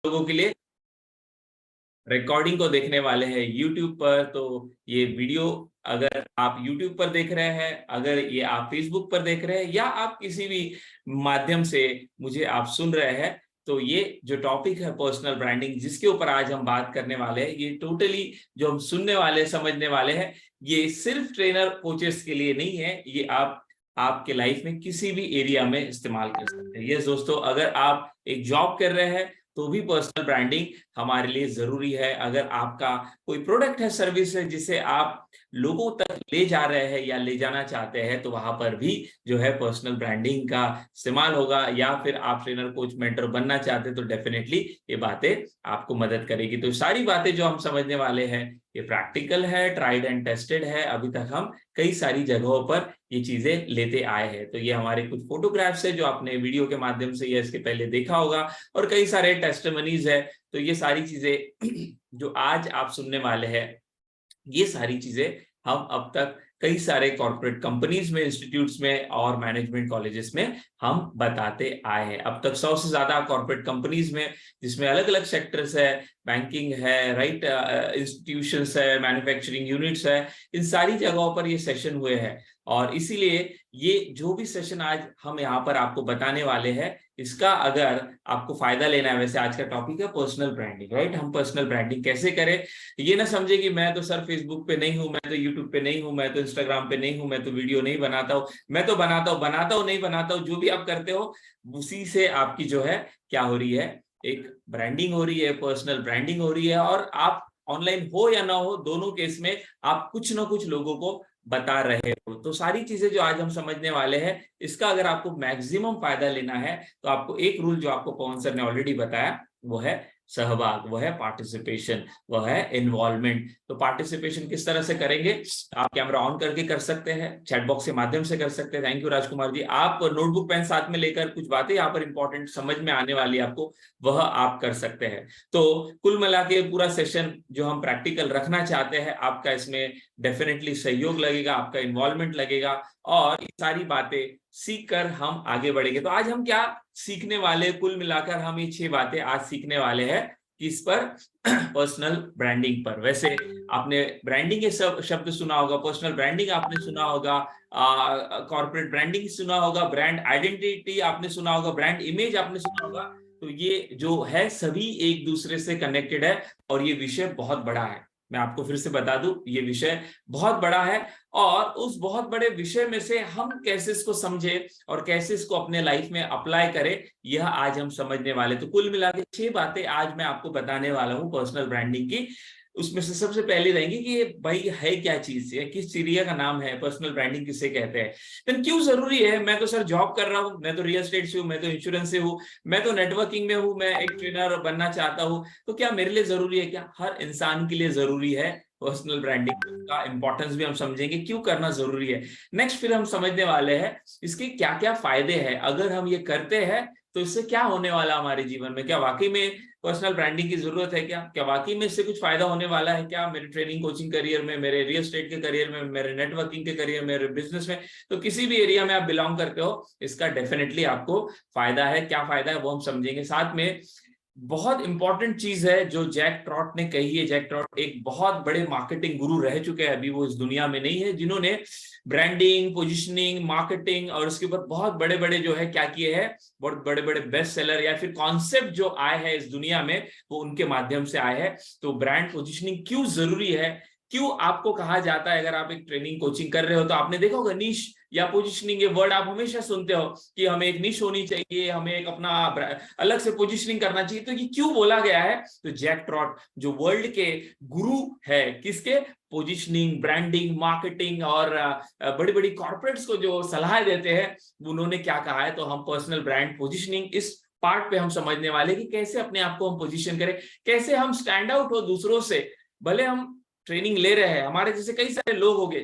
लोगों के लिए रिकॉर्डिंग को देखने वाले हैं यूट्यूब पर, तो ये वीडियो अगर आप यूट्यूब पर देख रहे हैं, अगर ये आप फेसबुक पर देख रहे हैं, या आप किसी भी माध्यम से मुझे आप सुन रहे हैं, तो ये जो टॉपिक है पर्सनल ब्रांडिंग, जिसके ऊपर आज हम बात करने वाले हैं, ये टोटली जो हम सुनने वाले समझने वाले हैं, ये सिर्फ ट्रेनर कोचेस के लिए नहीं है। ये आप आपके लाइफ में किसी भी एरिया में इस्तेमाल कर सकते हैं। ये दोस्तों, अगर आप एक जॉब कर रहे हैं तो भी पर्सनल ब्रांडिंग हमारे लिए जरूरी है। अगर आपका कोई प्रोडक्ट है, सर्विस है, जिसे आप लोगों तक ले जा रहे हैं या ले जाना चाहते हैं, तो वहां पर भी जो है पर्सनल ब्रांडिंग का इस्तेमाल होगा। या फिर आप ट्रेनर कोच मेंटर बनना चाहते हैं तो डेफिनेटली ये बातें आपको मदद करेगी। तो सारी बातें जो हम समझने वाले हैं, ये प्रैक्टिकल है, ट्राइड एंड टेस्टेड है। अभी तक हम कई सारी जगहों पर ये चीजें लेते आए हैं। तो ये हमारे कुछ फोटोग्राफ्स है जो आपने वीडियो के माध्यम से या इसके पहले देखा होगा, और कई सारे टेस्टिमनीज है। तो ये सारी चीजें जो आज आप सुनने वाले हैं, ये सारी चीजें हम अब तक कई सारे कॉर्पोरेट कंपनीज में, इंस्टीट्यूट्स में और मैनेजमेंट कॉलेजेस में हम बताते आए हैं। अब तक 100 से ज्यादा कॉर्पोरेट कंपनीज में, जिसमें अलग अलग सेक्टर्स है, बैंकिंग है, राइट, इंस्टीट्यूशंस है, मैन्युफैक्चरिंग यूनिट्स है, इन सारी जगहों पर ये सेशन हुए हैं। और इसीलिए ये जो भी सेशन आज हम यहाँ पर आपको बताने वाले हैं, इसका अगर आपको फायदा लेना है, वैसे आज का टॉपिक है पर्सनल ब्रांडिंग, राइट। हम पर्सनल ब्रांडिंग कैसे करें, ये ना समझे कि मैं तो सर फेसबुक पे नहीं हूं, मैं तो यूट्यूब पे नहीं हूं, मैं तो इंस्टाग्राम पे नहीं हूं, मैं तो वीडियो नहीं बनाता हूं। मैं तो बनाता हूं नहीं बनाता हूं, जो भी आप करते हो उसी से आपकी जो है क्या हो रही है, एक ब्रांडिंग हो रही है, पर्सनल ब्रांडिंग हो रही है। और आप ऑनलाइन हो या ना हो, दोनों केस में आप कुछ ना कुछ लोगों को बता रहे हो। तो सारी चीजें जो आज हम समझने वाले हैं, इसका अगर आपको मैक्सिमम फायदा लेना है, तो आपको एक रूल जो आपको पवन सर ने ऑलरेडी बताया, वो है सहभाग, वो है पार्टिसिपेशन, वो है इन्वॉल्वमेंट। तो पार्टिसिपेशन किस तरह से करेंगे, आप कैमरा ऑन करके कर सकते हैं, चैट बॉक्स के माध्यम से कर सकते हैं। Thank you Rajkumar ji. आप नोटबुक पेन साथ में लेकर कुछ बातें यहाँ पर इंपॉर्टेंट समझ में आने वाली आपको, वह आप कर सकते हैं। तो कुल मिला के पूरा सेशन जो हम प्रैक्टिकल रखना चाहते हैं, आपका इसमें डेफिनेटली सहयोग लगेगा, आपका इन्वॉल्वमेंट लगेगा, और ये सारी बातें सीख कर हम आगे बढ़ेंगे। तो आज हम क्या सीखने वाले, कुल मिलाकर हम ये 6 बातें आज सीखने वाले हैं, किस पर, पर्सनल ब्रांडिंग पर। वैसे आपने ब्रांडिंग के शब्द सुना होगा, पर्सनल ब्रांडिंग आपने सुना होगा, कॉर्पोरेट ब्रांडिंग सुना होगा, ब्रांड आइडेंटिटी आपने सुना होगा, ब्रांड इमेज आपने सुना होगा। तो ये जो है सभी एक दूसरे से कनेक्टेड है, और ये विषय बहुत बड़ा है। मैं आपको फिर से बता दूं, ये विषय बहुत बड़ा है, और उस बहुत बड़े विषय में से हम कैसे इसको समझे और कैसे इसको अपने लाइफ में अप्लाई करें, यह आज हम समझने वाले। तो कुल मिला के 6 बातें आज मैं आपको बताने वाला हूं पर्सनल ब्रांडिंग की। उसमें से सबसे पहले रहेंगी कि ये भाई है क्या चीज, है किस चिड़िया का नाम है, पर्सनल ब्रांडिंग किसे कहते हैं, देन क्यों जरूरी है। मैं तो सर जॉब कर रहा हूँ, मैं तो रियल एस्टेट से हूँ, मैं तो इंश्योरेंस से हूँ, मैं तो नेटवर्किंग में हूँ, मैं एक ट्रेनर बनना चाहता हूँ, तो क्या मेरे लिए जरूरी है? क्या हर इंसान के लिए जरूरी है पर्सनल ब्रांडिंग का इंपॉर्टेंस भी हम समझेंगे, क्यों करना जरूरी है। नेक्स्ट फिर हम समझने वाले हैं इसके क्या क्या फायदे हैं, अगर हम ये करते हैं तो इससे क्या होने वाला हमारे जीवन में, क्या वाकई में पर्सनल ब्रांडिंग की जरूरत है, क्या वाकई में इससे कुछ फायदा होने वाला है क्या, मेरे ट्रेनिंग कोचिंग करियर में, मेरे रियल एस्टेट के करियर में, मेरे नेटवर्किंग के करियर में, मेरे बिजनेस में। तो किसी भी एरिया में आप बिलोंग करते हो, इसका डेफिनेटली आपको फायदा है। क्या फायदा है वो हम समझेंगे। साथ में बहुत इंपॉर्टेंट चीज है जो जैक ट्रॉट ने कही है। जैक ट्रॉट एक बहुत बड़े मार्केटिंग गुरु रह चुके हैं, अभी वो इस दुनिया में नहीं है, जिन्होंने ब्रांडिंग, पोजिशनिंग, मार्केटिंग और उसके ऊपर बहुत बड़े बड़े जो है क्या किए हैं, बहुत बड़े बड़े बेस्ट सेलर या फिर कॉन्सेप्ट जो आए हैं इस दुनिया में, वो उनके माध्यम से आए हैं। तो ब्रांड पोजिशनिंग क्यों जरूरी है, क्यों आपको कहा जाता है, अगर आप एक ट्रेनिंग कोचिंग कर रहे हो तो आपने देखा होगा नीश या पोजिशनिंग, ये वर्ड आप हमेशा सुनते हो कि हमें एक निश होनी चाहिए, हमें एक अपना अलग से पोजिशनिंग करना चाहिए। तो ये क्यों बोला गया है, तो जैक ट्रॉट जो वर्ल्ड के गुरु है किसके, पोजिशनिंग, ब्रांडिंग, मार्केटिंग और बड़ी बड़ी कॉर्पोरेट्स को जो सलाह देते हैं, उन्होंने क्या कहा है। तो हम पर्सनल ब्रांड पोजिशनिंग इस पार्ट पे हम समझने वाले कि कैसे अपने आप को हम पोजिशन करें, कैसे हम स्टैंड आउट हो दूसरों से। भले हम ट्रेनिंग ले रहे हैं, हमारे जैसे कई सारे लोग हो गए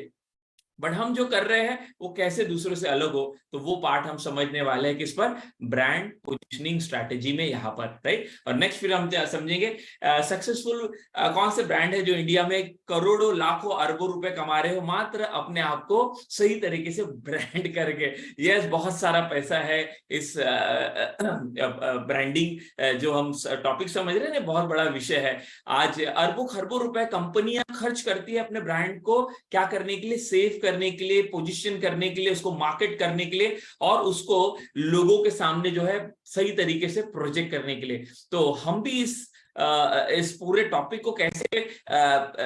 बट हम जो कर रहे हैं वो कैसे दूसरों से अलग हो, तो वो पार्ट हम समझने वाले हैं किस पर, ब्रांड पोजिशनिंग स्ट्रैटेजी में यहाँ पर, राइट। और नेक्स्ट फिर हम समझेंगे सक्सेसफुल कौन से ब्रांड है जो इंडिया में करोड़ों लाखों अरबों रुपए कमा रहे हो मात्र अपने आप को सही तरीके से ब्रांड करके। यस, बहुत सारा पैसा है इस ब्रांडिंग जो हम टॉपिक समझ रहे हैं, बहुत बड़ा विषय है। आज अरबों खरबों रुपए कंपनियां खर्च करती है अपने ब्रांड को क्या करने के लिए, सेव करने के लिए, पोजीशन करने के लिए, उसको मार्केट करने के लिए, और उसको लोगों के सामने जो है सही तरीके से प्रोजेक्ट करने के लिए। तो हम भी इस पूरे टॉपिक को कैसे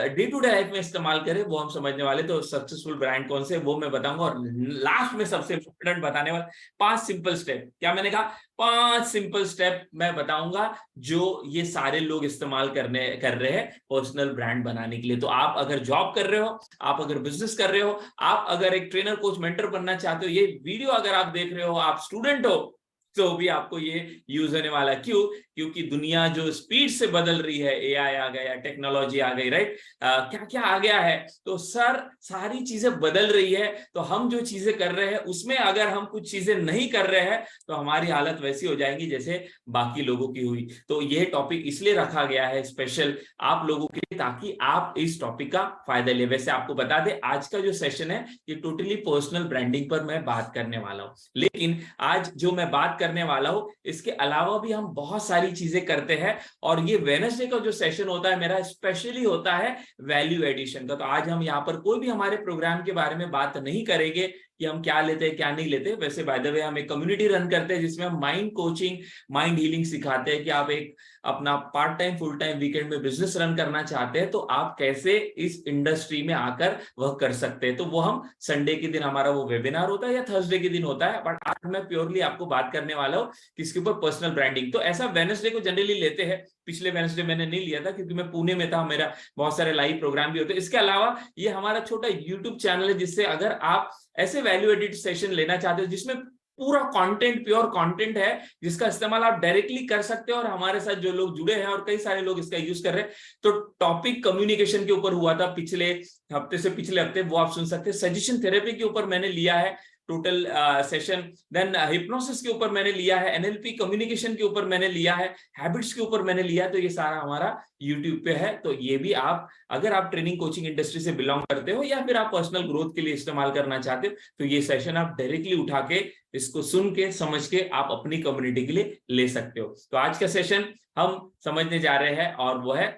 डे टू डे लाइफ में इस्तेमाल करें वो हम समझने वाले। तो सक्सेसफुल ब्रांड कौन से वो मैं बताऊंगा, और लास्ट में सबसे इंपॉर्टेंट बताने वाला 5 सिंपल स्टेप, क्या मैंने कहा 5 सिंपल स्टेप मैं बताऊंगा जो ये सारे लोग इस्तेमाल कर रहे हैं पर्सनल ब्रांड बनाने के लिए। तो आप अगर जॉब कर रहे हो, आप अगर बिजनेस कर रहे हो, आप अगर एक ट्रेनर कोच मेंटर बनना चाहते हो, ये वीडियो अगर आप देख रहे हो, आप स्टूडेंट हो, तो भी आपको ये यूज होने वाला। क्यों? क्योंकि दुनिया जो स्पीड से बदल रही है, एआई आ गया, टेक्नोलॉजी आ गई, राइट, क्या क्या आ गया है, तो सारी चीजें बदल रही है। तो हम जो चीजें कर रहे हैं उसमें अगर हम कुछ चीजें नहीं कर रहे हैं तो हमारी हालत वैसी हो जाएगी जैसे बाकी लोगों की हुई। तो ये टॉपिक इसलिए रखा गया है स्पेशल आप लोगों के लिए, ताकि आप इस टॉपिक का फायदा ले। वैसे आपको बता दें आज का जो सेशन है ये टोटली पर्सनल ब्रांडिंग पर मैं बात करने वाला हूं, लेकिन आज जो मैं बात करने वाला हूं इसके अलावा भी हम बहुत सारी चीजें करते हैं। और ये वेडनेसडे का जो सेशन होता है मेरा स्पेशली होता है वैल्यू एडिशन का। तो आज हम यहाँ पर कोई भी हमारे प्रोग्राम के बारे में बात नहीं करेंगे कि हम क्या लेते हैं क्या नहीं लेते। वैसे बाय द वे हम एक कम्युनिटी रन करते हैं जिसमें हम माइंड कोचिंग, माइंड हीलिंग सिखाते हैं कि आप एक अपना part time full time weekend में बिजनेस रन करना चाहते हैं तो आप कैसे इस इंडस्ट्री में आकर वह कर सकते हैं। तो वो हम संडे के दिन हमारा वो वेबिनार होता है या थर्सडे के दिन होता है, बट आज मैं प्योरली आपको बात करने वाला हूँ किसके ऊपर, पर्सनल ब्रांडिंग। तो ऐसा वेडनेसडे को जनरली लेते हैं, पिछले वेडनेसडे मैंने नहीं लिया था क्योंकि मैं पुणे में था, मेरा बहुत सारे लाइव प्रोग्राम भी होते हैं। इसके अलावा ये हमारा छोटा यूट्यूब चैनल है जिससे अगर आप ऐसे वैल्यू एडिट सेशन लेना चाहते हो जिसमें पूरा कंटेंट, प्योर कंटेंट है जिसका इस्तेमाल आप डायरेक्टली कर सकते हो, और हमारे साथ जो लोग जुड़े हैं और कई सारे लोग इसका यूज कर रहे हैं। तो टॉपिक कम्युनिकेशन के ऊपर हुआ था पिछले हफ्ते से पिछले हफ्ते, वो आप सुन सकते हैं। सजेशन थेरेपी के ऊपर मैंने लिया है टोटल सेशन, देन हिप्नोसिस के ऊपर मैंने लिया है, एनएलपी कम्युनिकेशन के ऊपर मैंने लिया है, हैबिट्स के ऊपर मैंने लिया है। तो ये सारा हमारा यूट्यूब पे है। तो ये भी आप अगर आप ट्रेनिंग कोचिंग इंडस्ट्री से बिलोंग करते हो या फिर आप पर्सनल ग्रोथ के लिए इस्तेमाल करना चाहते हो तो ये सेशन आप डायरेक्टली उठा के इसको सुन के समझ के आप अपनी कम्युनिटी के लिए ले सकते हो। तो आज का सेशन हम समझने जा रहे हैं और वो है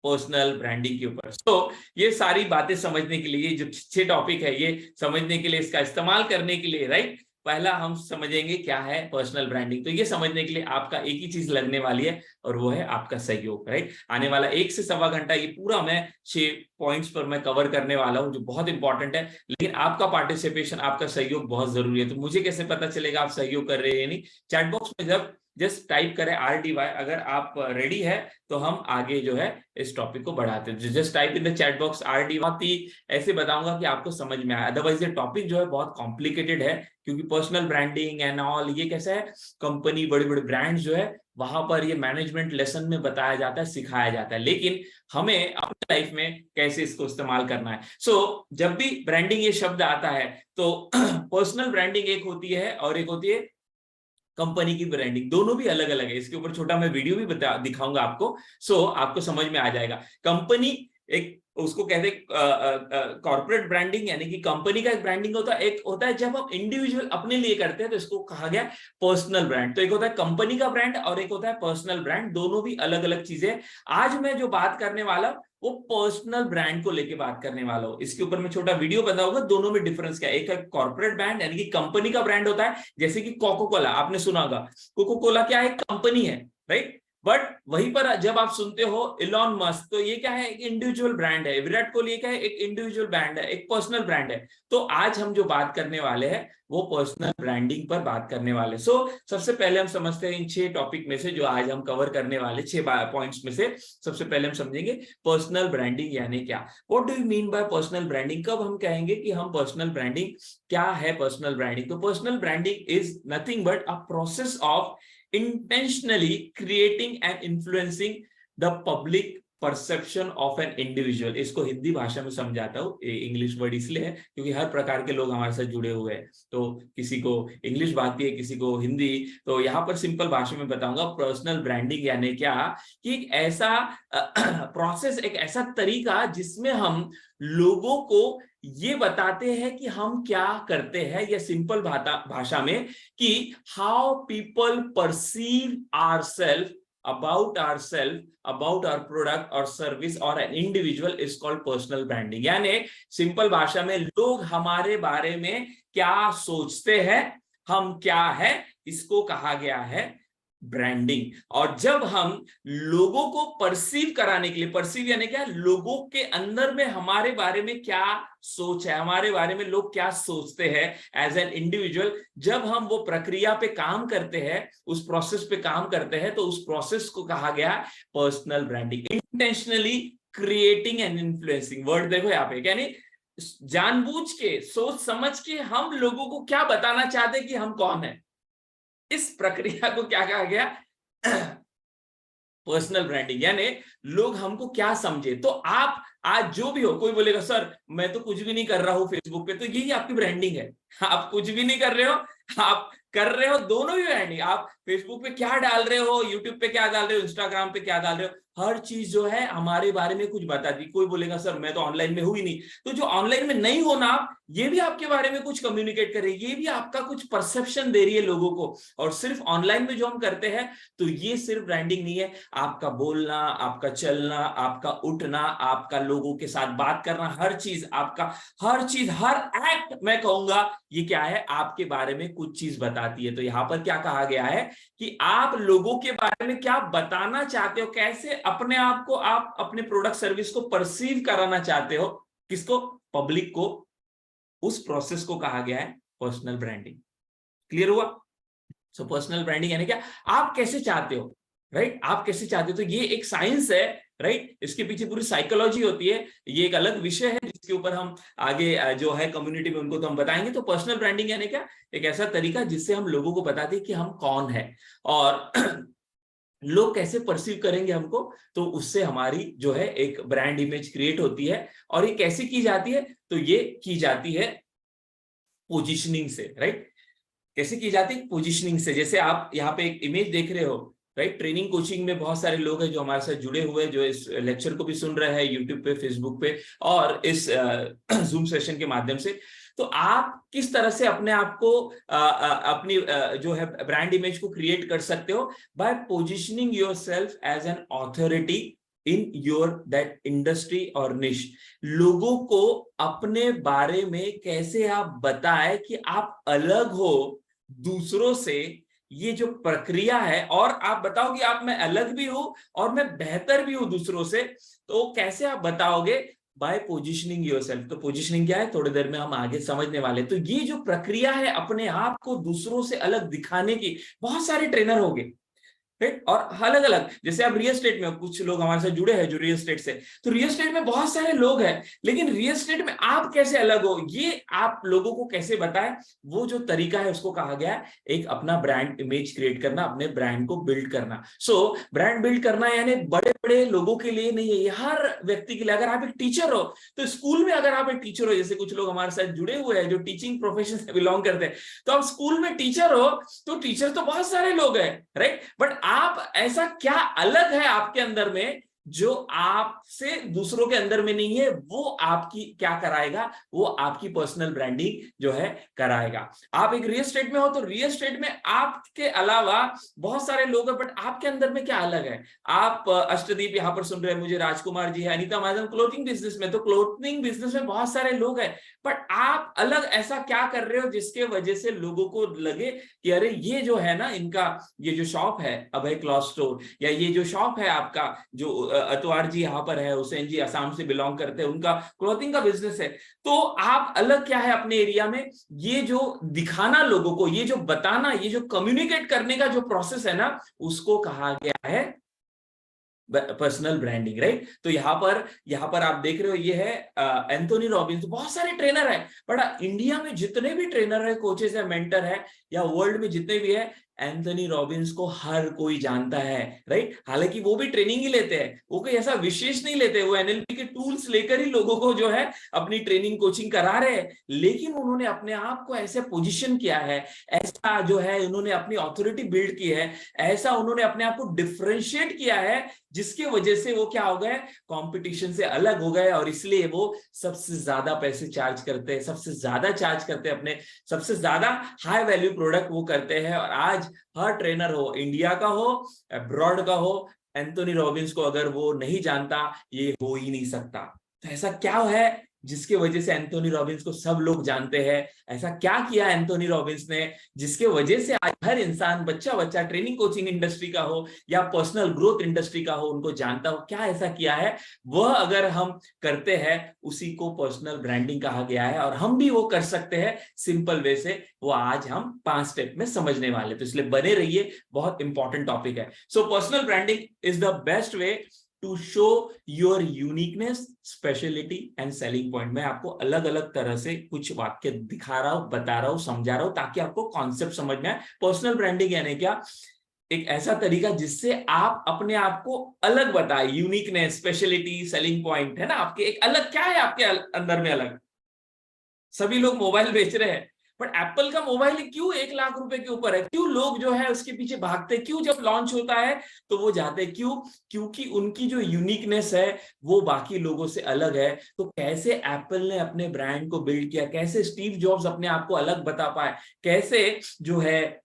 पर्सनल ब्रांडिंग के ऊपर। तो ये सारी बातें समझने के लिए, जो 6 टॉपिक है ये समझने के लिए, इसका इस्तेमाल करने के लिए, राइट, पहला हम समझेंगे क्या है पर्सनल ब्रांडिंग। तो ये समझने के लिए आपका एक ही चीज लगने वाली है और वो है आपका सहयोग, राइट। आने वाला 1 से सवा घंटा ये पूरा मैं 6 पॉइंट्स पर मैं कवर करने वाला हूं जो बहुत इंपॉर्टेंट है, लेकिन आपका पार्टिसिपेशन, आपका सहयोग बहुत जरूरी है। तो मुझे कैसे पता चलेगा आप सहयोग कर रहे हैं या नहीं? चैट बॉक्स में जब जस्ट टाइप करें RDY, अगर आप रेडी है तो हम आगे जो है इस टॉपिक को बढ़ाते हैं। Just type in the chat box RDY, ऐसे बताऊंगा कि आपको समझ में आए। अदरवाइज ये टॉपिक जो है बहुत कॉम्प्लिकेटेड है क्योंकि पर्सनल ब्रांडिंग एंड ऑल ये कैसा है, कंपनी, बड़े बड़े ब्रांड जो है वहां पर ये मैनेजमेंट लेसन में बताया जाता है, सिखाया जाता है, लेकिन हमें अपनी लाइफ में कैसे इसको इस्तेमाल करना है। सो जब भी ब्रांडिंग ये शब्द आता है तो पर्सनल ब्रांडिंग एक होती है और एक होती है कंपनी की ब्रांडिंग, दोनों भी अलग अलग है। इसके ऊपर छोटा मैं वीडियो भी दिखाऊंगा आपको, सो आपको समझ में आ जाएगा। कंपनी एक उसको कहते हैं कॉर्पोरेट ब्रांडिंग, यानी कि कंपनी का एक ब्रांडिंग होता है, एक होता है जब हम इंडिविजुअल अपने लिए करते हैं तो इसको कहा गया पर्सनल ब्रांड। तो एक होता है कंपनी का ब्रांड और एक होता है पर्सनल ब्रांड, दोनों भी अलग अलग चीजें। आज मैं जो बात करने वाला वो पर्सनल ब्रांड को लेके बात करने वाला हूं। इसके ऊपर मैं छोटा वीडियो बताऊंगा दोनों में डिफरेंस क्या है। एक है कॉर्पोरेट ब्रांड यानी कि कंपनी का ब्रांड होता है, जैसे कि कोको कोला, आपने सुना होगा कोको कोला क्या है, कंपनी है, राइट। बट वहीं पर जब आप सुनते हो इलॉन मस्क, तो ये क्या है, एक इंडिविजुअल ब्रांड है। विराट कोहली क्या है, एक इंडिविजुअल ब्रांड है, एक पर्सनल ब्रांड है। तो आज हम जो बात करने वाले हैं वो पर्सनल ब्रांडिंग पर बात करने वाले। सो सबसे पहले हम समझते हैं इन 6 टॉपिक में से जो आज हम कवर करने वाले 6 पॉइंट्स में से सबसे पहले हम समझेंगे पर्सनल ब्रांडिंग यानी क्या। What do you mean by personal branding? कब हम कहेंगे कि हम पर्सनल ब्रांडिंग, क्या है पर्सनल ब्रांडिंग? तो personal branding is nothing but a process of intentionally creating and influencing the public perception of an individual. इसको हिंदी भाषा में समझाता हूँ, इंग्लिश वर्ड इसलिए है क्योंकि हर प्रकार के लोग हमारे साथ जुड़े हुए हैं, तो किसी को इंग्लिश आती है, किसी को हिंदी। तो यहाँ पर सिंपल भाषा में बताऊंगा, पर्सनल ब्रांडिंग यानी क्या, कि एक ऐसा प्रोसेस, एक ऐसा तरीका जिसमें हम लोगों को ये बताते हैं कि हम क्या करते हैं, या सिंपल भाषा में कि how people perceive ourselves, about ourselves, about our product or service or an individual is called personal branding। यानी सिंपल भाषा में लोग हमारे बारे में क्या सोचते हैं, हम क्या है, इसको कहा गया है ब्रांडिंग। और जब हम लोगों को परसीव कराने के लिए, परसीव यानी क्या, लोगों के अंदर में हमारे बारे में क्या सोच है, हमारे बारे में लोग क्या सोचते हैं एज एन इंडिविजुअल, जब हम वो प्रक्रिया पे काम करते हैं, उस प्रोसेस पे काम करते हैं, तो उस प्रोसेस को कहा गया personal branding. Intentionally creating and influencing, word देखो यहाँ पे, यानी जानबूझ के, सोच समझ के हम लोगों को क्या बताना चाहते हैं कि हम कौन है, इस प्रक्रिया को क्या कहा गया, पर्सनल ब्रांडिंग। यानी लोग हमको क्या समझे। तो आप आज जो भी हो, कोई बोलेगा सर मैं तो कुछ भी नहीं कर रहा हूं फेसबुक पे, तो यही आपकी ब्रांडिंग है। आप कुछ भी नहीं कर रहे हो, आप कर रहे हो, दोनों ही ब्रांडिंग। आप फेसबुक पे क्या डाल रहे हो, यूट्यूब पे क्या डाल रहे हो, इंस्टाग्राम पे क्या डाल रहे हो, हर चीज जो है हमारे बारे में कुछ बताती। कोई बोलेगा सर मैं तो ऑनलाइन में हूं ही नहीं, तो जो ऑनलाइन में नहीं हो ना आप, ये भी आपके बारे में कुछ कम्युनिकेट कर रही है, ये भी आपका कुछ परसेप्शन दे रही है लोगों को। और सिर्फ ऑनलाइन में जो हम करते हैं, तो ये सिर्फ ब्रांडिंग नहीं है, आपका बोलना, आपका चलना, आपका उठना, आपका लोगों के साथ बात करना, हर चीज आपका, हर चीज, हर एक्ट, मैं कहूंगा ये क्या है, आपके बारे में कुछ चीज बताती है। तो यहां पर क्या कहा गया है कि आप लोगों के बारे में क्या बताना चाहते हो, कैसे अपने आप को, आप अपने प्रोडक्ट सर्विस को परसीव कराना चाहते हो, किसको, पब्लिक को, उस प्रोसेस को कहा गया है पर्सनल ब्रांडिंग। क्लियर हुआ? सो पर्सनल ब्रांडिंग यानी क्या, आप कैसे चाहते हो, राइट, आप कैसे चाहते हो। तो ये एक साइंस है, राइट, इसके पीछे पूरी साइकोलॉजी होती है, ये एक अलग विषय है जिसके ऊपर हम आगे जो है कम्युनिटी में उनको तो हम बताएंगे। तो पर्सनल ब्रांडिंग यानी क्या, एक ऐसा तरीका जिससे हम लोगों को बताते हैं कि हम कौन है, और लोग कैसे परसीव करेंगे हमको, तो उससे हमारी जो है एक ब्रांड इमेज क्रिएट होती है। और ये कैसे की जाती है, तो ये की जाती है पोजीशनिंग से, राइट। कैसे की जाती है, पोजीशनिंग से। जैसे आप यहाँ पे एक इमेज देख रहे हो, राइट, ट्रेनिंग कोचिंग में बहुत सारे लोग हैं जो हमारे साथ जुड़े हुए हैं, जो इस लेक्चर को भी सुन रहे हैं यूट्यूब पे, फेसबुक पे और इस जूम सेशन के माध्यम से। तो आप किस तरह से अपने आप को अपनी जो है ब्रांड इमेज को क्रिएट कर सकते हो, by positioning yourself as an authority in your that industry और निश। लोगों को अपने बारे में कैसे आप बताएं कि आप अलग हो दूसरों से, ये जो प्रक्रिया है, और आप बताओगे आप, मैं अलग भी हूं और मैं बेहतर भी हूं दूसरों से, तो कैसे आप बताओगे, बाय पोजिशनिंग योरसेल्फ। तो पोजिशनिंग क्या है, थोड़ी देर में हम आगे समझने वाले। तो ये जो प्रक्रिया है अपने आप को दूसरों से अलग दिखाने की, बहुत सारे ट्रेनर होंगे, और अलग अलग, जैसे आप रियल एस्टेट में, कुछ लोग हमारे साथ जुड़े हैं जो रियल एस्टेट से, तो रियल एस्टेट में बहुत सारे लोग हैं, लेकिन रियल एस्टेट में आप कैसे अलग हो, ये आप लोगों को कैसे बताएं, वो जो तरीका है उसको कहा गया है एक अपना ब्रांड इमेज क्रिएट करना, अपने ब्रांड को बिल्ड करना। सो ब्रांड बिल्ड करना यानी बड़े बड़े लोगों के लिए नहीं है, ये हर व्यक्ति के लिए। अगर आप एक टीचर हो, तो स्कूल में अगर आप एक टीचर हो, जैसे कुछ लोग हमारे साथ जुड़े हुए हैं जो टीचिंग प्रोफेशन से बिलोंग करते हैं, तो आप स्कूल में टीचर हो, तो टीचर तो बहुत सारे लोग हैं, राइट, बट आप ऐसा क्या अलग है आपके अंदर में जो आपसे दूसरों के अंदर में नहीं है, वो आपकी क्या कराएगा, वो आपकी पर्सनल ब्रांडिंग जो है कराएगा। आप एक रियल एस्टेट में हो, तो रियल एस्टेट में आपके अलावा बहुत सारे लोग हैं, बट आपके अंदर में क्या अलग है। आप अष्टदीप यहां पर सुन रहे हैं, मुझे राजकुमार जी है, अनीता महाजन क्लोथिंग बिजनेस में, तो क्लोथिंग बिजनेस में बहुत सारे लोग हैं, बट आप अलग ऐसा क्या कर रहे हो जिसके वजह से लोगों को लगे कि अरे ये जो है ना, इनका ये जो शॉप है अभय क्लॉथ स्टोर, या ये जो शॉप है आपका जो अतवार जी यहाँ पर है, हुसैन जी असम से बिलोंग करते हैं, उनका क्लॉथिंग का बिजनेस है, तो आप अलग क्या है अपने एरिया में। ये जो दिखाना लोगों को, ये जो बताना, ये जो कम्युनिकेट करने का जो प्रोसेस है ना, उसको कहा गया है पर्सनल ब्रांडिंग, राइट। तो यहाँ पर आप देख रहे हो, ये है एंथोनी रॉबिन्स। बहुत सारे ट्रेनर है, बट इंडिया में जितने भी ट्रेनर है, कोचेस है, मेंटर है, या वर्ल्ड में जितने भी है, एंथोनी रॉबिन्स को हर कोई जानता है, राइट। हालांकि वो भी ट्रेनिंग ही लेते हैं, वो कोई ऐसा विशेष नहीं लेते, वो एनएलपी के टूल्स लेकर ही लोगों को जो है अपनी ट्रेनिंग कोचिंग करा रहे हैं। लेकिन उन्होंने अपने आप को ऐसे पोजीशन किया है, ऐसा जो है उन्होंने अपनी अथॉरिटी बिल्ड की है, ऐसा उन्होंने अपने आप को डिफरेंशिएट किया है, जिसकी वजह से वो क्या हो गए, कंपटीशन से अलग हो गए, और इसलिए वो सबसे ज्यादा पैसे चार्ज करते हैं, सबसे ज्यादा चार्ज करते हैं, अपने सबसे ज्यादा हाई वैल्यू प्रोडक्ट वो करते हैं। और आज हर ट्रेनर हो, इंडिया का हो, अब्रॉड का हो, एंथोनी रॉबिन्स को अगर वो नहीं जानता, ये हो ही नहीं सकता। तो ऐसा क्या है जिसके वजह से एंथोनी रॉबिन्स को सब लोग जानते हैं? ऐसा क्या किया एंथोनी रॉबिन्स ने जिसके वजह से आज हर इंसान, बच्चा बच्चा, ट्रेनिंग कोचिंग इंडस्ट्री का हो या पर्सनल ग्रोथ इंडस्ट्री का हो, उनको जानता हो? क्या ऐसा किया है? वह अगर हम करते हैं, उसी को पर्सनल ब्रांडिंग कहा गया है, और हम भी वो कर सकते हैं सिंपल वे से। वो आज हम 5 स्टेप में समझने वाले, तो इसलिए बने रहिए, बहुत इंपॉर्टेंट टॉपिक है। So personal branding is the best way to show your uniqueness, speciality and selling point. मैं आपको अलग अलग तरह से कुछ वाक्य दिखा रहा हूं, बता रहा हूं, समझा रहा हूं, ताकि आपको कॉन्सेप्ट समझ में आए। पर्सनल ब्रांडिंग यानी क्या? एक ऐसा तरीका जिससे आप अपने आप को अलग बताए, यूनिकनेस, स्पेशलिटी, सेलिंग पॉइंट, है ना आपके एक अलग। क्या है आपके अंदर में अलग? सभी लोग मोबाइल बेच रहे हैं, बट एप्पल का मोबाइल क्यों 1 लाख रुपए के ऊपर है? क्यों लोग जो है उसके पीछे भागते? क्यों जब लॉन्च होता है तो वो जाते? क्यों? क्योंकि उनकी जो यूनिकनेस है वो बाकी लोगों से अलग है। तो कैसे एप्पल ने अपने ब्रांड को बिल्ड किया, कैसे स्टीव जॉब्स अपने आप को अलग बता पाए, कैसे जो है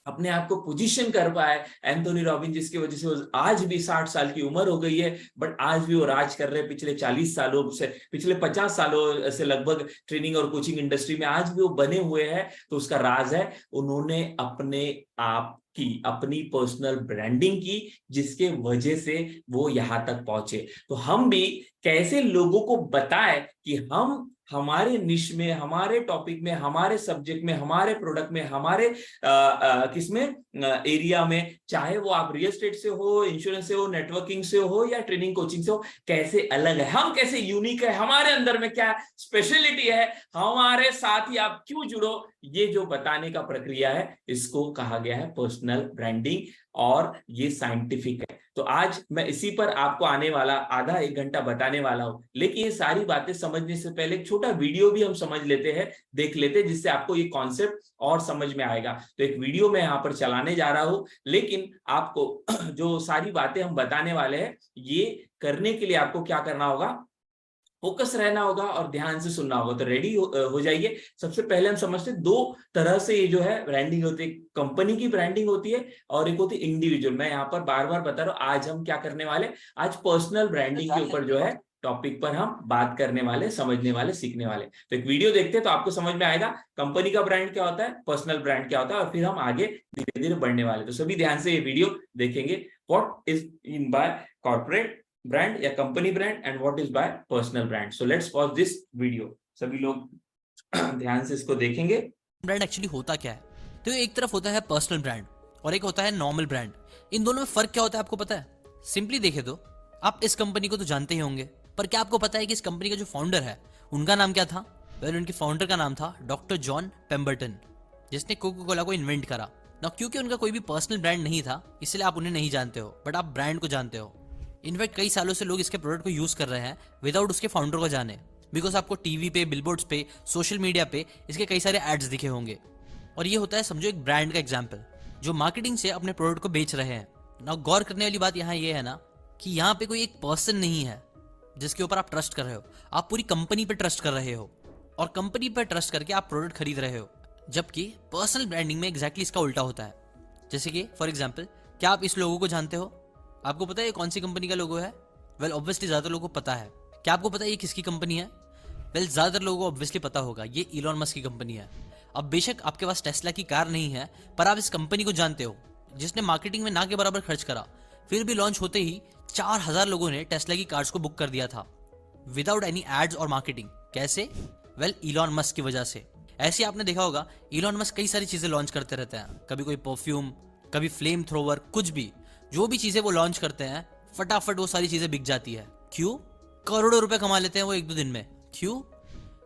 अपने आप को पोजीशन कर पाए एंथोनी रॉबिन, जिसकी वजह से वो आज भी 60 साल की उम्र हो गई है, बट आज भी वो राज कर रहे हैं। पिछले 40 सालों से, पिछले 50 सालों से लगभग ट्रेनिंग और कोचिंग इंडस्ट्री में आज भी वो बने हुए हैं। तो उसका राज है उन्होंने अपने आप की, अपनी पर्सनल ब्रांडिंग की, जिसके वजह से वो यहां तक पहुंचे। तो हम भी कैसे लोगों को बताएं कि हम हमारे निश में, हमारे टॉपिक में, हमारे सब्जेक्ट में, हमारे प्रोडक्ट में, हमारे किसमें एरिया में, चाहे वो आप रियल एस्टेट से हो, इंश्योरेंस से हो, नेटवर्किंग से हो या ट्रेनिंग कोचिंग से हो, कैसे अलग है, हम कैसे यूनिक है, हमारे अंदर में क्या स्पेशलिटी है, हमारे साथ ही आप क्यों जुड़ो, ये जो बताने का प्रक्रिया है, इसको कहा गया है पर्सनल ब्रांडिंग, और ये साइंटिफिक है। तो आज मैं इसी पर आपको आने वाला आधा 1 घंटा बताने वाला हूं। लेकिन ये सारी बातें समझने से पहले एक छोटा वीडियो भी हम समझ लेते हैं, देख लेते हैं, जिससे आपको ये कॉन्सेप्ट और समझ में आएगा। तो एक वीडियो मैं यहाँ पर चलाने जा रहा हूं, लेकिन आपको जो सारी बातें हम बताने वाले हैं, ये करने के लिए आपको क्या करना होगा, फोकस रहना होगा और ध्यान से सुनना होगा। तो रेडी हो जाइए। सबसे पहले हम समझते हैं 2 तरह से ये जो है ब्रांडिंग होती है। कंपनी की ब्रांडिंग होती है और एक होती है इंडिविजुअल। मैं यहाँ पर बार बार बता रहा हूँ, आज हम क्या करने वाले, आज पर्सनल ब्रांडिंग के ऊपर जो है टॉपिक पर हम बात करने वाले, समझने वाले, सीखने वाले। तो एक वीडियो देखते हैं तो आपको समझ में आएगा कंपनी का ब्रांड क्या होता है, पर्सनल ब्रांड क्या होता है, और फिर हम आगे धीरे धीरे बढ़ने वाले। तो सभी ध्यान से ये वीडियो देखेंगे। What is in by corporate brand या company brand, and what is by personal brand. So let's pause this video. सभी लोग ध्यान से इसको देखेंगे। ब्रांड एक्चुअली होता क्या है? तो एक तरफ होता है पर्सनल ब्रांड और एक होता है नॉर्मल ब्रांड। इन दोनों में फर्क क्या होता है आपको पता है? सिंपली देखे तो आप इस कंपनी को तो जानते ही होंगे, पर क्या आपको पता है कि इस कंपनी का जो फाउंडर है उनका नाम क्या था? वेल, उनके फाउंडर का नाम था डॉक्टर जॉन पेम्बरटन, जिसने कोका कोला को इन्वेंट करा ना। क्योंकि उनका कोई भी पर्सनल ब्रांड नहीं था, इसलिए आप उन्हें नहीं जानते हो, बट आप ब्रांड को जानते हो। इनफैक्ट कई सालों से लोग इसके प्रोडक्ट को यूज कर रहे हैं विदाउट उसके फाउंडर को जाने, बिकॉज आपको टीवी पे, बिलबोर्ड्स पे, सोशल मीडिया पे इसके कई सारे एड्स दिखे होंगे। और ये होता है, समझो, एक ब्रांड का एग्जाम्पल जो मार्केटिंग से अपने प्रोडक्ट को बेच रहे हैं ना। गौर करने वाली बात यहाँ ये है ना कि यहाँ पे कोई एक पर्सन नहीं है जिसके ऊपर आप ट्रस्ट कर रहे हो, आप पूरी कंपनी पे ट्रस्ट कर रहे हो, और कंपनी पर ट्रस्ट करके आप प्रोडक्ट खरीद रहे हो। जबकि पर्सनल ब्रांडिंग में एग्जैक्टली इसका उल्टा होता है। जैसे कि फॉर एग्जाम्पल, क्या आप इस लोगो को जानते हो? आपको पता है ये कौन सी कंपनी का लोगो है? वेल, ऑब्वियसली ज्यादातर लोगों को पता है। क्या आपको पता है ये किसकी कंपनी है? वेल, ज्यादातर लोगों को ऑब्वियसली पता होगा, ये इलॉन मस्क की कंपनी है। अब बेशक आपके पास टेस्ला की कार नहीं है, पर आप इस कंपनी को जानते हो, जिसने मार्केटिंग में ना के बराबर खर्च करा, फिर भी लॉन्च होते ही 4000 लोगों ने टेस्ला की कार्स को बुक कर दिया था विदाउट एनी एड्स और मार्केटिंग। कैसे? वेल, इलॉन मस्क की वजह से। ऐसे आपने देखा होगा इलॉन मस्क कई सारी चीजें लॉन्च करते रहते हैं, कभी कोई परफ्यूम, कभी फ्लेम थ्रोवर, कुछ भी, जो भी चीजें वो लॉन्च करते हैं फटाफट वो सारी चीजें बिक जाती है। क्यों? करोड़ों रुपए कमा लेते हैं वो 1-2 दिन में। क्यों?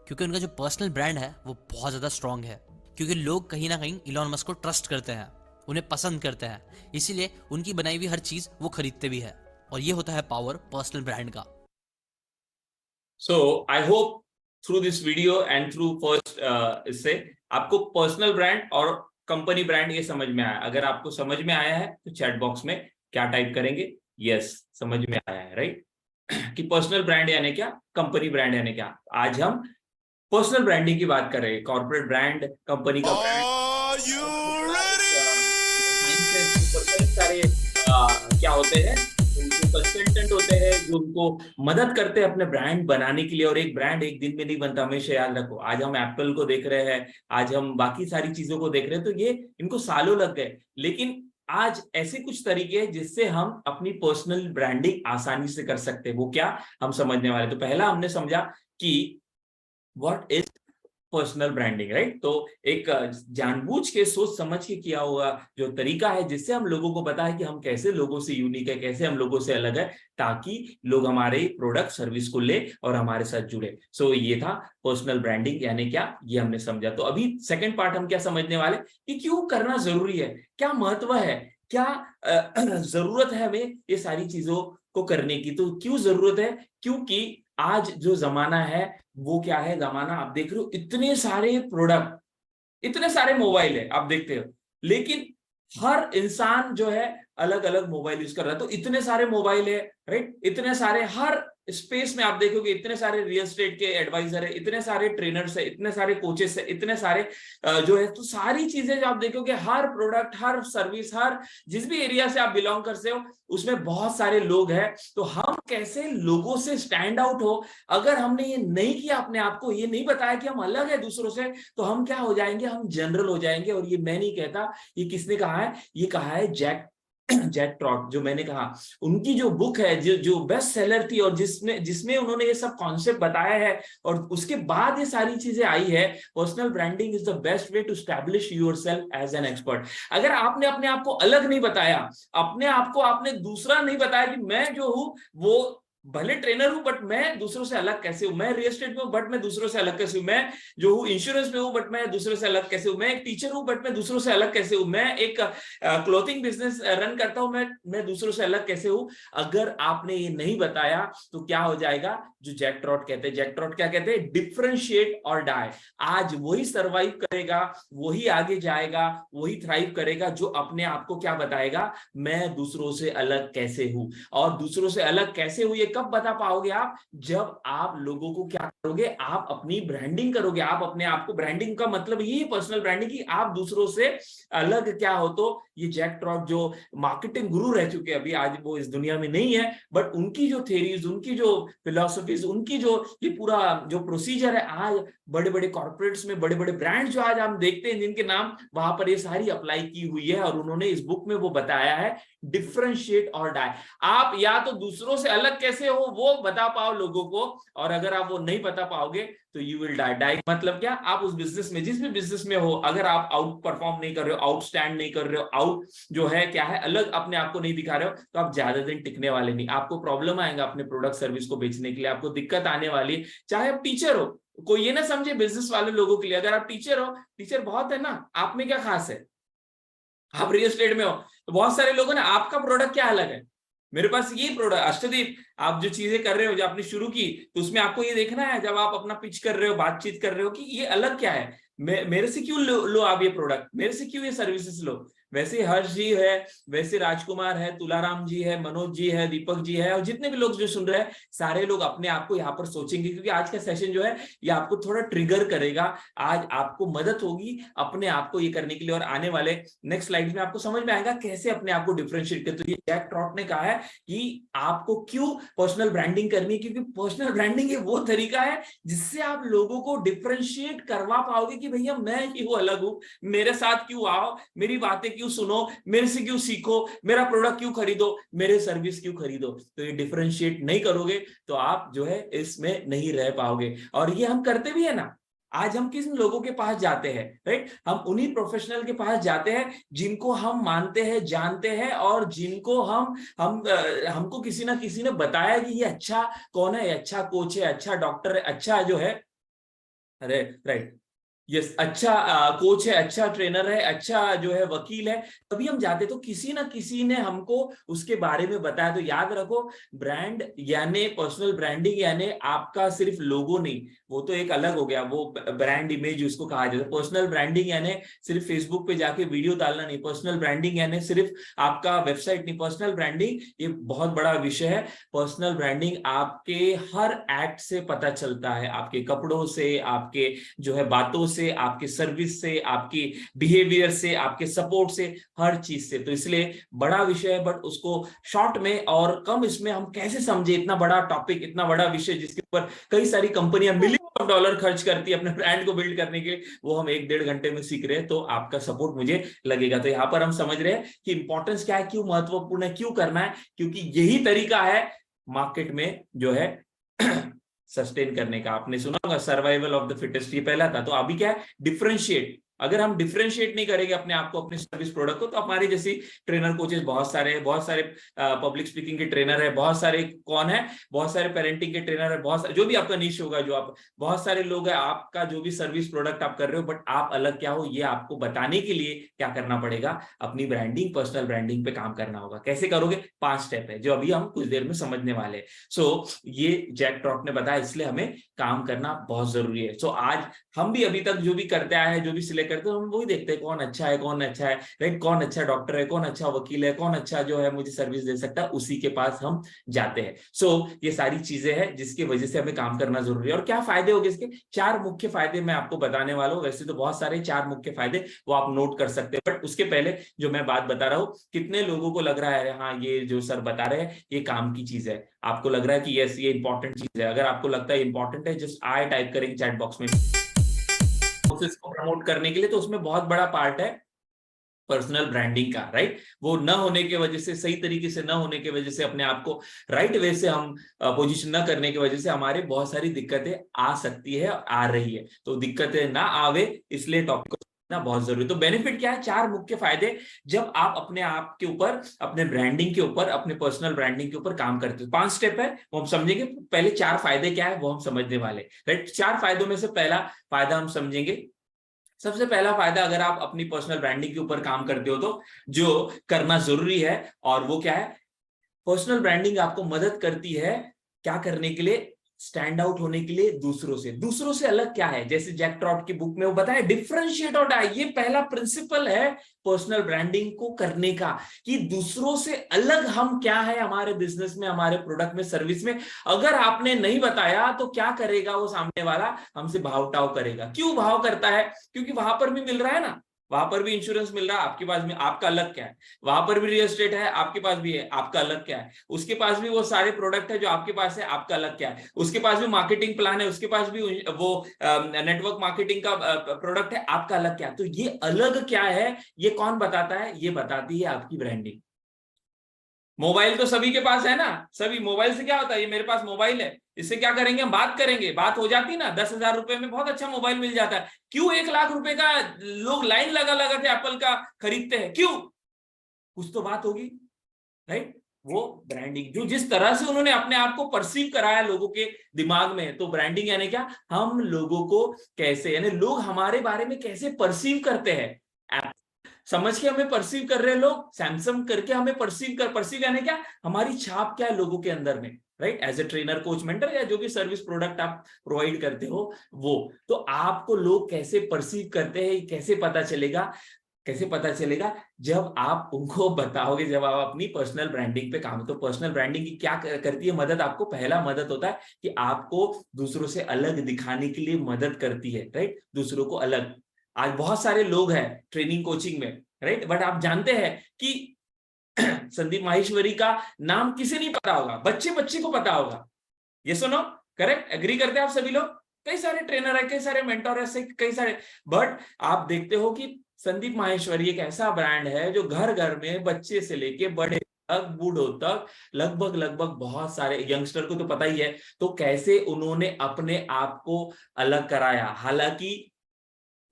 क्योंकि उनका जो पर्सनल ब्रांड है वो बहुत ज्यादा स्ट्रांग है, क्योंकि लोग कहीं ना कहीं इलॉन मस्क को ट्रस्ट करते हैं, उन्हें पसंद करते हैं, इसीलिए उनकी बनाई हुई हर चीज वो खरीदते भी है। और ये होता है पावर पर्सनल ब्रांड का। So I hope through this video and through first इससे आपको पर्सनल ब्रांड और कंपनी ब्रांड ये समझ में आया। अगर आपको समझ में आया है तो चैट बॉक्स में क्या टाइप करेंगे? यस, समझ में आया है, राइट? कि पर्सनल ब्रांड यानी क्या, कंपनी ब्रांड यानी क्या। आज हम पर्सनल ब्रांडिंग की बात कर रहे हैं। कॉर्पोरेट ब्रांड, कंपनी का ब्रांड, सारे क्या होते हैं, उनके कंसल्टेंट होते हैं जो उनको मदद करते हैं अपने ब्रांड बनाने के लिए। और एक ब्रांड एक दिन में नहीं बनता, हमेशा याद रखो। आज हम एप्पल को देख रहे हैं, आज हम बाकी सारी चीजों को देख रहे हैं, तो ये इनको सालों लग गए। लेकिन आज ऐसे कुछ तरीके हैं जिससे हम अपनी पर्सनल ब्रांडिंग आसानी से कर सकते हैं। वो क्या, हम समझने वाले। तो पहला हमने समझा कि what is personal branding, right? तो एक जानबूझ के सोच समझ के किया हुआ जो तरीका है जिससे हम लोगों को पता है कि हम कैसे लोगों से यूनिक है, कैसे हम लोगों से अलग है, ताकि लोग हमारे प्रोडक्ट सर्विस को ले और हमारे साथ जुड़े। सो ये था पर्सनल ब्रांडिंग यानी क्या, ये हमने समझा। तो अभी सेकंड पार्ट हम क्या समझने वाले कि क्यों करना जरूरी है, क्या महत्व है, क्या जरूरत है हमें ये सारी चीजों को करने की। तो क्यों जरूरत है? क्योंकि आज जो जमाना है वो क्या है, जमाना आप देख रहे हो, इतने सारे प्रोडक्ट, इतने सारे मोबाइल है, आप देखते हो, लेकिन हर इंसान जो है अलग अलग मोबाइल यूज कर रहा है। तो इतने सारे मोबाइल है, राइट? इतने सारे, हर स्पेस में आप देखोगे इतने सारे रियल एस्टेट के एडवाइजर है, इतने सारे ट्रेनर्स है, इतने सारे कोचेस है, इतने सारे जो है, तो सारी चीजें जो आप देखोगे, हर प्रोडक्ट, हर सर्विस, हर जिस भी एरिया से आप बिलोंग करते हो उसमें बहुत सारे लोग हैं। तो हम कैसे लोगों से स्टैंड आउट हो, अगर हमने ये नहीं किया, अपने आप को ये नहीं बताया कि हम अलग है दूसरों से, तो हम क्या हो जाएंगे, हम जनरल हो जाएंगे। और ये मैं नहीं कहता, ये किसने कहा है? ये कहा है जैक ट्रॉट, जो मैंने कहा, उनकी जो बुक है, जो बेस्ट सेलर थी, और जिसमें उन्होंने ये सब कॉन्सेप्ट बताया है, और उसके बाद ये सारी चीजें आई है। Personal branding is the best way to establish yourself as an expert. अगर आपने अपने आप को अलग नहीं बताया, अपने आप को आपने दूसरा नहीं बताया कि मैं जो हूं वो भले ट्रेनर हूं बट मैं दूसरों से अलग कैसे हूं, मैं रियल एस्टेट में हूं बट मैं दूसरों से अलग कैसे हूं, मैं जो हूं इंश्योरेंस में हूं बट मैं दूसरों से अलग कैसे हूं, मैं एक टीचर हूं बट मैं दूसरों से अलग कैसे हूं, मैं एक क्लोथिंग बिजनेस रन करता हूं, मैं दूसरों से अलग कैसे हूं। अगर आपने ये नहीं बताया तो क्या हो जाएगा, जो जैक ट्रॉट कहते हैं, जैक ट्रॉट क्या कहते हैं, डिफरेंशिएट और डाई। आज वही सरवाइव करेगा, वही आगे जाएगा, वही थ्राइव करेगा जो अपने आप को क्या बताएगा, मैं दूसरों से अलग कैसे हूं। और दूसरों से अलग कैसे हुई, कब बता पाओगे आप, जब आप लोगों को क्या करोगे, आप अपनी ब्रांडिंग करोगे। आप अपने आप को, ब्रांडिंग का मतलब ये पर्सनल ब्रांडिंग की आप दूसरों से अलग क्या हो। तो ये जैक ट्रॉट जो मार्केटिंग गुरु रह चुके हैं, अभी आज वो इस दुनिया में नहीं है, बट उनकी जो थेरीज, उनकी जो फिलोसफीज, उनकी जो ये पूरा जो प्रोसीजर है, आज बड़े बड़े कॉर्पोरेट्स में, बड़े बड़े ब्रांड जो आज हम देखते हैं जिनके नाम, वहां पर ये सारी अप्लाई की हुई है। और उन्होंने इस बुक में वो बताया है, डिफरेंशिएट और डाई। आप या तो दूसरों से अलग कैसे हो वो बता पाओ लोगों को, और अगर आप वो नहीं बता पाओगे तो यू विल डाई। डाई मतलब क्या, आप उस बिजनेस में, जिस भी बिजनेस में हो, अगर आप आउट परफॉर्म नहीं कर रहे हो, आउट स्टैंड नहीं कर रहे हो, आउट जो है क्या है, अलग अपने आप को नहीं दिखा रहे हो, तो आप ज्यादा दिन टिकने वाले नहीं। आपको प्रॉब्लम आएगा अपने प्रोडक्ट सर्विस को बेचने के लिए, आपको दिक्कत आने वाली, चाहे आप टीचर हो। कोई ये ना समझे बिजनेस वाले लोगों के लिए, अगर आप टीचर हो, टीचर बहुत है ना, आप में क्या खास है, आप रियल एस्टेट में हो, तो बहुत सारे लोगों ने, आपका प्रोडक्ट क्या अलग है, मेरे पास ये प्रोडक्ट, अष्टदीप आप जो चीजें कर रहे हो, जो आपने शुरू की, तो उसमें आपको ये देखना है, जब आप अपना पिच कर रहे हो, बातचीत कर रहे हो, कि ये अलग क्या है, मेरे से क्यों लो आप ये प्रोडक्ट, मेरे से क्यों ये सर्विसेज लो। वैसे हर्ष जी है, वैसे राजकुमार है, तुलाराम जी है, मनोज जी है, दीपक जी है, और जितने भी लोग जो सुन रहे हैं, सारे लोग अपने आप को यहाँ पर सोचेंगे, क्योंकि आज का सेशन जो है ये आपको थोड़ा ट्रिगर करेगा। आज आपको मदद होगी अपने आप को ये करने के लिए, और आने वाले नेक्स्ट स्लाइड में आपको समझ में आएगा कैसे अपने आप को डिफरेंशिएट करते। तो ये जैक ट्रॉट ने कहा है कि आपको क्यों पर्सनल ब्रांडिंग करनी है, क्योंकि पर्सनल ब्रांडिंग ये वो तरीका है जिससे आप लोगों को डिफरेंशिएट करवा पाओगे कि भैया मैं ही वो अलग हूं, मेरे साथ क्यों आओ, मेरी बातें क्यों सुनो, मेरे से क्यों सीखो, मेरा प्रोडक्ट क्यों खरीदो, मेरे सर्विस क्यों खरीदो। तो ये डिफरेंशिएट नहीं करोगे तो आप जो है इसमें नहीं रह पाओगे। और ये हम करते भी है ना, आज हम किन लोगों के पास जाते हैं, राइट, हम उन्हीं प्रोफेशनल के पास जाते हैं जिनको हम मानते हैं, जानते हैं, और जिनको हमको किसी ना किसी ने बताया कि ये अच्छा कौन है, अच्छा कोच है, अच्छा डॉक्टर है, अच्छा जो है, अरे राइट, यस, अच्छा कोच है, अच्छा ट्रेनर है, अच्छा जो है वकील है, तभी हम जाते। तो किसी ना किसी ने हमको उसके बारे में बताया। तो याद रखो, ब्रांड यानी पर्सनल ब्रांडिंग यानी आपका सिर्फ लोगो नहीं, वो तो एक अलग हो गया, वो ब्रांड इमेज उसको कहा जाता है। पर्सनल ब्रांडिंग यानी सिर्फ फेसबुक पे जाके वीडियो डालना नहीं, पर्सनल ब्रांडिंग यानी सिर्फ आपका वेबसाइट नहीं। पर्सनल ब्रांडिंग ये बहुत बड़ा विषय है। पर्सनल ब्रांडिंग आपके हर एक्ट से पता चलता है, आपके कपड़ों से, आपके जो है बातों से, आपके सर्विस से, आपकी बिहेवियर से, आपके सपोर्ट से, हर चीज से। तो इसलिए बड़ा विषय है, बट उसको शॉर्ट में और कम इसमें हम कैसे समझे, इतना बड़ा टॉपिक, इतना बड़ा विषय जिसके ऊपर कई सारी कंपनियां मिलियन ऑफ डॉलर खर्च करती है अपने ब्रांड को बिल्ड करने के लिए, वो हम 1-1.5 घंटे में सीख रहे हैं। तो आपका सपोर्ट मुझे लगेगा। तो यहां पर हम समझ रहे हैं कि इंपॉर्टेंस क्या है, क्यों महत्वपूर्ण है, क्यों करना है, क्योंकि यही तरीका है मार्केट में जो है सस्टेन करने का। आपने सुना होगा सर्वाइवल ऑफ द फिटेस्ट, ये पहला था। तो अभी क्या है, डिफरेंशिएट। अगर हम डिफरेंशिएट नहीं करेंगे अपने आप को, अपने सर्विस प्रोडक्ट को, तो हमारे जैसी ट्रेनर कोचेस बहुत सारे हैं, बहुत सारे पब्लिक स्पीकिंग के ट्रेनर है, बहुत सारे कौन है, बहुत सारे पेरेंटिंग के ट्रेनर है, बहुत सारे जो भी आपका निश होगा, जो आप बहुत सारे लोग हैं, आपका जो भी सर्विस प्रोडक्ट आप कर रहे हो, बट आप अलग क्या हो ये आपको बताने के लिए क्या करना पड़ेगा, अपनी ब्रांडिंग, पर्सनल ब्रांडिंग पे काम करना होगा। कैसे करोगे, 5 स्टेप है जो अभी हम कुछ देर में समझने वाले हैं। सो ये जैक ट्रॉट ने बताया, इसलिए हमें काम करना बहुत जरूरी है। सो आज हम भी अभी तक जो भी करते आए हैं, जो भी सिलेक्ट करते हैं, हम वही देखते हैं कौन अच्छा है, कौन अच्छा है, राइट, कौन अच्छा डॉक्टर है, कौन अच्छा वकील है, कौन अच्छा जो है मुझे सर्विस दे सकता है, उसी के पास हम जाते हैं। सो ये सारी चीजें हैं जिसकी वजह से हमें काम करना जरूरी है। और क्या फायदे होंगे इसके, 4 मुख्य फायदे मैं आपको बताने वाला हूँ। वैसे तो बहुत सारे 4 मुख्य फायदे वो आप नोट कर सकते हैं, बट उसके पहले जो मैं बात बता रहा हूँ, कितने लोगों को लग रहा है हाँ ये जो सर बता रहे हैं ये काम की चीज है, आपको लग रहा है कि यस ये इंपॉर्टेंट चीज है। अगर आपको लगता है इंपॉर्टेंट है, जस्ट आई टाइप करेंगे चैट बॉक्स में कोर्सेज को प्रमोट करने के लिए। तो उसमें बहुत बड़ा पार्ट है पर्सनल ब्रांडिंग का, राइट। वो न होने की वजह से, सही तरीके से न होने की वजह से, अपने आप को राइट वे से हम पोजीशन न करने की वजह से हमारे बहुत सारी दिक्कतें आ सकती है, आ रही है। तो दिक्कतें ना आवे इसलिए टॉपिक ना बहुत जरूरी। तो बेनिफिट क्या है, 4 मुख्य फायदे जब आप अपने आप के ऊपर, अपने ब्रांडिंग के ऊपर, अपने पर्सनल ब्रांडिंग के ऊपर काम करते हो। 5 स्टेप है वो हम समझेंगे। पहले 4 फायदे क्या है वो हम समझने वाले, राइट। 4 फायदों में से पहला फायदा हम समझेंगे। सबसे पहला फायदा, अगर आप अपनी पर्सनल ब्रांडिंग के ऊपर काम करते हो तो जो करना जरूरी है, और वो क्या है, पर्सनल ब्रांडिंग आपको मदद करती है क्या करने के लिए, स्टैंड आउट होने के लिए दूसरों से। दूसरों से अलग क्या है, जैसे जैक ट्रॉट की बुक में वो बताया डिफरेंशिएट और डाई, ये पहला प्रिंसिपल है पर्सनल ब्रांडिंग को करने का, कि दूसरों से अलग हम क्या है हमारे बिजनेस में, हमारे प्रोडक्ट में, सर्विस में। अगर आपने नहीं बताया तो क्या करेगा वो सामने वाला, हमसे भाव टाव करेगा। क्यों भाव करता है, क्योंकि वहां पर भी मिल रहा है ना, वहां पर भी इंश्योरेंस मिल रहा है, आपके पास में आपका अलग क्या है, वहां पर भी रियल एस्टेट है, आपके पास भी है, आपका अलग क्या है, उसके पास भी वो सारे प्रोडक्ट है जो आपके पास है, आपका अलग क्या है, उसके पास भी मार्केटिंग प्लान है, उसके पास भी वो नेटवर्क मार्केटिंग का प्रोडक्ट है, आपका अलग क्या है। तो ये अलग क्या है, ये कौन बताता है, ये बताती है आपकी ब्रांडिंग। मोबाइल तो सभी के पास है ना, सभी मोबाइल से क्या होता है, ये मेरे पास मोबाइल है, इससे क्या करेंगे, हम बात करेंगे, बात हो जाती ना, 10,000 रुपए में बहुत अच्छा मोबाइल मिल जाता है। क्यों 1 लाख रुपए का लोग लाइन लगा लगा के एप्पल का खरीदते हैं, क्यों, कुछ तो बात होगी, राइट। वो ब्रांडिंग, जो जिस तरह से उन्होंने अपने आप को परसीव कराया लोगों के दिमाग में। तो ब्रांडिंग यानी क्या, हम लोगों को कैसे, यानी लोग हमारे बारे में कैसे परसीव करते हैं, समझ के हमें परसीव कर रहे हैं लोग, सैमसंग करके हमें परसीव यानी क्या, हमारी छाप क्या है लोगों के अंदर में, right. As a trainer, coach, mentor, या जो भी सर्विस प्रोडक्ट आप प्रोवाइड करते हो वो, तो आपको लोग कैसे परसीव करते हैं, कैसे पता चलेगा, कैसे पता चलेगा, जब आप उनको बताओगे, जब आप अपनी पर्सनल ब्रांडिंग पे काम। तो पर्सनल ब्रांडिंग की क्या करती है मदद, आपको पहला मदद होता है कि आपको दूसरों से अलग दिखाने के लिए मदद करती है, राइट, दूसरों को अलग। आज बहुत सारे लोग हैं ट्रेनिंग कोचिंग में, राइट, बट आप जानते हैं कि संदीप माहेश्वरी का नाम किसे नहीं पता होगा, बच्चे बच्चे को पता होगा, ये सुनो, करेक्ट, एग्री करते हैं आप सभी लोग। कई सारे ट्रेनर है, कई सारे मेंटर है, कई सारे, बट आप देखते हो कि संदीप माहेश्वरी एक ऐसा ब्रांड है जो घर घर में बच्चे से लेके बड़े तक, बूढ़ों तक, लगभग लगभग बहुत सारे यंगस्टर को तो पता ही है। तो कैसे उन्होंने अपने आप को अलग कराया, हालांकि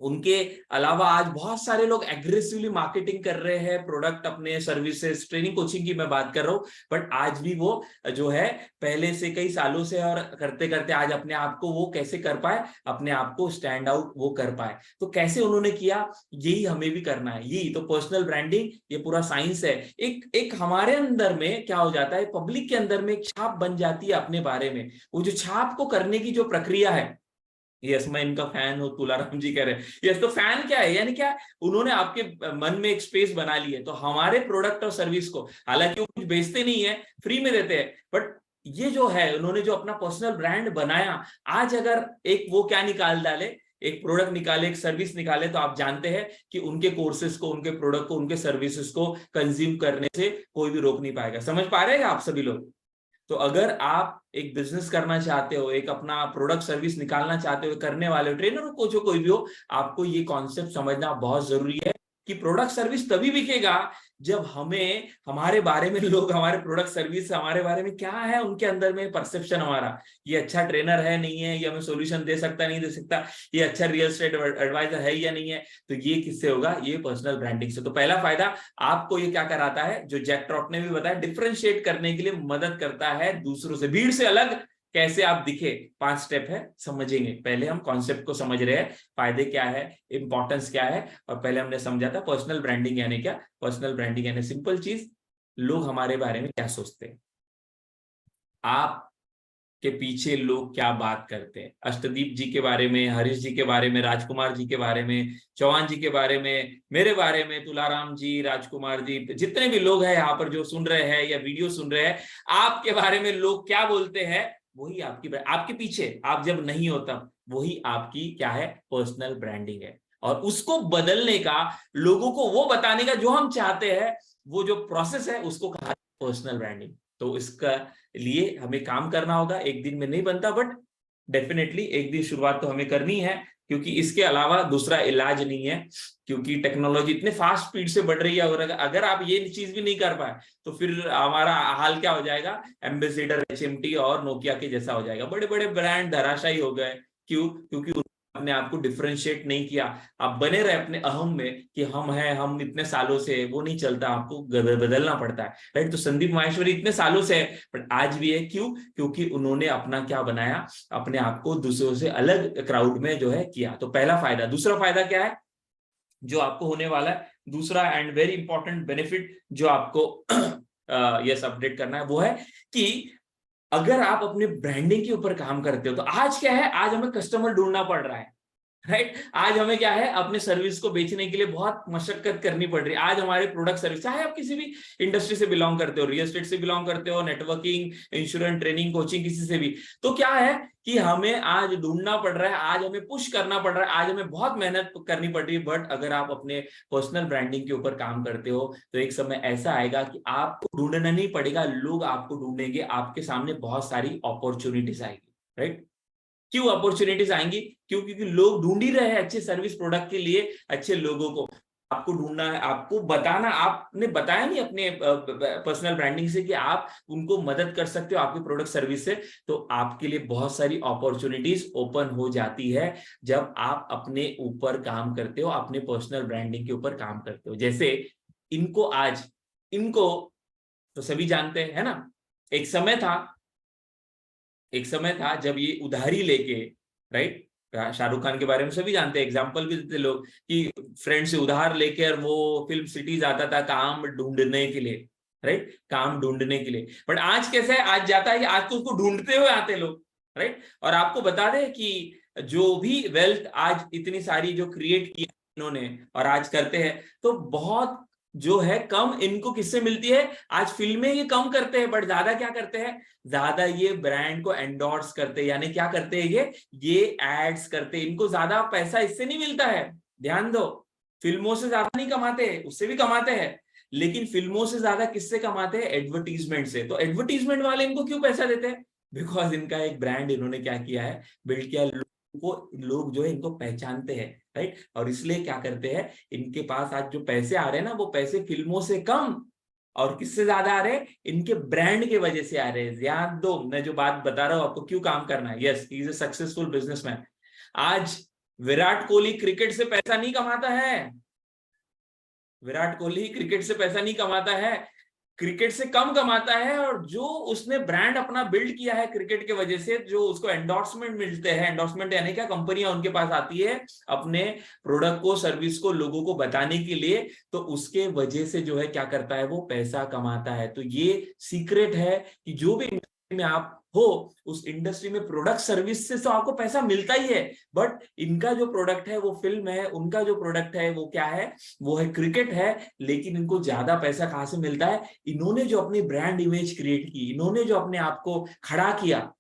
उनके अलावा आज बहुत सारे लोग एग्रेसिवली मार्केटिंग कर रहे हैं प्रोडक्ट, अपने सर्विसेज, ट्रेनिंग कोचिंग की मैं बात कर रहा हूं, बट आज भी वो जो है पहले से कई सालों से और करते करते आज अपने आप को वो कैसे कर पाए, अपने आप को स्टैंड आउट वो कर पाए। तो कैसे उन्होंने किया, यही हमें भी करना है। यही तो पर्सनल ब्रांडिंग, ये पूरा साइंस है। एक एक हमारे अंदर में क्या हो जाता है, पब्लिक के अंदर में एक छाप बन जाती है अपने बारे में। वो जो छाप को करने की जो प्रक्रिया है, यस मैं इनका फैन हूँ, तुलाराम जी कह रहे हैं यस, तो फैन क्या है, यानी क्या, उन्होंने आपके मन में एक स्पेस बना ली है। तो हमारे प्रोडक्ट और सर्विस को, हालांकि वो कुछ बेचते नहीं है, फ्री में देते हैं, बट ये जो है उन्होंने जो अपना पर्सनल ब्रांड बनाया, आज अगर एक वो क्या निकाल डाले, एक प्रोडक्ट निकाले, एक सर्विस निकाले, तो आप जानते हैं कि उनके कोर्सेज को, उनके प्रोडक्ट को, उनके सर्विसेज को कंज्यूम करने से कोई भी रोक नहीं पाएगा। समझ पा रहे हैं आप सभी लोग? तो अगर आप एक बिजनेस करना चाहते हो, एक अपना प्रोडक्ट सर्विस निकालना चाहते हो, करने वाले हो, ट्रेनर हो, कोच हो, कोई भी हो, आपको ये कॉन्सेप्ट समझना बहुत जरूरी है कि प्रोडक्ट सर्विस तभी बिकेगा जब हमें हमारे बारे में लोग, हमारे प्रोडक्ट सर्विस हमारे बारे में क्या है, उनके अंदर में परसेप्शन हमारा, ये अच्छा ट्रेनर है नहीं है, ये हमें सॉल्यूशन दे सकता नहीं दे सकता, ये अच्छा रियल एस्टेट एडवाइजर है या नहीं है, तो ये किससे होगा, ये पर्सनल ब्रांडिंग से। तो पहला फायदा आपको ये क्या कराता है, जो जैक ट्रॉट ने भी बताया, डिफरेंशिएट करने के लिए मदद करता है दूसरों से, भीड़ से अलग कैसे आप दिखे। 5 स्टेप है, समझेंगे। पहले हम कॉन्सेप्ट को समझ रहे हैं, फायदे क्या है, इंपॉर्टेंस क्या है, और पहले हमने समझा था पर्सनल ब्रांडिंग यानी क्या। पर्सनल ब्रांडिंग यानी सिंपल चीज, लोग हमारे बारे में क्या सोचते हैं, आप के पीछे लोग क्या बात करते हैं। अष्टदीप जी के बारे में, हरीश जी के बारे में, राजकुमार जी के बारे में, चौहान जी के बारे में, मेरे बारे में, तुलाराम जी, राजकुमार जी, जितने भी लोग हैं यहाँ पर जो सुन रहे हैं या वीडियो सुन रहे हैं, आपके बारे में लोग क्या बोलते हैं, वही आपके पीछे आप जब नहीं हो तब वही आपकी क्या है, पर्सनल ब्रांडिंग है। और उसको बदलने का, लोगों को वो बताने का जो हम चाहते हैं, वो जो प्रोसेस है, उसको कहा पर्सनल ब्रांडिंग। तो इसका लिए हमें काम करना होगा, एक दिन में नहीं बनता, बट डेफिनेटली एक दिन शुरुआत तो हमें करनी है, क्योंकि इसके अलावा दूसरा इलाज नहीं है। क्योंकि टेक्नोलॉजी इतने फास्ट स्पीड से बढ़ रही है, और अगर आप ये चीज भी नहीं कर पाए तो फिर हमारा हाल क्या हो जाएगा, एम्बेसडर, एचएमटी और नोकिया के जैसा हो जाएगा। बड़े बड़े ब्रांड धराशायी हो गए, क्यों? क्योंकि अपने आप को डिफरेंशिएट नहीं किया। आप बने रहे अपने अहम में कि हम हैं, हम इतने सालों से, वो नहीं चलता, आपको बदलना पड़ता है, राइट। तो संदीप माहेश्वरी इतने सालों से है, बट आज भी है, क्यों? क्योंकि उन्होंने अपना क्या बनाया, अपने आप को दूसरों से अलग क्राउड में जो है किया। तो पहला फायदा। दूसरा फायदा क्या है जो आपको होने वाला है, दूसरा एंड वेरी इंपॉर्टेंट बेनिफिट जो आपको यस अपडेट करना है, वो है कि अगर आप अपने ब्रांडिंग के ऊपर काम करते हो, तो आज क्या है, आज हमें कस्टमर ढूंढना पड़ रहा है, राइट। आज हमें क्या है, अपने सर्विस को बेचने के लिए बहुत मशक्कत करनी पड़ रही है। आज हमारे प्रोडक्ट सर्विस, चाहे आप किसी भी इंडस्ट्री से बिलोंग करते हो, रियल एस्टेट से बिलोंग करते हो, नेटवर्किंग, इंश्योरेंस, ट्रेनिंग, कोचिंग, किसी से भी, तो क्या है कि हमें आज ढूंढना पड़ रहा है, आज हमें पुश करना पड़ रहा है, आज हमें बहुत मेहनत करनी पड़ रही है। बट अगर आप अपने पर्सनल ब्रांडिंग के ऊपर काम करते हो, तो एक समय ऐसा आएगा कि आपको ढूंढना नहीं पड़ेगा, लोग आपको ढूंढेंगे, आपके सामने बहुत सारी अपॉर्चुनिटीज आएगी, राइट। क्यों अपॉर्चुनिटीज आएंगी? क्यों? क्योंकि लोग ढूंढ ही रहे हैं अच्छे सर्विस प्रोडक्ट के लिए, अच्छे लोगों को। आपको ढूंढना है, आपको बताना, आपने बताया नहीं अपने पर्सनल ब्रांडिंग से कि आप उनको मदद कर सकते हो आपके प्रोडक्ट सर्विस से, तो आपके लिए बहुत सारी अपॉर्चुनिटीज ओपन हो जाती है जब आप अपने ऊपर काम करते हो, अपने पर्सनल ब्रांडिंग के ऊपर काम करते हो। जैसे इनको तो सभी जानते हैं, है ना। एक समय था, जब ये उधारी लेके, राइट, शाहरुख खान के बारे में सभी जानते हैं, एग्जांपल भी देते लोग कि फ्रेंड से उधार लेकर वो फिल्म सिटी जाता था काम ढूंढने के लिए, राइट, काम ढूंढने के लिए। बट आज कैसा है, आज जाता है कि आज तो उसको ढूंढते हुए आते लोग, राइट। और आपको बता दें कि जो भी वेल्थ आज इतनी सारी जो क्रिएट की इन्होंने और आज करते हैं, तो बहुत जो है कम इनको किससे मिलती है, आज फिल्में ये कम करते हैं, बट ज्यादा क्या करते हैं, ज्यादा ये ब्रांड को एंडोर्स करते हैं, यानी क्या करते हैं, ये एड्स करते हैं। इनको ज्यादा पैसा इससे नहीं मिलता है, ध्यान दो, फिल्मों से ज्यादा नहीं कमाते हैं, उससे भी कमाते हैं, लेकिन फिल्मों से ज्यादा किससे कमाते हैं, एडवर्टीजमेंट से। तो एडवर्टीजमेंट वाले इनको क्यों पैसा देते हैं, बिकॉज इनका एक ब्रांड इन्होंने क्या किया है, बिल्ड किया, लोग जो है इनको पहचानते हैं, राइट। और इसलिए क्या करते हैं, इनके पास आज जो पैसे आ रहे हैं ना, वो पैसे फिल्मों से कम और किससे ज्यादा आ रहे हैं, इनके ब्रांड के वजह से आ रहे हैं। ध्यान दो, मैं जो बात बता रहा हूं आपको क्यों काम करना है। Yes, he is a successful businessman. आज विराट कोहली क्रिकेट से पैसा नहीं कमाता है, विराट कोहली क्रिकेट से पैसा नहीं कमाता है, क्रिकेट से कम कमाता है। और जो उसने ब्रांड अपना बिल्ड किया है क्रिकेट के वजह से, जो उसको एंडोर्समेंट मिलते हैं, एंडोर्समेंट यानी क्या, कंपनियां उनके पास आती है अपने प्रोडक्ट को, सर्विस को लोगों को बताने के लिए, तो उसके वजह से जो है क्या करता है, वो पैसा कमाता है। तो ये सीक्रेट है कि जो भी इंडस्ट्री में आप हो, उस इंडस्ट्री में प्रोडक्ट सर्विस से तो आपको पैसा मिलता ही है, बट इनका जो प्रोडक्ट है वो फिल्म है, उनका जो प्रोडक्ट है वो क्या है, वो है क्रिकेट है। लेकिन इनको ज्यादा पैसा कहां से मिलता है, इन्होंने जो अपनी ब्रांड इमेज क्रिएट की, इन्होंने जो अपने आप को खड़ा किया,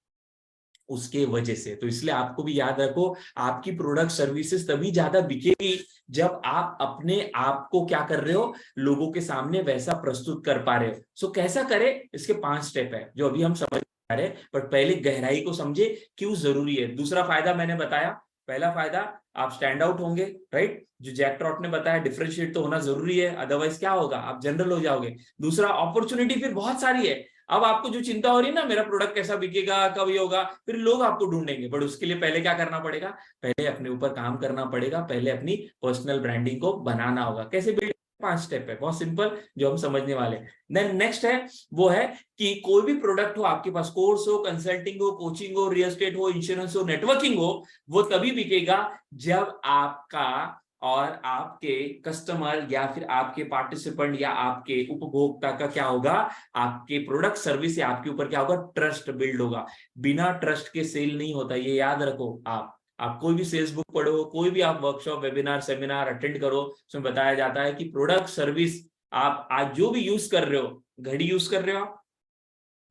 उसके वजह से। तो इसलिए आपको भी याद रखो, आपकी प्रोडक्ट सर्विसेज तभी ज्यादा बिकेगी जब आप अपने आप को क्या कर रहे हो, लोगों के सामने वैसा प्रस्तुत कर पा रहे हो। सो कैसा करें, इसके 5 स्टेप है जो अभी हम समझ पा रहे हैं, बट पहले गहराई को समझे क्यों जरूरी है। दूसरा फायदा मैंने बताया, पहला फायदा आप स्टैंड आउट होंगे, राइट, जो जैक ट्रॉट ने बताया, डिफरेंशिएट तो होना जरूरी है, अदरवाइज क्या होगा, आप जनरल हो जाओगे। दूसरा, अपॉर्चुनिटी फिर बहुत सारी है। अब आपको जो चिंता हो रही है ना, मेरा प्रोडक्ट कैसा बिकेगा, कब ये होगा, फिर लोग आपको ढूंढेंगे, बट उसके लिए पहले क्या करना पड़ेगा, पहले अपने ऊपर काम करना पड़ेगा, पहले अपनी पर्सनल ब्रांडिंग को बनाना होगा। कैसे बिल्ड, 5 स्टेप है, बहुत सिंपल, जो हम समझने वाले। देन नेक्स्ट है, वो है कि कोई भी प्रोडक्ट हो आपके पास, कोर्स हो, कंसल्टिंग हो, कोचिंग हो, रियल एस्टेट हो, इंश्योरेंस हो, नेटवर्किंग हो, वो तभी बिकेगा जब आपका और आपके कस्टमर या फिर आपके पार्टिसिपेंट या आपके उपभोक्ता का क्या होगा, आपके प्रोडक्ट सर्विस या आपके ऊपर क्या होगा, ट्रस्ट बिल्ड होगा। बिना ट्रस्ट के सेल नहीं होता, ये याद रखो। आप कोई भी सेल्स बुक पढ़ो, कोई भी आप वर्कशॉप, वेबिनार, सेमिनार अटेंड करो, उसमें बताया जाता है कि प्रोडक्ट सर्विस आप आज जो भी यूज कर रहे हो, घड़ी यूज कर रहे हो,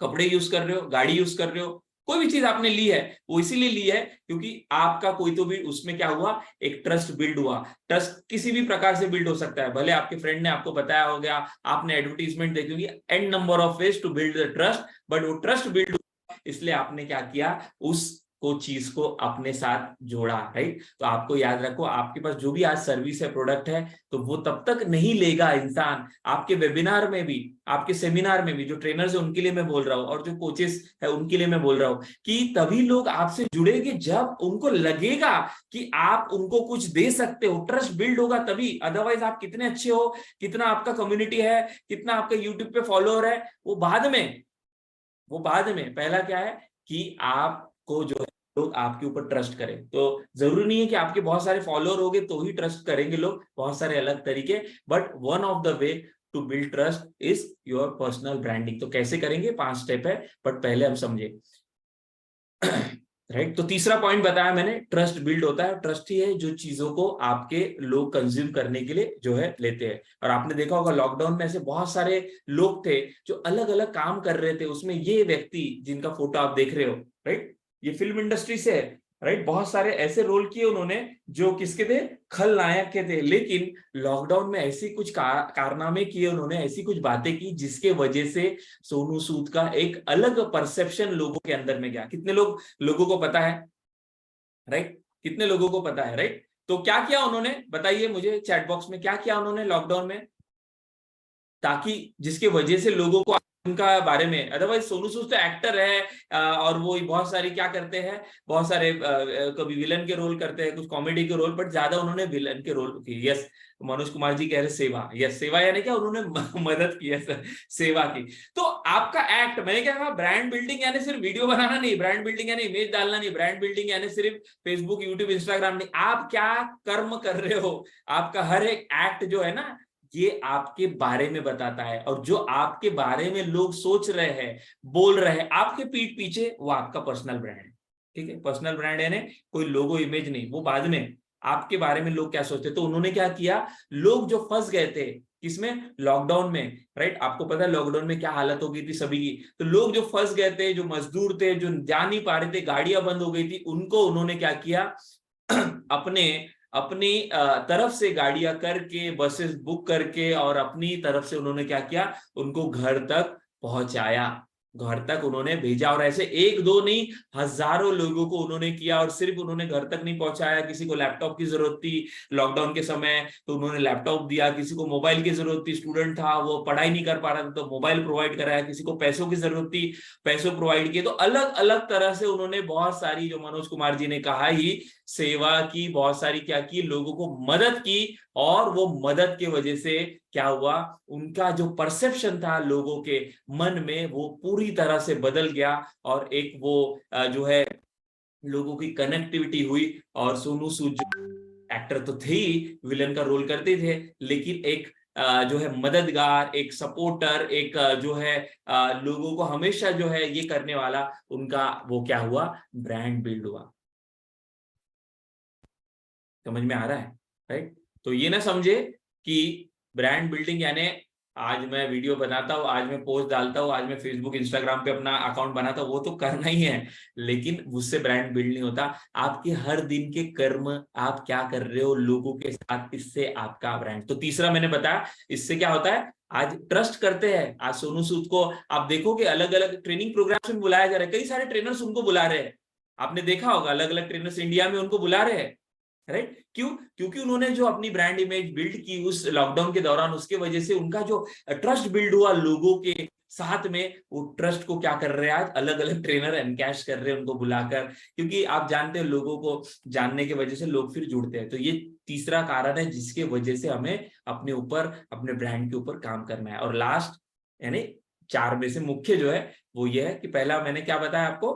कपड़े यूज कर रहे हो, गाड़ी यूज कर रहे हो, कोई भी चीज आपने ली है, वो इसीलिए ली है क्योंकि आपका कोई तो भी उसमें क्या हुआ, एक ट्रस्ट बिल्ड हुआ। ट्रस्ट किसी भी प्रकार से बिल्ड हो सकता है, भले आपके फ्रेंड ने आपको बताया हो गया, आपने एडवर्टीजमेंट देखी होगी, an number of ways to build the trust, but वो ट्रस्ट बिल्ड हुआ, इसलिए आपने क्या किया, उस को चीज को अपने साथ जोड़ा, राइट। तो आपको याद रखो, आपके पास जो भी आज सर्विस है, प्रोडक्ट है, तो वो तब तक नहीं लेगा इंसान। आपके वेबिनार में भी, आपके सेमिनार में भी, जो ट्रेनर्स है उनके लिए मैं बोल रहा हूँ, और जो कोचेस है उनके लिए मैं बोल रहा हूँ, कि तभी लोग आपसे जुड़ेंगे जब उनको लगेगा कि आप उनको कुछ दे सकते हो, ट्रस्ट बिल्ड होगा तभी। अदरवाइज आप कितने अच्छे हो, कितना आपका कम्युनिटी है, कितना आपका यूट्यूब पे फॉलोअर है, वो बाद में, वो बाद में। पहला क्या है कि आपको जो है लोग आपके ऊपर ट्रस्ट करें। तो जरूरी नहीं है कि आपके बहुत सारे फॉलोअर होंगे तो ही ट्रस्ट करेंगे लोग, बहुत सारे अलग तरीके, but one of the way to build trust is your personal branding. तो कैसे करेंगे, 5 स्टेप है, बट पहले हम समझे, राइट। तो तीसरा पॉइंट बताया मैंने, ट्रस्ट बिल्ड होता है। ट्रस्ट ही है जो चीजों को आपके लोग कंज्यूम करने के लिए जो है लेते हैं। और आपने देखा होगा लॉकडाउन में ऐसे बहुत सारे लोग थे जो अलग अलग काम कर रहे थे, उसमें ये व्यक्ति जिनका फोटो आप देख रहे हो, राइट, ये फिल्म इंडस्ट्री से है, राइट। बहुत सारे ऐसे रोल किए उन्होंने जो किसके थे, खलनायक के थे, लेकिन लॉकडाउन में ऐसी कुछ कारनामे किए उन्होंने, ऐसी कुछ बातें की जिसके वजह से सोनू सूद का एक अलग परसेप्शन लोगों के अंदर में गया। कितने लोगों को पता है, राइट, कितने लोगों को पता है, राइट। तो क्या किया उन्होंने, बताइए मुझे चैट बॉक्स में, क्या किया उन्होंने लॉकडाउन में, ताकि जिसके वजह से लोगों को उनका बारे में, अदरवाइज सोनू सूद तो एक्टर है, और वो बहुत सारी क्या करते हैं, बहुत सारे कभी विलन के रोल करते हैं, कुछ कॉमेडी के रोल, बट ज्यादा उन्होंने विलन के रोल किए। यस, मनोज कुमार जी कह रहे सेवा, यस, सेवा यानी क्या, उन्होंने मदद की है, सेवा की। तो आपका एक्ट, मैंने क्या कहा, ब्रांड बिल्डिंग यानी सिर्फ वीडियो बनाना नहीं, ब्रांड बिल्डिंग यानी इमेज डालना नहीं, ब्रांड बिल्डिंग यानी सिर्फ फेसबुक, यूट्यूब, इंस्टाग्राम नहीं, आप क्या कर्म कर रहे हो, आपका हर एक एक्ट जो है ना, ये आपके बारे में बताता है। और जो आपके बारे में लोग सोच रहे हैं, बोल रहे हैं आपके पीठ पीछे, वो आपका पर्सनल ब्रांड है, ठीक है। पर्सनल ब्रांड यानी कोई लोगो इमेज नहीं, वो बाद में आपके बारे में लोग क्या सोचते। तो उन्होंने क्या किया, लोग जो फंस गए थे किसमें, लॉकडाउन में, राइट। आपको पता है लॉकडाउन में क्या हालत हो गई थी सभी की। तो लोग जो फंस गए थे, जो मजदूर थे, जो जा नहीं पा रहे थे, गाड़ियां बंद हो गई थी, उनको उन्होंने क्या किया, अपने अपनी तरफ से गाड़ियां करके, बसेस बुक करके, और अपनी तरफ से उन्होंने क्या किया, उनको घर तक पहुंचाया। घर तक उन्होंने भेजा, और ऐसे एक दो नहीं, हजारों लोगों को उन्होंने किया। और सिर्फ उन्होंने घर तक नहीं पहुंचाया, किसी को लैपटॉप की जरूरत थी लॉकडाउन के समय तो उन्होंने लैपटॉप दिया, किसी को मोबाइल की जरूरत थी, स्टूडेंट था वो पढ़ाई नहीं कर पा रहा था तो मोबाइल प्रोवाइड कराया, किसी को पैसों की जरूरत थी पैसों प्रोवाइड किए। तो अलग अलग तरह से उन्होंने बहुत सारी, जो मनोज कुमार जी ने कहा ही, सेवा की, बहुत सारी क्या की, लोगों को मदद की। और वो मदद की वजह से क्या हुआ, उनका जो परसेप्शन था लोगों के मन में वो पूरी तरह से बदल गया। और एक वो जो है लोगों की कनेक्टिविटी हुई। और सोनू सूद एक्टर तो थे ही, विलन का रोल करते थे, लेकिन एक जो है मददगार, एक सपोर्टर, एक जो है लोगों को हमेशा जो है ये करने वाला, उनका वो क्या हुआ, ब्रांड बिल्ड हुआ। समझ में आ रहा है, राइट? तो ये ना समझे कि ब्रांड बिल्डिंग यानी आज मैं वीडियो बनाता हूँ, आज मैं पोस्ट डालता हूँ, आज मैं फेसबुक इंस्टाग्राम पे अपना अकाउंट बनाता हूँ, वो तो करना ही है, लेकिन उससे ब्रांड बिल्ड नहीं होता। आपके हर दिन के कर्म, आप क्या कर रहे हो लोगों के साथ, इससे आपका ब्रांड। तो तीसरा मैंने बताया, इससे क्या होता है, आज ट्रस्ट करते हैं। आज सोनू सूद को आप देखोगे अलग अलग ट्रेनिंग प्रोग्राम में बुलाया जा रहा है, कई सारे ट्रेनर्स उनको बुला रहे हैं, आपने देखा होगा अलग अलग ट्रेनर्स इंडिया में उनको बुला रहे हैं, राइट? क्यों? क्योंकि उन्होंने जो अपनी ब्रांड इमेज बिल्ड की उस लॉकडाउन के दौरान, उसके वजह से उनका जो ट्रस्ट बिल्ड हुआ लोगों के साथ में, वो ट्रस्ट को क्या कर रहे हैं, आज अलग अलग ट्रेनर एनकैश कर रहे हैं उनको बुलाकर। क्योंकि आप जानते हैं लोगों को जानने की वजह से लोग फिर जुड़ते हैं। तो ये तीसरा कारण है जिसके वजह से हमें अपने ऊपर, अपने ब्रांड के ऊपर काम करना है। और लास्ट यानी चार में से मुख्य जो है वो ये है कि पहला मैंने क्या बताया आपको,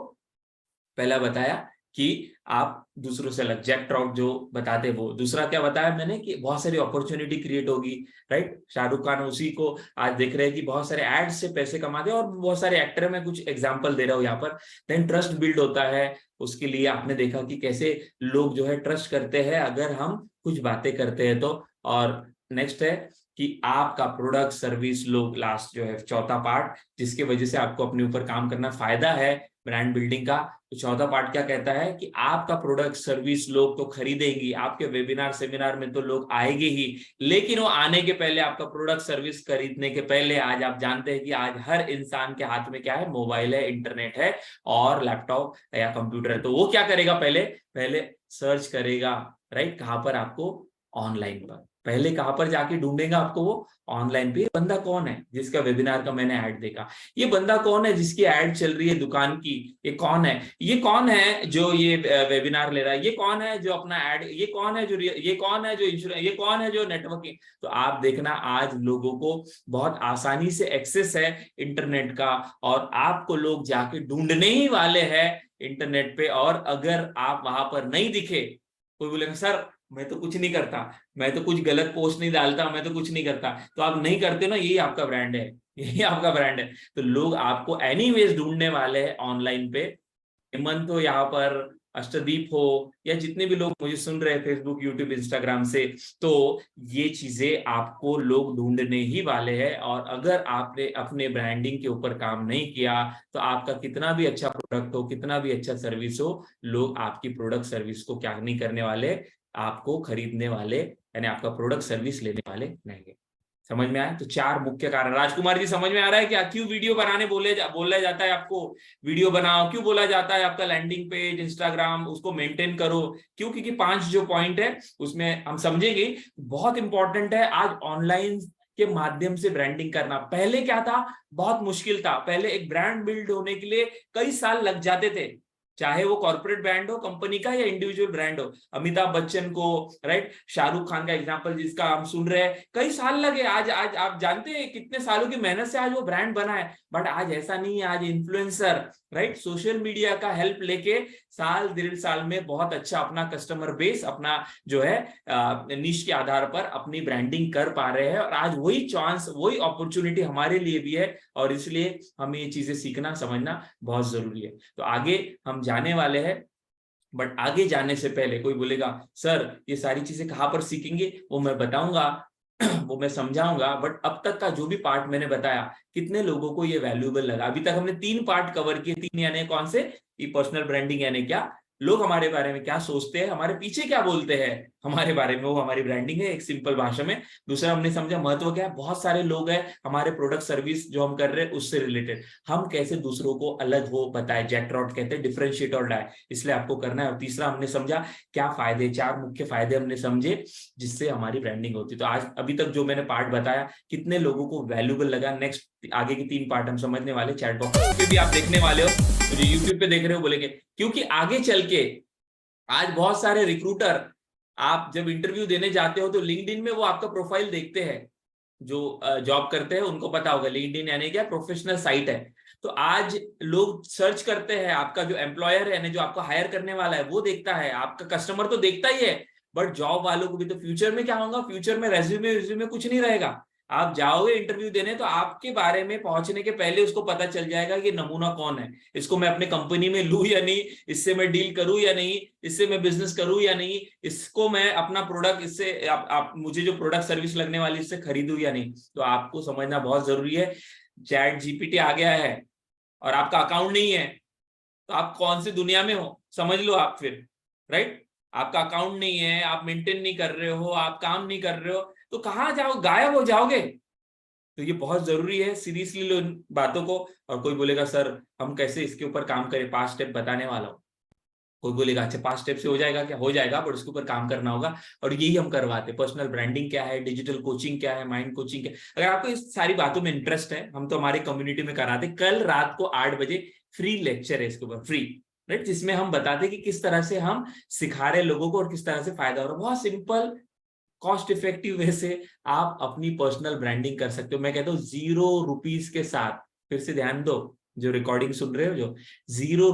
पहला बताया कि आप दूसरों से अलग, जैक ट्रॉट जो बताते वो। दूसरा क्या बताया मैंने कि बहुत सारी अपॉर्चुनिटी क्रिएट होगी, राइट? शाहरुख खान उसी को आज देख रहे हैं कि बहुत सारे एड्स से पैसे कमाते हैं, और बहुत सारे एक्टर, में कुछ एग्जांपल दे रहा हूं यहाँ पर। देन ट्रस्ट बिल्ड होता है, उसके लिए आपने देखा कि कैसे लोग जो है ट्रस्ट करते हैं अगर हम कुछ बातें करते हैं तो। और नेक्स्ट है कि आपका प्रोडक्ट सर्विस लोग, लास्ट जो है चौथा पार्ट, जिसके वजह से आपको अपने ऊपर काम करना फायदा है ब्रांड बिल्डिंग का। तो चौथा पार्ट क्या कहता है कि आपका प्रोडक्ट सर्विस लोग तो खरीदेंगी, आपके वेबिनार सेमिनार में तो लोग आएंगे ही, लेकिन वो आने के पहले, आपका प्रोडक्ट सर्विस खरीदने के पहले, आज आप जानते हैं कि आज हर इंसान के हाथ में क्या है, मोबाइल है, इंटरनेट है और लैपटॉप या कंप्यूटर है। तो वो क्या करेगा, पहले पहले सर्च करेगा, राइट? कहां पर, आपको ऑनलाइन पर। पहले कहां पर जाके ढूंढेगा आपको, वो ऑनलाइन पे। बंदा कौन है जिसका वेबिनार का मैंने ऐड देखा, ये बंदा कौन है जिसकी ऐड चल रही है दुकान की, ये कौन है, ये कौन है जो ये वेबिनार ले रहा है, ये कौन है जो अपना ऐड, ये कौन है जो, ये कौन है जो इंश्योरेंस, ये कौन है जो नेटवर्किंग। तो आप देखना आज लोगों को बहुत आसानी से एक्सेस है इंटरनेट का, और आपको लोग जाके ढूंढने ही वाले हैं इंटरनेट पे। और अगर आप वहां पर नहीं दिखे, कोई बोलेगा सर मैं तो कुछ नहीं करता, मैं तो कुछ गलत पोस्ट नहीं डालता, मैं तो कुछ नहीं करता, तो आप नहीं करते ना, यही आपका ब्रांड है, यही आपका ब्रांड है। तो लोग आपको एनीवेज ढूंढने वाले हैं ऑनलाइन पे। हेमंत हो यहाँ पर, अष्टदीप हो, या जितने भी लोग मुझे सुन रहे हैं फेसबुक, यूट्यूब, इंस्टाग्राम से, तो ये चीजें आपको लोग ढूंढने ही वाले हैं। और अगर आपने अपने ब्रांडिंग के ऊपर काम नहीं किया, तो आपका कितना भी अच्छा प्रोडक्ट हो, कितना भी अच्छा सर्विस हो, लोग आपकी प्रोडक्ट सर्विस को क्या नहीं करने वाले, आपको खरीदने वाले, यानी आपका प्रोडक्ट सर्विस लेने वाले नहीं है। समझ में आया? तो चार मुख्य कारण। राजकुमार जी समझ में आ रहा है क्या, क्यों वीडियो बनाने बोला जाता है आपको, वीडियो बनाओ, क्यों बोला जाता है आपका लैंडिंग पेज, इंस्टाग्राम, उसको मेंटेन करो, क्यों? क्योंकि 5 जो पॉइंट है उसमें हम समझेंगे, बहुत इंपॉर्टेंट है। आज ऑनलाइन के माध्यम से ब्रांडिंग करना, पहले क्या था, बहुत मुश्किल था। पहले एक ब्रांड बिल्ड होने के लिए कई साल लग जाते थे, चाहे वो कॉर्पोरेट ब्रांड हो कंपनी का या इंडिविजुअल ब्रांड हो। अमिताभ बच्चन को, राइट, शाहरुख खान का एग्जांपल जिसका हम सुन रहे हैं, कई साल लगे। आज आज आप जानते हैं कितने सालों की मेहनत से आज वो ब्रांड बना है। बट आज ऐसा नहीं है, आज इन्फ्लुएंसर, राइट, सोशल मीडिया का हेल्प लेके साल 1.5 साल में बहुत अच्छा अपना कस्टमर बेस, अपना जो है निश के आधार पर अपनी ब्रांडिंग कर पा रहे हैं। और आज वही चांस, वही अपॉर्चुनिटी हमारे लिए भी है, और इसलिए हमें ये चीजें सीखना समझना बहुत जरूरी है। तो आगे हम जाने वाले हैं, बट आगे जाने से पहले कोई बोलेगा सर ये सारी चीजें कहाँ पर सीखेंगे, वो मैं बताऊंगा, वो मैं समझाऊंगा। बट अब तक का जो भी पार्ट मैंने बताया, कितने लोगों को ये वैल्यूएबल लगा? अभी तक हमने 3 पार्ट कवर किए। 3 यानी कौन से? ई पर्सनल ब्रांडिंग यानी क्या, लोग हमारे बारे में क्या सोचते हैं, हमारे पीछे क्या बोलते हैं हमारे बारे में, वो हमारी ब्रांडिंग है एक सिंपल भाषा में। दूसरा हमने समझा महत्व क्या है, बहुत सारे लोग हैं हमारे प्रोडक्ट सर्विस जो हम कर रहे हैं उससे रिलेटेड, हम कैसे दूसरों को अलग हो बताए, जैक ट्रॉट कहते हैं डिफरेंशिएट और डाई, इसलिए आपको करना है। और तीसरा हमने समझा क्या फायदे, 4 मुख्य फायदे हमने समझे जिससे हमारी ब्रांडिंग होती है। तो आज अभी तक जो मैंने पार्ट बताया कितने लोगों को वैल्यूबल लगा, नेक्स्ट आगे की 3 पार्ट हम समझने वाले, चैट बॉक्स पे भी आप देखने वाले हो, तो जो यूट्यूब पे देख रहे हो बोलेंगे, क्योंकि आगे चल के आज बहुत सारे रिक्रूटर, आप जब इंटरव्यू देने जाते हो तो लिंक्डइन में वो आपका प्रोफाइल देखते हैं, जो जॉब करते हैं उनको पता होगा लिंक्डइन यानी क्या प्रोफेशनल साइट है। तो आज लोग सर्च करते हैं, आपका जो एम्प्लॉयर है यानी जो आपको हायर करने वाला है वो देखता है, आपका कस्टमर तो देखता ही है, बट जॉब वालों को भी। तो फ्यूचर में क्या होगा, फ्यूचर में रेज्यूमे कुछ नहीं रहेगा, आप जाओगे इंटरव्यू देने तो आपके बारे में पहुंचने के पहले उसको पता चल जाएगा कि नमूना कौन है, इसको मैं अपने कंपनी में लूं या नहीं, इससे मैं डील करूं या नहीं, इससे मैं बिजनेस करूं या नहीं, इसको मैं अपना प्रोडक्ट, इससे आप मुझे जो प्रोडक्ट सर्विस लगने वाली इससे खरीदूं या नहीं। तो आपको समझना बहुत जरूरी है, चैट जीपीटी आ गया है और आपका अकाउंट नहीं है तो आप कौन सी दुनिया में हो, समझ लो आप फिर, राइट। आपका अकाउंट नहीं है, आप मेंटेन नहीं कर रहे हो, आप काम नहीं कर रहे हो, तो कहां जाओ, गायब हो जाओगे। तो ये बहुत जरूरी है, सीरियसली लो इन बातों को। और कोई बोलेगा सर हम कैसे इसके ऊपर काम करें, 5 स्टेप बताने वाला हूं। कोई बोलेगा अच्छा 5 स्टेप से हो जाएगा क्या, हो जाएगा, पर उसके ऊपर काम करना होगा। और यही हम करवाते हैं, पर्सनल ब्रांडिंग क्या है, डिजिटल कोचिंग क्या है, माइंड कोचिंग क्या है। अगर आपको इस सारी बातों में इंटरेस्ट है, हम तो हमारे कम्युनिटी में कराते, कल रात को 8 बजे फ्री लेक्चर है इसके ऊपर, फ्री, राइट, जिसमें हम बताते कि किस तरह से हम सिखा रहे लोगों को और किस तरह से फायदा हो रहा है। बहुत सिंपल कॉस्ट इफेक्टिव वे से आप अपनी पर्सनल ब्रांडिंग कर सकते हो। मैं कहता हूँ 0 रुपीज के साथ, फिर से ध्यान दो जो रिकॉर्डिंग सुन रहे हो, जो 0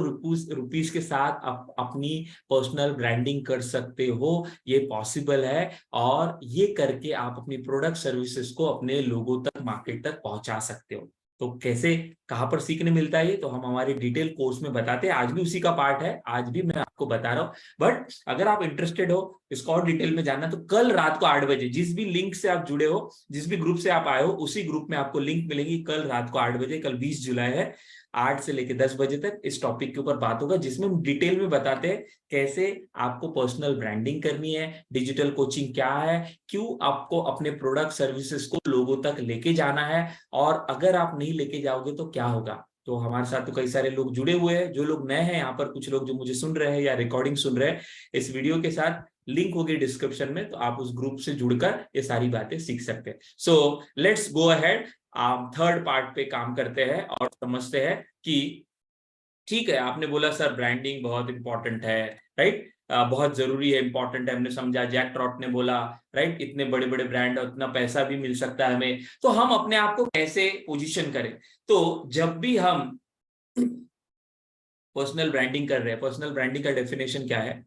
रुपीज के साथ आप अपनी पर्सनल ब्रांडिंग कर सकते हो, ये पॉसिबल है। और ये करके आप अपनी प्रोडक्ट सर्विसेज को अपने लोगों तक, मार्केट तक पहुंचा सकते हो। तो कैसे, कहां पर सीखने मिलता है ये, तो हम हमारे डिटेल कोर्स में बताते हैं, आज भी उसी का पार्ट है, आज भी मैं आपको बता रहा हूं। बट अगर आप इंटरेस्टेड हो इसको और डिटेल में जानना, तो कल रात को 8 बजे जिस भी लिंक से आप जुड़े हो, जिस भी ग्रुप से आप आए हो, उसी ग्रुप में आपको लिंक मिलेगी। कल रात को 8 बजे, कल 20 जुलाई है, 8 से लेकर 10 बजे तक इस टॉपिक के ऊपर बात होगा, जिसमें हम डिटेल में बताते हैं कैसे आपको पर्सनल ब्रांडिंग करनी है, डिजिटल कोचिंग क्या है, क्यों आपको अपने प्रोडक्ट सर्विसेज को लोगों तक लेके जाना है, और अगर आप नहीं लेके जाओगे तो क्या होगा। तो हमारे साथ तो कई सारे लोग जुड़े हुए हैं, जो लोग नए हैं यहाँ पर, कुछ लोग जो मुझे सुन रहे हैं या रिकॉर्डिंग सुन रहे हैं, इस वीडियो के साथ लिंक होगी डिस्क्रिप्शन में, तो आप उस ग्रुप से जुड़कर ये सारी बातें सीख सकते हैं। सो लेट्स गो अहेड, आप थर्ड पार्ट पे काम करते हैं और समझते हैं कि ठीक है, आपने बोला सर ब्रांडिंग बहुत इंपॉर्टेंट है, राइट, बहुत जरूरी है, इंपॉर्टेंट है, हमने समझा, जैक ट्रॉट ने बोला, राइट, इतने बड़े बड़े ब्रांड और इतना पैसा भी मिल सकता है हमें, तो हम अपने आप को कैसे पोजीशन करें। तो जब भी हम पर्सनल ब्रांडिंग कर रहे हैं, पर्सनल ब्रांडिंग का डेफिनेशन क्या है,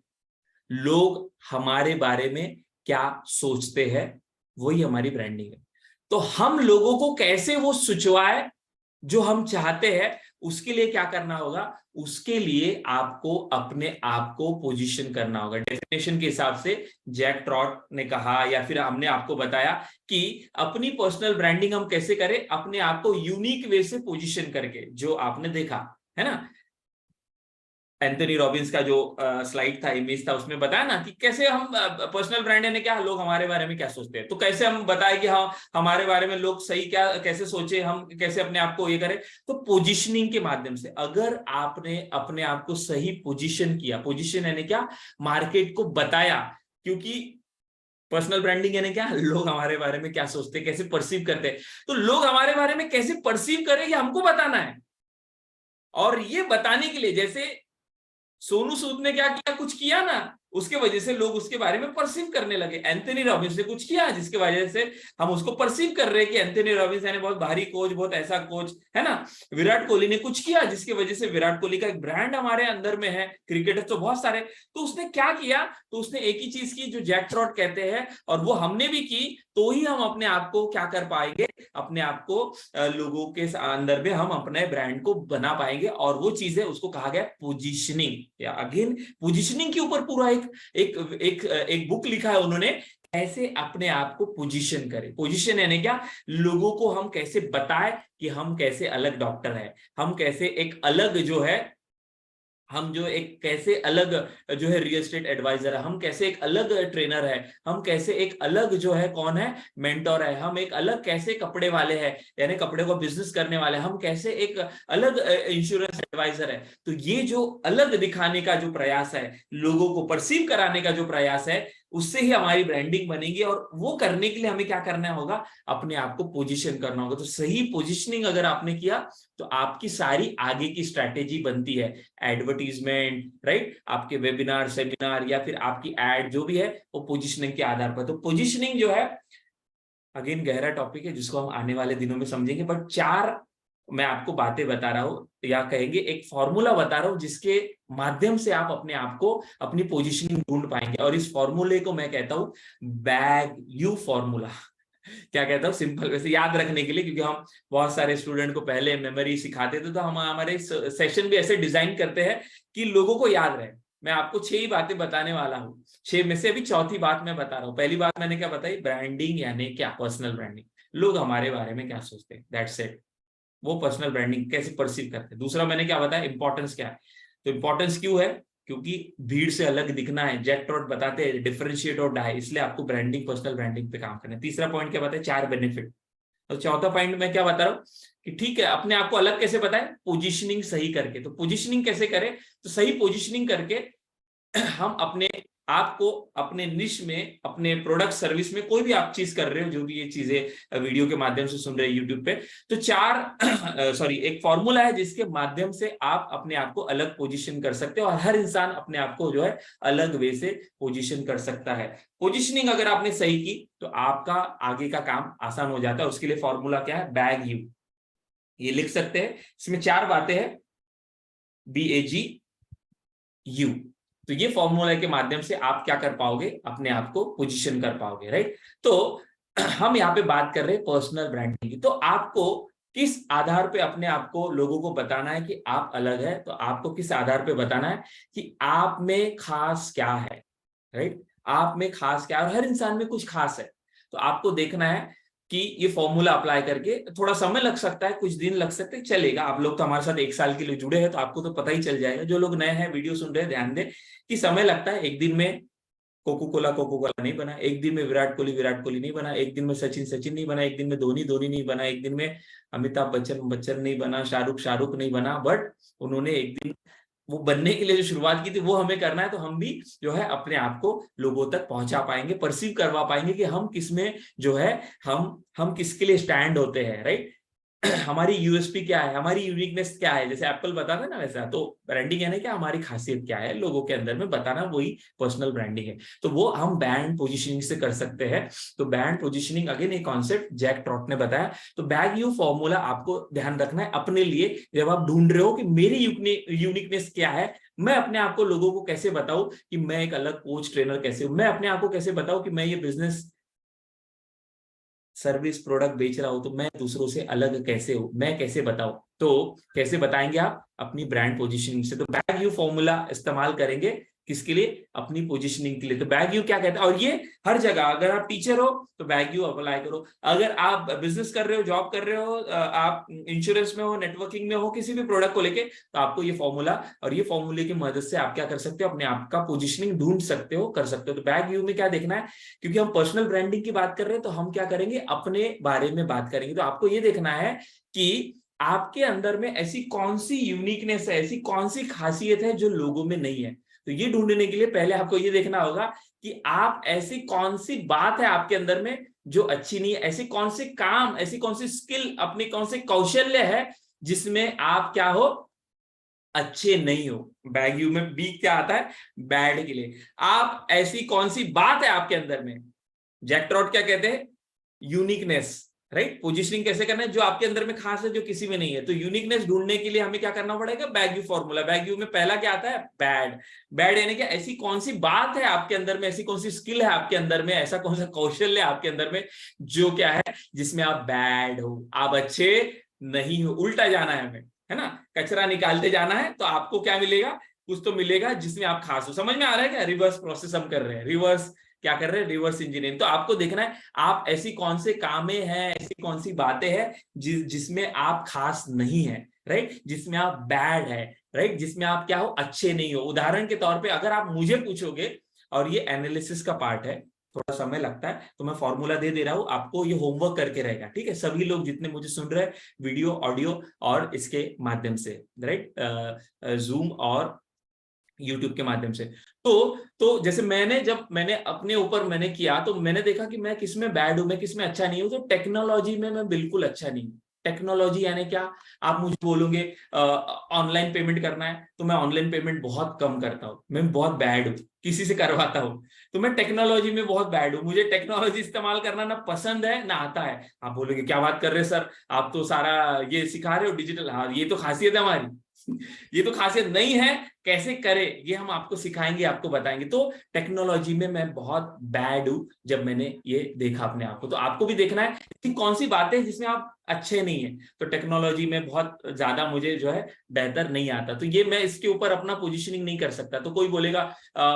लोग हमारे बारे में क्या सोचते हैं, वही हमारी ब्रांडिंग है। तो हम लोगों को कैसे वो सुचवाए जो हम चाहते हैं, उसके लिए क्या करना होगा, उसके लिए आपको अपने आप को पोजीशन करना होगा। डेफिनेशन के हिसाब से जैक ट्रॉट ने कहा, या फिर हमने आपको बताया कि अपनी पर्सनल ब्रांडिंग हम कैसे करें, अपने आप को यूनिक वे से पोजीशन करके, जो आपने देखा है ना, एंथनी रॉबिन्स का जो स्लाइड था, इमेज था, उसमें बताया ना कि कैसे हम पर्सनल ब्रांड यानी क्या, लोग हमारे बारे में क्या सोचते हैं, तो कैसे हम बताए कि हाँ हमारे बारे में लोग सही क्या कैसे सोचे, हम कैसे अपने आप को ये करें। तो पोजीशनिंग के माध्यम से, अगर आपने अपने आप को सही पोजीशन किया, पोजीशन यानी क्या, मार्केट को बताया, क्योंकि पर्सनल ब्रांडिंग यानी क्या, लोग हमारे बारे में क्या सोचते हैं, कैसे परसीव करते हैं, तो लोग हमारे बारे में कैसे परसीव करें ये हमको बताना है। और ये बताने के लिए, जैसे सोनू सूद ने क्या किया, कुछ किया ना, उसके वजह से लोग उसके बारे में परसीव करने लगे। एंथनी रॉबिन्स ने कुछ किया जिसके वजह से हम उसको परसीव कर रहे हैं कि एंथनी रॉबिन्स यानी बहुत भारी कोच, बहुत ऐसा कोच है ना। विराट कोहली ने कुछ किया जिसकी वजह से विराट कोहली का एक ब्रांड हमारे अंदर में है, क्रिकेटर तो बहुत सारे, तो उसने क्या किया, तो उसने एक ही चीज की जो जैक ट्रॉट कहते हैं, और वो हमने भी की, तो ही हम अपने आप को क्या कर पाएंगे, अपने आप को लोगों के अंदर में हम अपने ब्रांड को बना पाएंगे। और वो चीज है, उसको कहा गया पोजीशनिंग, या अगेन पोजीशनिंग के ऊपर पूरा एक बुक लिखा है उन्होंने, कैसे अपने आप को पोजीशन करें। पोजीशन यानी क्या, लोगों को हम कैसे बताएं कि हम कैसे अलग डॉक्टर है, हम कैसे एक अलग जो है हम जो एक कैसे अलग जो है रियल एस्टेट एडवाइजर है, हम कैसे एक अलग ट्रेनर है, हम कैसे एक अलग जो है कौन है मेंटोर है, हम एक अलग कैसे कपड़े वाले हैं यानी कपड़े को बिजनेस करने वाले, हम कैसे एक अलग इंश्योरेंस एडवाइजर है। तो ये जो अलग दिखाने का जो प्रयास है, लोगों को परसीव कराने का जो प्रयास है, उससे ही हमारी ब्रांडिंग बनेगी। और वो करने के लिए हमें क्या करना होगा, अपने आप को पोजीशन करना होगा। तो सही पोजीशनिंग अगर आपने किया तो आपकी सारी आगे की स्ट्रैटेजी बनती है, एडवर्टीजमेंट, राइट, आपके वेबिनार सेमिनार या फिर आपकी एड जो भी है वो पोजीशनिंग के आधार पर। तो पोजीशनिंग जो है अगेन गहरा टॉपिक है जिसको हम आने वाले दिनों में समझेंगे, बट चार मैं आपको बातें बता रहा हूं या कहेंगे एक फॉर्मूला बता रहा हूं जिसके माध्यम से आप अपने आप को अपनी पोजीशनिंग ढूंढ पाएंगे। और इस फॉर्मूले को मैं कहता हूं बैग यू फॉर्मूला। क्या कहता हूँ, सिंपल वैसे याद रखने के लिए, क्योंकि हम बहुत सारे स्टूडेंट को पहले मेमोरी सिखाते थे, तो हम हमारे सेशन भी ऐसे डिजाइन करते हैं कि लोगों को याद रहे। मैं आपको 6 ही बातें बताने वाला हूँ, 6 में से अभी चौथी बात मैं बता रहा हूँ। पहली बात मैंने क्या बताई, ब्रांडिंग यानी क्या, पर्सनल ब्रांडिंग, लोग हमारे बारे में क्या सोचते हैं, दैट्स इट, वो पर्सनल ब्रांडिंग कैसे परसीव करते हैं। दूसरा मैंने क्या बताया, इंपॉर्टेंस क्या है। तो इंपॉर्टेंस क्यों है, क्योंकि भीड़ से अलग दिखना है, जैक ट्रॉट बताते हैं डिफरेंशिएट और डाई, इसलिए आपको ब्रांडिंग, पर्सनल ब्रांडिंग पे काम करना है। तीसरा पॉइंट क्या बताया, 4 बेनिफिट। और चौथा पॉइंट मैं क्या बता रहा हूँ कि ठीक है अपने आप को अलग कैसे बताएं, पोजीशनिंग सही करके। तो पोजीशनिंग कैसे करें, तो सही पोजीशनिंग करके हम अपने आपको अपने निश में, अपने प्रोडक्ट सर्विस में, कोई भी आप चीज कर रहे हो, जो भी ये चीजें वीडियो के माध्यम से सुन रहे हैं यूट्यूब पे, तो एक फॉर्मूला है जिसके माध्यम से आप अपने आप को अलग पोजीशन कर सकते हो। और हर इंसान अपने आप को जो है अलग वे से पोजीशन कर सकता है। पोजीशनिंग अगर आपने सही की तो आपका आगे का काम आसान हो जाता है। उसके लिए फॉर्मूला क्या है, बैग यू, ये लिख सकते हैं। इसमें 4 बातें हैं, BAGU। तो ये फॉर्मूला के माध्यम से आप क्या कर पाओगे, अपने आप को पोजीशन कर पाओगे, राइट। तो हम यहाँ पे बात कर रहे हैं पर्सनल ब्रांडिंग की। तो आपको किस आधार पे अपने आप को लोगों को बताना है कि आप अलग है, तो आपको किस आधार पे बताना है कि आप में खास क्या है, राइट, आप में खास क्या है। और हर इंसान में कुछ खास है, तो आपको देखना है कि ये फॉर्मूला अप्लाई करके, थोड़ा समय लग सकता है, कुछ दिन लग सकते हैं, चलेगा। आप लोग तो हमारे साथ 1 साल के लिए जुड़े हैं तो आपको तो पता ही चल जाएगा। जो लोग नए हैं, वीडियो सुन रहे हैं, ध्यान दें कि समय लगता है। एक दिन में कोको कोला नहीं बना, एक दिन में विराट कोहली नहीं बना, एक दिन में सचिन नहीं बना, एक दिन में धोनी नहीं बना, एक दिन में अमिताभ बच्चन नहीं बना, शाहरुख नहीं बना, बट उन्होंने एक दिन वो बनने के लिए जो शुरुआत की थी वो हमें करना है। तो हम भी जो है अपने आप को लोगों तक पहुंचा पाएंगे, परसीव करवा पाएंगे कि हम किसमें जो है, हम किसके लिए स्टैंड होते हैं, राइट। हमारी यूएसपी क्या है, हमारी यूनिकनेस क्या है, जैसे एप्पल बताता है ना वैसा। तो ब्रांडिंग यानी क्या, हमारी खासियत क्या है लोगों के अंदर में बताना, वही पर्सनल ब्रांडिंग है। तो वो हम ब्रांड पोजीशनिंग से कर सकते हैं। तो ब्रांड पोजीशनिंग अगेन एक कॉन्सेप्ट जैक ट्रॉट ने बताया। तो बैग यू फॉर्मूला आपको ध्यान रखना है अपने लिए, जब आप ढूंढ रहे हो कि मेरी यूनिकनेस क्या है, मैं अपने आप को लोगों को कैसे बताऊं कि मैं एक अलग कोच ट्रेनर कैसे हूं, मैं अपने आप को कैसे बताऊं कि मैं ये बिजनेस सर्विस प्रोडक्ट बेच रहा हूं, तो मैं दूसरों से अलग कैसे हूं, मैं कैसे बताऊं। तो कैसे बताएंगे आप, अपनी ब्रांड पोजीशनिंग से। तो बैग यू फॉर्मूला इस्तेमाल करेंगे किसके लिए, अपनी पोजीशनिंग के लिए। तो बैग यू क्या कहता है, और ये हर जगह, अगर आप टीचर हो तो बैग यू अप्लाई करो, अगर आप बिजनेस कर रहे हो, जॉब कर रहे हो, आप इंश्योरेंस में हो, नेटवर्किंग में हो, किसी भी प्रोडक्ट को लेके, तो आपको ये फॉर्मूला और ये फॉर्मूले की मदद से आप क्या कर सकते हो, अपने आप का पोजीशनिंग ढूंढ सकते हो, कर सकते हो। तो बैग यू में क्या देखना है, क्योंकि हम पर्सनल ब्रांडिंग की बात कर रहे हैं, तो हम क्या करेंगे, अपने बारे में बात करेंगे। तो आपको ये देखना है कि आपके अंदर में ऐसी कौन सी यूनिकनेस है, ऐसी कौन सी खासियत है जो लोगों में नहीं है। तो ये ढूंढने के लिए पहले आपको ये देखना होगा कि आप ऐसी कौन सी बात है आपके अंदर में जो अच्छी नहीं है, ऐसी कौन सी काम, ऐसी कौन सी स्किल, अपनी कौन से कौशल्य है जिसमें आप क्या हो, अच्छे नहीं हो। बैग यू में बी क्या आता है, बैड के लिए। आप ऐसी कौन सी बात है आपके अंदर में, जैक ट्रॉट क्या कहते हैं, यूनिकनेस, राइट। पोजीशनिंग कैसे करना है, जो आपके अंदर में खास है, जो किसी में नहीं है। तो यूनिकनेस ढूंढने के लिए हमें क्या करना पड़ेगा, bag you formula. Bag you में पहला क्या आता है, बैड। बैड यानी कि ऐसी कौन सी बात है आपके अंदर में, ऐसी कौन सी स्किल है आपके अंदर में, ऐसा कौन सा कौशल है आपके अंदर में जो क्या है, जिसमें आप बैड हो, आप अच्छे नहीं हो। उल्टा जाना है हमें, है ना, कचरा निकालते जाना है, तो आपको क्या मिलेगा, कुछ तो मिलेगा जिसमें आप खास हो। समझ में आ रहा है क्या, रिवर्स प्रोसेस हम कर रहे हैं, रिवर्स क्या कर रहे हैं, रिवर्स इंजीनियरिंग। तो आपको देखना है आप ऐसी कौन से कामें हैं, ऐसी कौन सी बातें हैं जिसमें आप खास नहीं है, राइट, जिसमें आप बैड है, राइट, जिसमें आप क्या हो, अच्छे नहीं हो। उदाहरण के तौर पे अगर आप मुझे पूछोगे, और ये एनालिसिस का पार्ट है, थोड़ा समय लगता है, तो मैं फॉर्मूला दे रहा हूं आपको, ये होमवर्क करके रहेगा, ठीक है, सभी लोग जितने मुझे सुन रहे हैं वीडियो ऑडियो और इसके माध्यम से, राइट, जूम और यूट्यूब के माध्यम से। तो जैसे जब मैंने अपने ऊपर मैंने किया, तो मैंने देखा कि मैं किसमें बैड हूं, मैं किसमें अच्छा नहीं हूं। तो टेक्नोलॉजी में मैं बिल्कुल अच्छा नहीं हूं। टेक्नोलॉजी यानी क्या, आप मुझे बोलोगे ऑनलाइन पेमेंट करना है, तो मैं ऑनलाइन पेमेंट बहुत कम करता हूँ, मैं बहुत बैड हूँ, किसी से करवाता हूँ। तो मैं टेक्नोलॉजी में बहुत बैड हूँ, मुझे टेक्नोलॉजी इस्तेमाल करना ना पसंद है ना आता है। आप बोलोगे क्या बात कर रहे हैं सर, आप तो सारा ये सिखा रहे हो डिजिटल। हाँ, ये तो खासियत है हमारी। ये तो खासियत नहीं है, कैसे करे ये हम आपको सिखाएंगे, आपको बताएंगे। तो टेक्नोलॉजी में मैं बहुत बैड हूं, जब मैंने ये देखा अपने आप को। तो आपको भी देखना है कि कौन सी बातें हैं जिसमें आप अच्छे नहीं है। तो टेक्नोलॉजी में बहुत ज्यादा मुझे जो है बेहतर नहीं आता, तो ये मैं इसके ऊपर अपना पोजीशनिंग नहीं कर सकता। तो कोई बोलेगा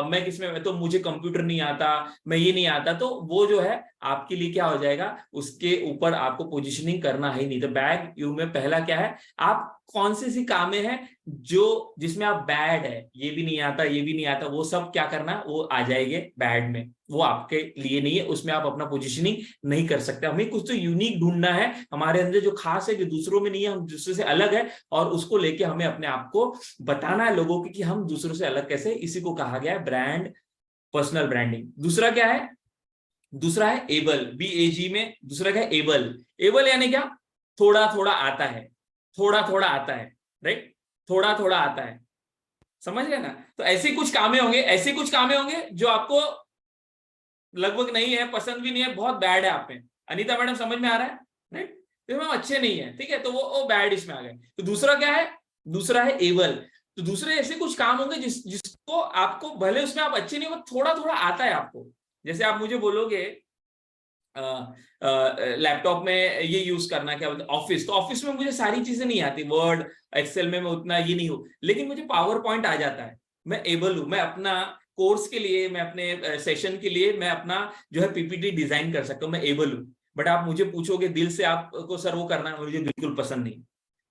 मैं किसमें, तो मुझे कंप्यूटर नहीं आता, मैं ये नहीं आता, तो वो जो है आपके लिए क्या हो जाएगा, उसके ऊपर आपको पोजीशनिंग करना ही नहीं। तो बैड यू में पहला क्या है, आप कौन सी कामें हैं जो जिसमें आप बैड है, ये भी नहीं आता, ये भी नहीं आता, वो सब क्या करना, वो आ जाएंगे बैड में, वो आपके लिए नहीं है, उसमें आप अपना पोजीशनिंग नहीं कर सकते। हमें कुछ तो यूनिक ढूंढना है हमारे अंदर, जो खास है, जो दूसरों में नहीं है, हम दूसरों से अलग है, और उसको लेके हमें अपने आप को बताना है लोगों को कि हम दूसरों से अलग कैसे। इसी को कहा गया है ब्रांड, पर्सनल ब्रांडिंग। दूसरा क्या है, दूसरा है एबल, BAG में दूसरा क्या है, एबल। एबल यानी क्या, थोड़ा थोड़ा आता है, थोड़ा थोड़ा आता है, राइट, थोड़ा थोड़ा आता है, समझ गए ना। तो ऐसे कुछ कामें होंगे, ऐसे कुछ कामें होंगे जो आपको लगभग नहीं है, पसंद भी नहीं है, बहुत बैड है आप में। अनीता मैडम समझ में आ रहा है, राइट, तो हम अच्छे नहीं है, ठीक है, तो वो बैड इसमें आ गए। तो दूसरा क्या है, दूसरा है एबल। तो दूसरे ऐसे कुछ काम होंगे जिसको आपको, भले उसमें आप अच्छे नहीं हो, थोड़ा थोड़ा आता है आपको। जैसे आप मुझे बोलोगे लैपटॉप में ये यूज करना, क्या बोलते हैं, ऑफिस, तो ऑफिस में मुझे सारी चीजें नहीं आती, वर्ड एक्सेल में मैं उतना ये नहीं हूं, लेकिन मुझे पावर पॉइंट आ जाता है, मैं एबल हूं। मैं अपना कोर्स के लिए, मैं अपने सेशन के लिए, मैं अपना जो है PPT डिजाइन कर सकता हूं, मैं एबल हूं। बट आप मुझे पूछोगे दिल से आपको सर वो करना है, मुझे बिल्कुल पसंद नहीं,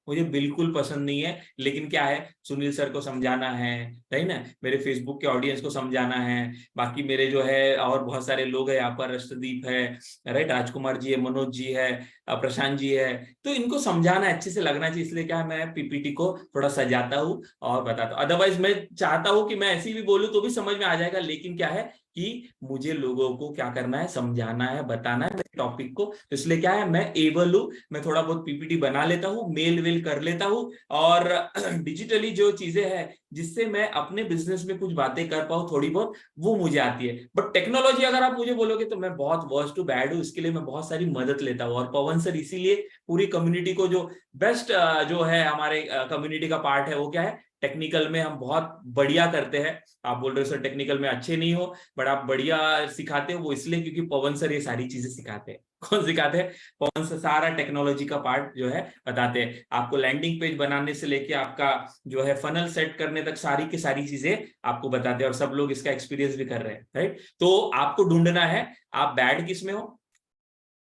मुझे बिल्कुल पसंद नहीं है। लेकिन क्या है, सुनील सर को समझाना है, राइट ना, मेरे फेसबुक के ऑडियंस को समझाना है, बाकी मेरे जो है और बहुत सारे लोग हैं यहाँ पर, रष्टदीप है, राइट, राजकुमार जी है, मनोज जी है, प्रशांत जी है, तो इनको समझाना अच्छे से लगना चाहिए। इसलिए क्या है, मैं PPT को थोड़ा सजाता हूँ और बताता हूँ। अदरवाइज मैं चाहता हूँ कि मैं ऐसे भी बोलूँ तो भी समझ में आ जाएगा, लेकिन क्या है कि मुझे लोगों को क्या करना है, समझाना है, बताना है मेरे टॉपिक को। तो इसलिए क्या है, मैं एबल हूँ, मैं थोड़ा बहुत PPT बना लेता हूँ, मेल वेल कर लेता हूँ, और डिजिटली जो चीजें हैं जिससे मैं अपने बिजनेस में कुछ बातें कर पाऊँ थोड़ी बहुत, वो मुझे आती है। बट टेक्नोलॉजी अगर आप मुझे बोलोगे तो मैं बहुत वर्स्ट टू बैड हूँ, इसके लिए मैं बहुत सारी मदद लेता हूँ। और पवन सर इसीलिए पूरी कम्युनिटी को जो बेस्ट जो है हमारे कम्युनिटी का पार्ट है, वो क्या है, टेक्निकल में हम बहुत बढ़िया करते हैं। आप बोल रहे हो सर टेक्निकल में अच्छे नहीं हो, बट आप बढ़िया सिखाते हो, वो इसलिए क्योंकि पवन सर ये सारी चीजें सिखाते हैं। कौन सिखाते हैं, पवन सर सारा टेक्नोलॉजी का पार्ट जो है बताते हैं आपको। लैंडिंग पेज बनाने से लेके आपका जो है फनल सेट करने तक सारी की सारी चीजें आपको बताते हैं, और सब लोग इसका एक्सपीरियंस भी कर रहे हैं, राइट। तो आपको ढूंढना है आप बैड किस में हो,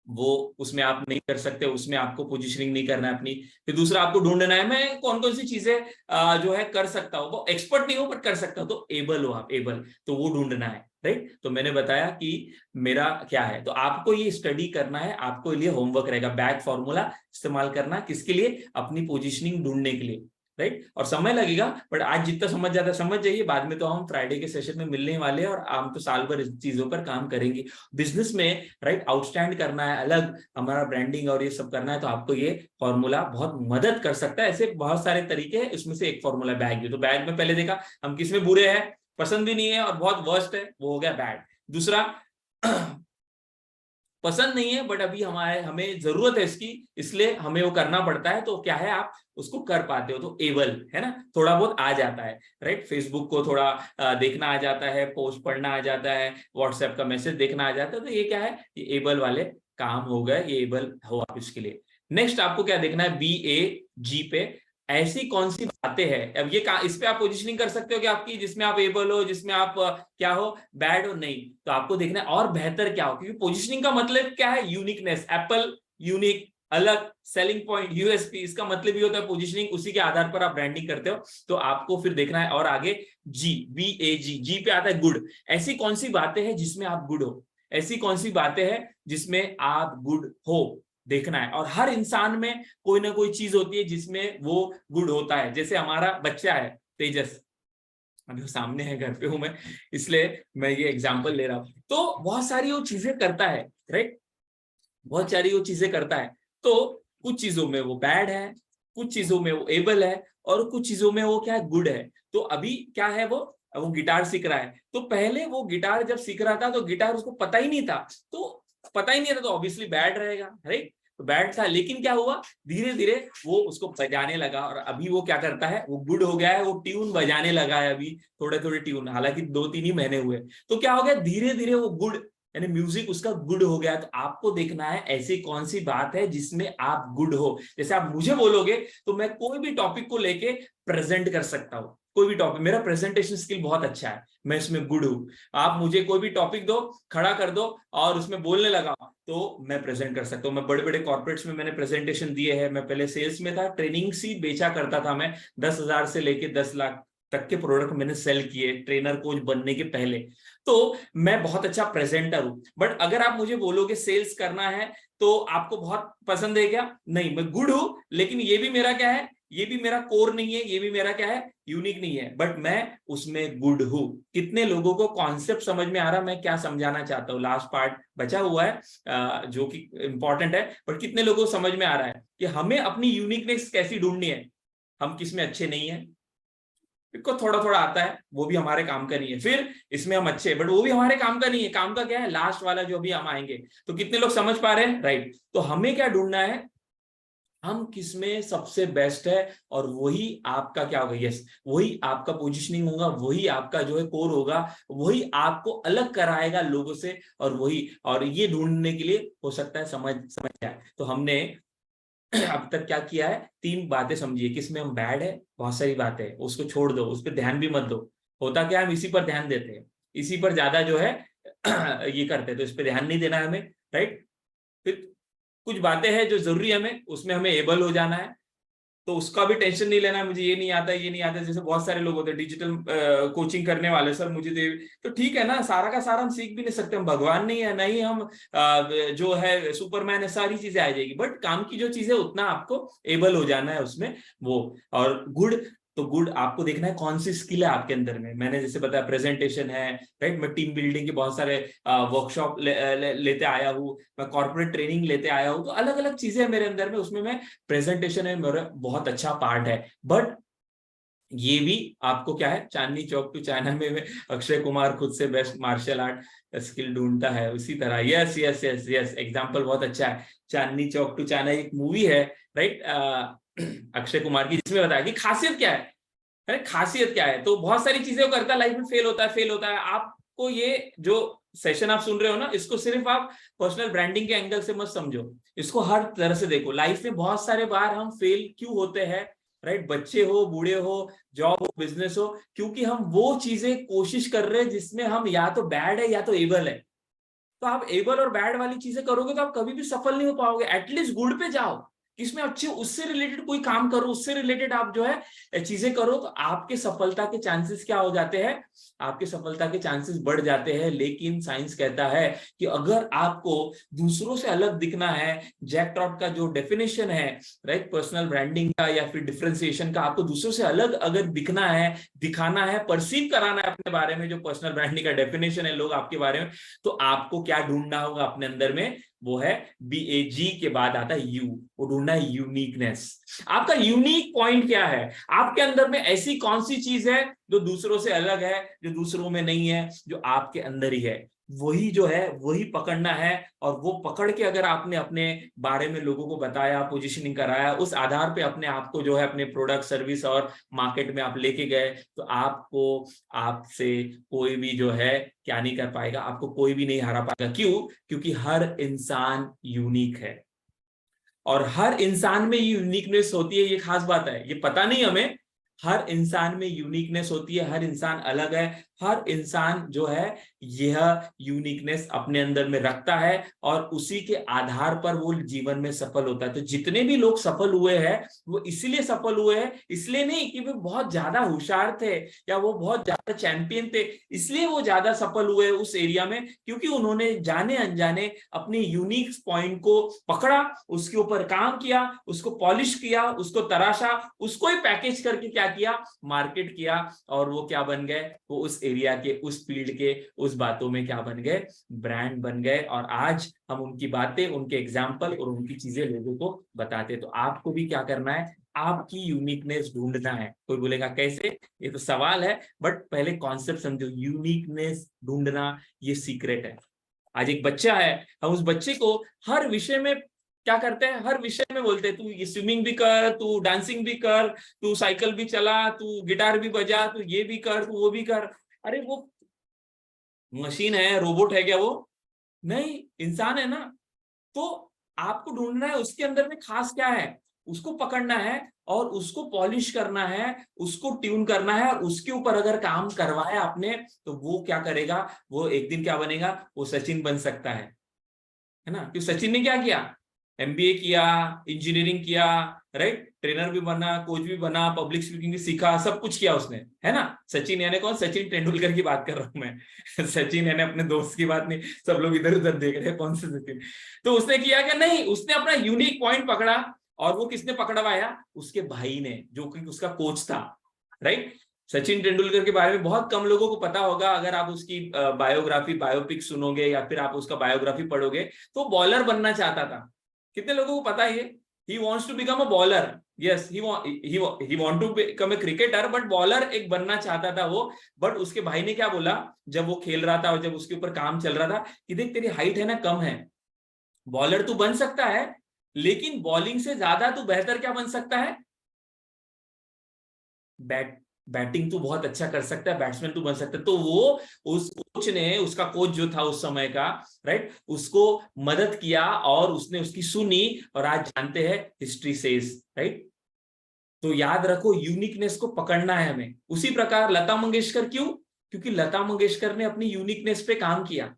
वो उसमें आप नहीं कर सकते, उसमें आपको पोजीशनिंग नहीं करना है अपनी। फिर दूसरा आपको ढूंढना है मैं कौन कौन सी चीजें जो है कर सकता हूं, वो एक्सपर्ट नहीं हो बट कर सकता हूं, तो एबल हो आप, एबल, तो वो ढूंढना है, राइट। तो मैंने बताया कि मेरा क्या है, तो आपको ये स्टडी करना है, आपको लिए होमवर्क रहेगा, बैक फॉर्मूला इस्तेमाल करना, किसके लिए, अपनी पोजीशनिंग ढूंढने के लिए, राइट। और समय लगेगा, बट आज जितना समझ जाता है समझ जाइए, बाद में तो हम फ्राइडे के सेशन में मिलने वाले हैं, और हम तो साल भर इस चीजों पर काम करेंगे बिजनेस में, राइट। आउटस्टैंड करना है, अलग हमारा ब्रांडिंग और ये सब करना है, तो आपको ये फॉर्मूला बहुत मदद कर सकता है। ऐसे बहुत सारे तरीके हैं, इसमें से एक फॉर्मूला बैग। तो बैग में पहले देखा हम किस में बुरे हैं, पसंद भी नहीं है और बहुत वर्स्ट है, वो हो गया बैड। दूसरा पसंद नहीं है बट अभी हमें जरूरत है इसकी, इसलिए हमें वो करना पड़ता है, तो क्या है, आप उसको कर पाते हो, तो एबल है ना, थोड़ा बहुत आ जाता है, राइट। फेसबुक को थोड़ा देखना आ जाता है, पोस्ट पढ़ना आ जाता है, व्हाट्सएप का मैसेज देखना आ जाता है, तो ये क्या है, ये एबल वाले काम हो गए, ये एबल हो आप इसके लिए। नेक्स्ट आपको क्या देखना है, BAG पे ऐसी कौन सी बातें हैं, अब ये इस पे आप पोजीशनिंग कर सकते हो कि आपकी, जिसमें आप एबल हो, जिसमें आप क्या हो, बैड हो, नहीं, तो आपको देखना है और बेहतर क्या हो, क्योंकि पोजीशनिंग का मतलब क्या है, यूनिकनेस, एप्पल यूनिक, अलग सेलिंग पॉइंट, यूएसपी, इसका मतलब ये होता है पोजीशनिंग, उसी के आधार पर आप ब्रांडिंग करते हो। तो आपको फिर देखना है। और आगे जी, BAG, जी पे आता है गुड। ऐसी कौन सी बातें हैं जिसमें आप गुड हो, ऐसी कौन सी बातें हैं जिसमें आप गुड हो, देखना है। और हर इंसान में कोई ना कोई चीज होती है जिसमें वो गुड होता है। जैसे हमारा बच्चा है तेजस, अभी वो सामने है, घर पे हूं मैं, इसलिए मैं ये एग्जांपल ले रहा हूं। तो बहुत सारी वो चीजें करता है, राइट, बहुत सारी वो चीजें करता है। तो कुछ चीजों में वो बैड है, कुछ चीजों में वो एबल है, और कुछ चीजों में वो क्या है, गुड है। तो अभी क्या है, वो गिटार सीख रहा है। तो पहले वो गिटार जब सीख रहा था तो गिटार उसको पता ही नहीं था, तो ऑब्वियसली बैड रहेगा, राइट। तो बैड था, लेकिन क्या हुआ, धीरे धीरे वो उसको बजाने लगा, और अभी वो क्या करता है, वो गुड हो गया है, वो ट्यून बजाने लगा है अभी, थोड़े थोड़े ट्यून, हालांकि 2-3 ही महीने हुए। तो क्या हो गया, धीरे धीरे वो गुड, यानी म्यूजिक उसका गुड हो गया। तो आपको देखना है ऐसी कौन सी बात है जिसमें आप गुड हो। जैसे आप मुझे बोलोगे तो मैं कोई भी टॉपिक को लेके प्रेजेंट कर सकता हूँ, कोई भी टॉपिक, मेरा प्रेजेंटेशन स्किल बहुत अच्छा है, मैं इसमें गुड हूँ। आप मुझे कोई भी टॉपिक दो, खड़ा कर दो, और उसमें बोलने लगा, तो मैं प्रेजेंट कर सकता हूँ। मैं बड़े बड़े कॉर्पोरेट्स में मैंने प्रेजेंटेशन दिए हैं। मैं पहले सेल्स में था, ट्रेनिंग सी बेचा करता था मैं, 10,000 से लेके 10 लाख तक के प्रोडक्ट मैंने सेल किए ट्रेनर कोच बनने के पहले। तो मैं बहुत अच्छा प्रेजेंटर हूं। बट अगर आप मुझे बोलोगे सेल्स करना है तो आपको बहुत पसंद है क्या, नहीं, मैं गुड हूं, लेकिन ये भी मेरा क्या है, ये भी मेरा कोर नहीं है, ये भी मेरा क्या है, यूनिक नहीं है, बट मैं उसमें गुड हूं। कितने लोगों को कॉन्सेप्ट समझ में आ रहा, मैं क्या समझाना चाहता हूँ, लास्ट पार्ट बचा हुआ है जो कि इंपॉर्टेंट है, बट कितने लोगों को समझ में आ रहा है कि हमें अपनी यूनिकनेस कैसी ढूंढनी है, हम किस में अच्छे नहीं है, को थोड़ा थोड़ा आता है, वो भी हमारे काम का नहीं है। फिर इसमें हम अच्छे, बट वो भी हमारे काम का नहीं है। काम का क्या है, लास्ट वाला जो भी हम आएंगे। तो कितने लोग समझ पा रहे हैं, राइट। तो हमें क्या ढूंढना है, हम किसमें सबसे बेस्ट है, और वही आपका क्या होगा, यस, वही आपका पोजीशनिंग होगा, वही आपका जो है कोर होगा, वही आपको अलग कराएगा लोगों से। और वही, और ये ढूंढने के लिए हो सकता है समझ जाए। तो हमने अब तक क्या किया है, 3 बातें समझिए, किसमें हम बैड है, बहुत सारी बातें है, उसको छोड़ दो, उस पर ध्यान भी मत दो। होता क्या, हम इसी पर ध्यान देते हैं, इसी पर ज्यादा जो है ये करते हैं, तो इस पर ध्यान नहीं देना है हमें, राइट। फिर कुछ बातें हैं जो जरूरी है हमें, उसमें हमें एबल हो जाना है, तो उसका भी टेंशन नहीं लेना है, मुझे ये नहीं आता, ये नहीं आता। जैसे बहुत सारे लोग होते हैं डिजिटल कोचिंग करने वाले, सर मुझे दे, तो ठीक है ना, सारा का सारा हम सीख भी नहीं सकते, हम भगवान नहीं है, नहीं हम जो है सुपरमैन है, सारी चीजें आ जाएगी, बट काम की जो चीजें उतना आपको एबल हो जाना है उसमें वो। और गुड, तो गुड आपको देखना है कौन सी स्किल है आपके अंदर में। मैंने जैसे बताया प्रेजेंटेशन है, राइट, मैं टीम बिल्डिंग के बहुत सारे वर्कशॉप लेते आया हूँ, मैं कॉर्पोरेट ट्रेनिंग लेते आया हूँ, तो अलग अलग चीजें हैं मेरे अंदर में, उसमें मैं प्रेजेंटेशन है मेरा बहुत अच्छा पार्ट है। बट ये भी आपको क्या है, चांदनी चौक टू चाइना में अक्षय कुमार खुद से बेस्ट मार्शल आर्ट स्किल ढूंढता है, उसी तरह yes yes yes yes, example बहुत अच्छा है। चांदनी चौक टू चाइना एक मूवी है, राइट, अक्षय कुमार की, जिसमें बताया कि खासियत क्या है, अरे खासियत क्या है। तो बहुत सारी चीजें वो करता है, लाइफ में फेल होता है, फेल होता है। आपको ये जो सेशन आप सुन रहे हो ना, इसको सिर्फ आप पर्सनल ब्रांडिंग के एंगल से मत समझो, इसको हर तरह से देखो। लाइफ में बहुत सारे बार हम फेल क्यों होते हैं, राइट, बच्चे हो, बूढ़े हो, जॉब हो, बिजनेस हो, क्योंकि हम वो चीजें कोशिश कर रहे हैं जिसमें हम या तो बैड है या तो एबल है। तो आप एबल और बैड वाली चीजें करोगे तो आप कभी भी सफल नहीं हो पाओगे। एटलीस्ट गुड पे जाओ, इसमें अच्छे, उससे रिलेटेड कोई काम करो, उससे रिलेटेड आप जो है चीजें करो, तो आपके सफलता के चांसेस क्या हो जाते हैं, आपके सफलता के चांसेस बढ़ जाते हैं। लेकिन साइंस कहता है कि अगर आपको दूसरों से अलग दिखना है, जैक ट्रॉट का जो डेफिनेशन है, राइट, पर्सनल ब्रांडिंग का या फिर डिफरेंशिएशन का, आपको दूसरों से अलग अगर दिखना है, दिखाना है, परसीव कराना है अपने बारे में, जो पर्सनल ब्रांडिंग का डेफिनेशन है लोग आपके बारे में, तो आपको क्या ढूंढना होगा अपने अंदर में, वो है BAG के बाद आता है यू, वो ढूंढना है यूनिकनेस। आपका यूनिक पॉइंट क्या है, आपके अंदर में ऐसी कौन सी चीज है जो दूसरों से अलग है, जो दूसरों में नहीं है, जो आपके अंदर ही है, वही जो है वही पकड़ना है। और वो पकड़ के अगर आपने अपने बारे में लोगों को बताया, पोजीशनिंग कराया, उस आधार पे अपने आप को जो है अपने प्रोडक्ट सर्विस और मार्केट में आप लेके गए, तो आपको, आपसे कोई भी जो है क्या नहीं कर पाएगा, आपको कोई भी नहीं हरा पाएगा। क्यों, क्योंकि हर इंसान यूनिक है, और हर इंसान में ये यूनिकनेस होती है, ये खास बात है, ये पता नहीं हमें, हर इंसान में यूनिकनेस होती है, हर इंसान अलग है, हर इंसान जो है यह यूनिकनेस अपने अंदर में रखता है और उसी के आधार पर वो जीवन में सफल होता है। तो जितने भी लोग सफल हुए हैं वो इसलिए सफल हुए हैं, इसलिए नहीं कि वो बहुत ज्यादा होशियार थे या वो बहुत ज्यादा चैंपियन थे, इसलिए वो ज्यादा सफल हुए उस एरिया में, क्योंकि उन्होंने जाने अनजाने अपने यूनिक पॉइंट को पकड़ा, उसके ऊपर काम किया, उसको पॉलिश किया, उसको तराशा, उसको ही पैकेज करके क्या किया, मार्केट किया, और वो क्या बन गए, वो उस एरिया के, उस फील्ड के, उस बातों में क्या बन गए, ब्रांड बन गए। और आज हम उनकी बातें, उनके एग्जाम्पल और उनकी चीजें लोगों को बताते। तो आपको भी क्या करना है, आपकी यूनिकनेस ढूंढना है। कोई बोलेगा कैसे, ये तो सवाल है, बट पहले कॉन्सेप्ट समझो। यूनिकनेस ढूंढना ये सीक्रेट है। आज एक बच्चा है, हम उस बच्चे को हर विषय में क्या करते हैं, हर विषय में बोलते हैं तू ये स्विमिंग भी कर, तू डांसिंग भी कर, तू साइकिल भी चला, तू गिटार भी बजा, तू ये भी कर, तू वो भी कर। अरे वो मशीन है, रोबोट है क्या वो? नहीं, इंसान है ना। तो आपको ढूंढना है उसके अंदर में खास क्या है, उसको पकड़ना है और उसको पॉलिश करना है, उसको ट्यून करना है, और उसके ऊपर अगर काम करवाया आपने तो वो क्या करेगा, वो एक दिन क्या बनेगा, वो सचिन बन सकता है ना। क्योंकि सचिन ने क्या किया, एमबीए किया, इंजीनियरिंग किया, राइट, ट्रेनर भी बना, कोच भी बना, पब्लिक स्पीकिंग भी सीखा, सब कुछ किया उसने, है ना। सचिन यानी कौन, सचिन तेंदुलकर की बात कर रहा हूं मैं सचिन यानी अपने दोस्त की बात नहीं, सब लोग इधर उधर देख रहे हैं कौन से सचिन। तो उसने किया क्या, नहीं, उसने अपना यूनिक पॉइंट पकड़ा, और वो किसने पकड़वाया, उसके भाई ने, जो कि उसका कोच था, राइट। सचिन तेंदुलकर के बारे में बहुत कम लोगों को पता होगा। अगर आप उसकी बायोग्राफी, बायोपिक सुनोगे या फिर आप उसका बायोग्राफी पढ़ोगे, तो बॉलर बनना चाहता था। कितने लोगों को पता है ये, he wants to become a bowler, yes, he want to become a cricketer, but bowler एक बनना चाहता था वो। बट उसके भाई ने क्या बोला, जब वो खेल रहा था और जब उसके ऊपर काम चल रहा था, कि देख तेरी हाइट है ना कम है, बॉलर तू बन सकता है, लेकिन बॉलिंग से ज्यादा तू बेहतर क्या बन सकता है, बैट बैटिंग तू बहुत अच्छा कर सकता है, बैट्समैन तू बन सकता है। तो वो उस कोच ने, उसका कोच जो था उस समय का, राइट, उसको मदद किया और उसने उसकी सुनी, और आज जानते हैं हिस्ट्री सेज, राइट। तो याद रखो यूनिकनेस को पकड़ना है हमें। उसी प्रकार लता मंगेशकर, क्यों, क्योंकि लता मंगेशकर ने अपनी यूनिकनेस पे काम किया।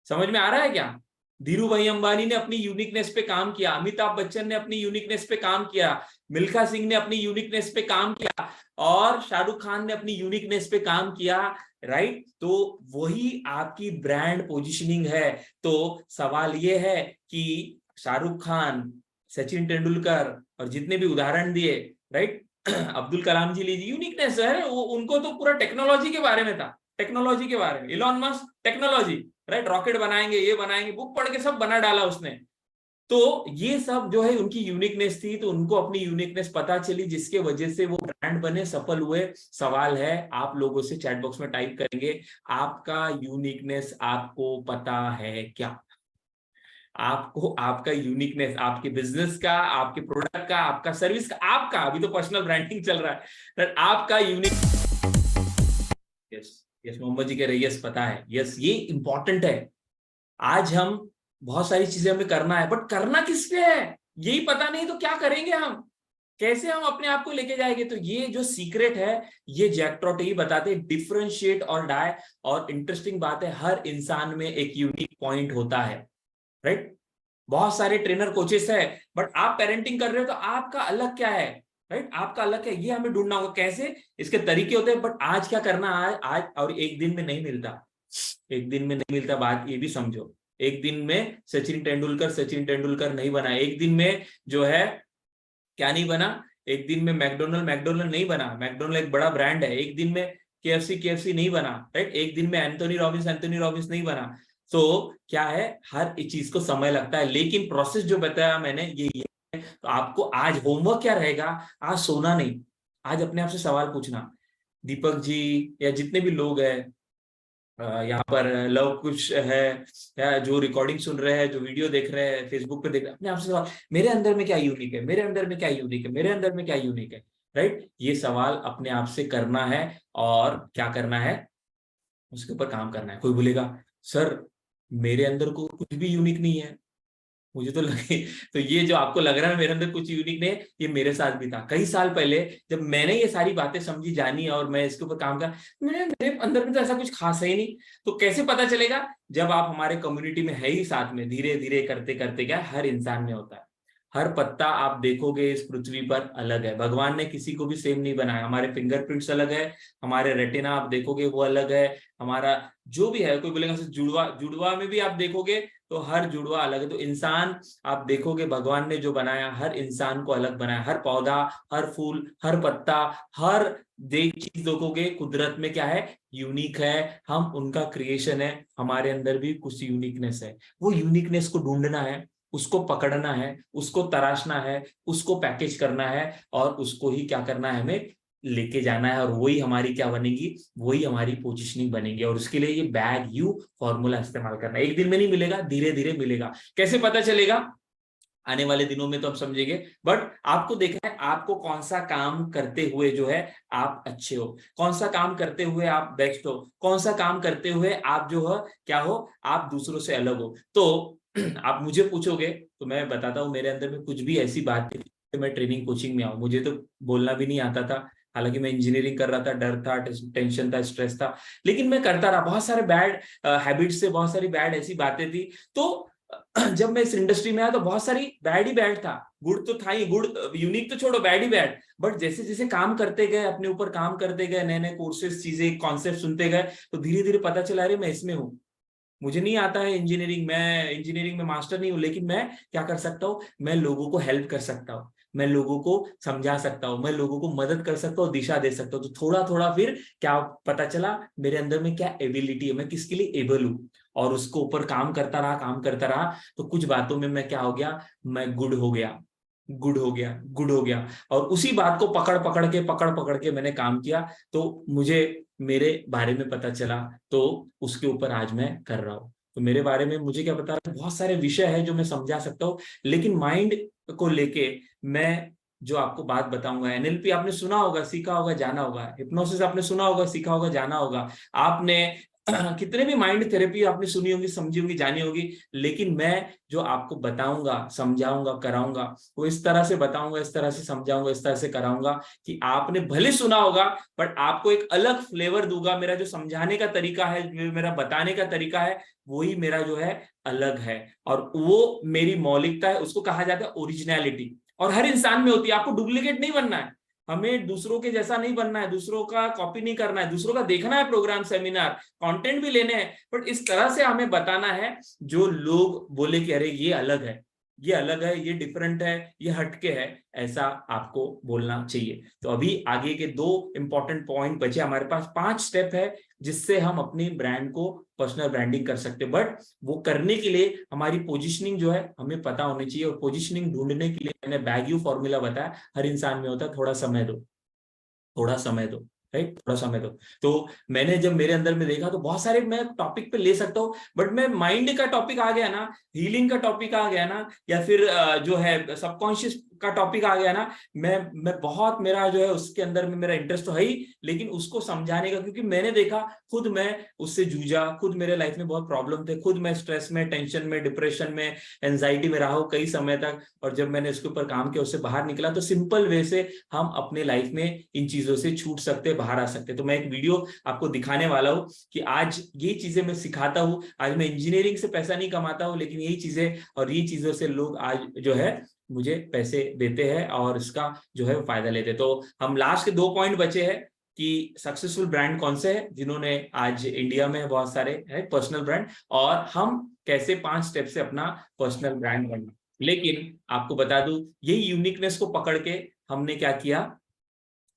समझ में आ रहा है क्या? धीरू भाई अंबानी ने अपनी यूनिकनेस पे काम किया, अमिताभ बच्चन ने अपनी यूनिकनेस पे काम किया, मिल्खा सिंह ने अपनी यूनिकनेस पे काम किया, और शाहरुख खान ने अपनी यूनिकनेस पे काम किया, राइट। तो वही आपकी ब्रांड पोजिशनिंग है। तो सवाल ये है कि शाहरुख खान, सचिन तेंदुलकर और जितने भी उदाहरण दिए, राइट, अब्दुल कलाम जी लीजिए, यूनिकनेस है वो, उनको तो पूरा टेक्नोलॉजी के बारे में था, टेक्नोलॉजी के बारे में। Elon Musk technology, right, rocket बनाएंगे, ये बनाएंगे, बुक पढ़ के सब बना डाला उसने। तो ये सब जो है उनकी यूनिकनेस थी, तो उनको अपनी यूनिकनेस पता चली, जिसके वजह से वो ब्रांड बने, सफल हुए। सवाल है, आप लोगों से चैट बॉक्स में टाइप करेंगे, आपका यूनिकनेस आपको पता है क्या? आपको आपका यूनिकनेस, आपके बिजनेस का, आपके प्रोडक्ट का, आपका सर्विस का, आपका, अभी तो पर्सनल ब्रांडिंग चल रहा है, आपका यूनिक, यस, यस, मोहम्मद जी कह रहे यस पता है, यस, ये इंपॉर्टेंट है। आज हम बहुत सारी चीजें हमें करना है, बट करना किस पे है यही पता नहीं, तो क्या करेंगे हम, कैसे हम अपने आप को लेके जाएंगे? तो ये जो सीक्रेट है, ये जैक ट्रॉट ही बताते हैं, डिफरेंशिएट और डाई। और इंटरेस्टिंग बात है, हर इंसान में एक यूनिक पॉइंट होता है, राइट। बहुत सारे ट्रेनर कोचेस है, बट आप पेरेंटिंग कर रहे हो तो आपका अलग क्या है, राइट, आपका अलग है, ये हमें ढूंढना होगा। कैसे, इसके तरीके होते हैं, बट आज क्या करना है, आज और एक दिन में नहीं मिलता, एक दिन में नहीं मिलता, बात ये भी समझो। एक दिन में सचिन तेंदुलकर नहीं बना, एक दिन में जो है क्या नहीं बना, एक दिन में मैकडोनल्ड नहीं बना, मैकडोनल्ड एक बड़ा ब्रांड है, एक दिन में केएफसी नहीं बना, राइट, एक दिन में एंथोनी रॉबिन्स नहीं बना। तो क्या है, हर एक चीज को समय लगता है, लेकिन प्रोसेस जो बताया मैंने ये है। तो आपको आज होमवर्क क्या रहेगा, आज सोना नहीं, आज अपने आप से सवाल पूछना, दीपक जी या जितने भी लोग हैं यहाँ पर, लव कुछ है या जो रिकॉर्डिंग सुन रहे हैं, जो वीडियो देख रहे हैं, फेसबुक पे देख रहे हैं, अपने आप से सवाल, मेरे अंदर में क्या यूनिक है, मेरे अंदर में क्या यूनिक है, मेरे अंदर में क्या यूनिक है, राइट। ये सवाल अपने आप से करना है, और क्या करना है, उसके ऊपर काम करना है। कोई बोलेगा सर मेरे अंदर को कुछ भी यूनिक नहीं है, मुझे तो लगे, तो ये जो आपको लग रहा है मेरे अंदर कुछ यूनिक नहीं है, ये मेरे साथ भी था कई साल पहले। जब मैंने ये सारी बातें समझी जानी और मैं इसके ऊपर काम कर, मेरे अंदर में तो ऐसा कुछ खास है ही नहीं। तो कैसे पता चलेगा? जब आप हमारे कम्युनिटी में है ही साथ में, धीरे धीरे करते करते क्या हर इंसान में होता है। हर पत्ता आप देखोगे इस पृथ्वी पर अलग है, भगवान ने किसी को भी सेम नहीं बनाया। हमारे फिंगरप्रिंट्स अलग है, हमारे रेटिना आप देखोगे वो अलग है, हमारा जो भी है, कोई बोलेगा जुड़वा, जुड़वा में भी आप देखोगे तो हर जुड़वा अलग है। तो इंसान आप देखोगे भगवान ने जो बनाया, हर इंसान को अलग बनाया। हर पौधा, हर फूल, हर पत्ता, हर चीज देखोगे कुदरत में क्या है, यूनिक है। हम उनका क्रिएशन है, हमारे अंदर भी कुछ यूनिकनेस है। वो यूनिकनेस को ढूंढना है, उसको पकड़ना है, उसको तराशना है, उसको पैकेज करना है और उसको ही क्या करना है, हमें लेके जाना है। और वही हमारी क्या बनेगी, वही हमारी पोजीशनिंग बनेगी। और उसके लिए ये बैग यू फॉर्मूला इस्तेमाल करना है। एक दिन में नहीं मिलेगा, धीरे धीरे मिलेगा। कैसे पता चलेगा? आने वाले दिनों में तो हम समझेंगे। बट आपको देखना है आपको कौन सा काम करते हुए जो है आप अच्छे हो, कौन सा काम करते हुए आप बेस्ट हो, कौन सा काम करते हुए आप जो है क्या हो, आप दूसरों से अलग हो। तो आप मुझे पूछोगे तो मैं बताता हूँ, मेरे अंदर में कुछ भी ऐसी बात थी कि मैं ट्रेनिंग कोचिंग में आऊँ, मुझे तो बोलना भी नहीं आता था। हालांकि मैं इंजीनियरिंग कर रहा था, डर था, टेंशन था, स्ट्रेस था, लेकिन मैं करता रहा। बहुत सारे बैड हैबिट्स से, बहुत सारी बैड ऐसी बातें थी। तो जब मैं इस इंडस्ट्री में आया तो बहुत सारी बैड ही बैड था, गुड तो था ही, गुड यूनिक तो छोड़ो, बैड ही बैड। बट जैसे जैसे काम करते गए, अपने ऊपर काम करते गए, नए नए कोर्सेज, चीजें, कॉन्सेप्ट सुनते गए, तो धीरे धीरे पता चला अरे मैं इसमें हूँ। मुझे नहीं आता है इंजीनियरिंग, मैं इंजीनियरिंग में मास्टर नहीं हूँ, लेकिन मैं क्या कर सकता हूँ, मैं लोगों को हेल्प कर सकता हूँ, मैं लोगों को समझा सकता हूँ, मैं लोगों को मदद कर सकता हूँ, दिशा दे सकता हूँ। तो थोड़ा थोड़ा फिर क्या पता चला, मेरे अंदर में क्या एबिलिटी है, मैं किसके लिए एबल हूँ। और उसको ऊपर काम करता रहा, काम करता रहा, तो कुछ बातों में मैं क्या हो गया, मैं गुड हो गया, गुड हो गया, गुड हो गया। और उसी बात को पकड़ पकड़ के मैंने काम किया, तो मुझे मेरे बारे में पता चला, तो उसके ऊपर आज मैं कर रहा हूँ। तो मेरे बारे में मुझे क्या पता, बहुत सारे विषय है जो मैं समझा सकता हूँ, लेकिन माइंड को लेके मैं जो आपको बात बताऊंगा, एनएलपी आपने सुना होगा, सीखा होगा, जाना होगा, हिप्नोसिस आपने सुना होगा, सीखा होगा, जाना होगा, आपने कितने भी माइंड थेरेपी आपने सुनी होगी, समझी होगी, जानी होगी, लेकिन मैं जो आपको बताऊंगा, समझाऊंगा, कराऊंगा, वो इस तरह से बताऊंगा, इस तरह से समझाऊंगा, इस तरह से कराऊंगा कि आपने भले सुना होगा, बट आपको एक अलग फ्लेवर दूंगा। मेरा जो समझाने का तरीका है, मेरा बताने का तरीका है, वही मेरा जो है अलग है। और वो मेरी मौलिकता है, उसको कहा जाता है ओरिजिनलिटी। और हर इंसान में होती है। आपको डुप्लीकेट नहीं बनना है, हमें दूसरों के जैसा नहीं बनना है, दूसरों का कॉपी नहीं करना है, दूसरों का देखना है, प्रोग्राम, सेमिनार, कंटेंट भी लेने हैं, बट इस तरह से हमें बताना है जो लोग बोले कि अरे ये अलग है, ये अलग है, ये डिफरेंट है, ये हटके है, ऐसा आपको बोलना चाहिए। तो अभी आगे के 2 इंपॉर्टेंट पॉइंट बचे हमारे पास। 5 स्टेप है जिससे हम अपनी ब्रांड को पर्सनल ब्रांडिंग कर सकते हैं। बट वो करने के लिए हमारी पोजीशनिंग जो है हमें पता होनी चाहिए। और पोजीशनिंग ढूंढने के लिए मैंने बैग्यू फॉर्मूला बताया, हर इंसान में होता है, थोड़ा समय दो, थोड़ा समय दो, राइट, थोड़ा समय दो। तो मैंने जब मेरे अंदर में देखा तो बहुत सारे मैं टॉपिक पे ले सकता हूँ, बट मैं माइंड का टॉपिक आ गया ना, हीलिंग का टॉपिक आ गया ना, या फिर जो है सबकॉन्शियस का टॉपिक आ गया ना, मैं बहुत, मेरा जो है उसके अंदर में मेरा इंटरेस्ट तो है ही, लेकिन उसको समझाने का, क्योंकि मैंने देखा, खुद मैं उससे जूझा, खुद मेरे लाइफ में बहुत प्रॉब्लम थे, खुद मैं स्ट्रेस में, टेंशन में, डिप्रेशन में, एंजाइटी में रहा हूँ कई समय तक। और जब मैंने इसके ऊपर काम किया, उससे बाहर निकला, तो सिंपल वे से हम अपने लाइफ में इन चीजों से छूट सकते, बाहर आ सकते। तो मैं एक वीडियो आपको दिखाने वाला हूँ कि आज ये चीजें मैं सिखाता हूँ। आज मैं इंजीनियरिंग से पैसा नहीं कमाता हूँ, लेकिन यही चीजें और ये चीजों से लोग आज जो है मुझे पैसे देते हैं और इसका जो है फायदा लेते हैं। तो हम लास्ट के 2 पॉइंट बचे हैं कि सक्सेसफुल ब्रांड कौन से हैं जिन्होंने आज इंडिया में बहुत सारे है पर्सनल ब्रांड, और हम कैसे 5 स्टेप से अपना पर्सनल ब्रांड बनना। लेकिन आपको बता दूं, यही यूनिकनेस को पकड़ के हमने क्या किया,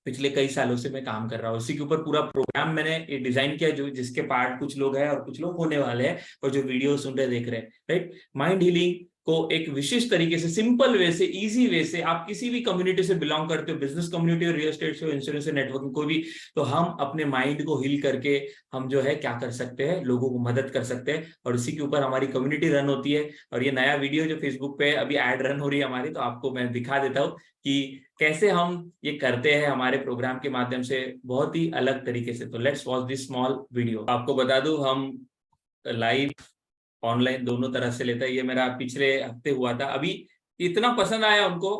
पिछले कई सालों से मैं काम कर रहा हूँ इसी के ऊपर। पूरा प्रोग्राम मैंने डिजाइन किया, जो जिसके पार्ट कुछ लोग हैं और कुछ लोग होने वाले हैं, और जो वीडियो सुन रहे देख रहे हैं, राइट। माइंड हीलिंग को एक विशिष्ट तरीके से, सिंपल वे से, इजी वे से, आप किसी भी कम्युनिटी से बिलोंग करते हो, बिजनेस कम्युनिटी हो, रियल एस्टेट से हो, इंश्योरेंस से, नेटवर्किंग, कोई भी, तो हम अपने माइंड को हील करके हम जो है क्या कर सकते हैं, लोगों को मदद कर सकते हैं। और इसी के ऊपर हमारी कम्युनिटी रन होती है। और ये नया वीडियो जो फेसबुक पे अभी ऐड रन हो रही है हमारी, तो आपको मैं दिखा देता हूँ कि कैसे हम ये करते हैं हमारे प्रोग्राम के माध्यम से, बहुत ही अलग तरीके से। तो let's watch this small video. आपको बता दूं, हम लाइव ऑनलाइन दोनों तरह से लेता है। ये मेरा पिछले हफ्ते हुआ था, अभी इतना पसंद आया उनको।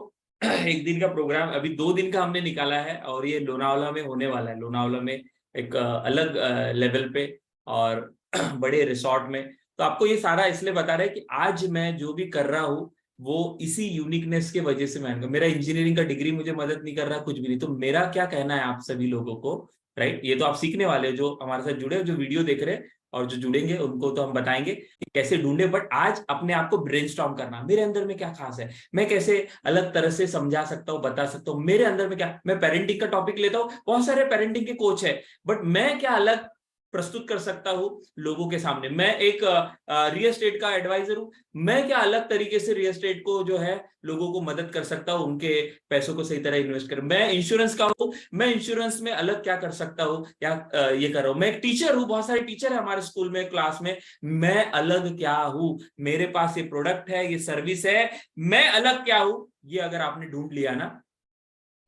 एक दिन का प्रोग्राम, अभी 2 दिन का हमने निकाला है, और ये लोनावाला में होने वाला है। लोनावाला में एक अलग लेवल पे, और बड़े रिसोर्ट में। तो आपको ये सारा इसलिए बता रहे हैं कि आज मैं जो भी कर रहा हूँ वो इसी यूनिकनेस के वजह से। मैं मेरा इंजीनियरिंग का डिग्री मुझे मदद नहीं कर रहा, कुछ भी नहीं। तो मेरा क्या कहना है आप सभी लोगों को, राइट? ये तो आप सीखने वाले हो, जो हमारे साथ जुड़े, जो वीडियो देख रहे हैं, और जो जुड़ेंगे उनको तो हम बताएंगे कि कैसे ढूंढे। बट आज अपने आप को ब्रेनस्टॉर्म करना, मेरे अंदर में क्या खास है, मैं कैसे अलग तरह से समझा सकता हूँ, बता सकता हूँ, मेरे अंदर में क्या। मैं पेरेंटिंग का टॉपिक लेता हूँ, बहुत सारे पेरेंटिंग के कोच है, बट मैं क्या अलग प्रस्तुत कर सकता हूँ लोगों के सामने। मैं एक रियल एस्टेट का एडवाइजर हूँ, मैं क्या अलग तरीके से रियल एस्टेट को जो है लोगों को मदद कर सकता हूँ, उनके पैसों को सही तरह इन्वेस्ट कर। मैं इंश्योरेंस का हूँ, मैं इंश्योरेंस में अलग क्या कर सकता हूँ, या ये कर रहा हूँ। मैं एक टीचर हूँ, बहुत सारे टीचर है हमारे स्कूल में, क्लास में, मैं अलग क्या हूँ, मेरे पास ये प्रोडक्ट है, ये सर्विस है, मैं अलग क्या हूँ। ये अगर आपने ढूंढ लिया ना,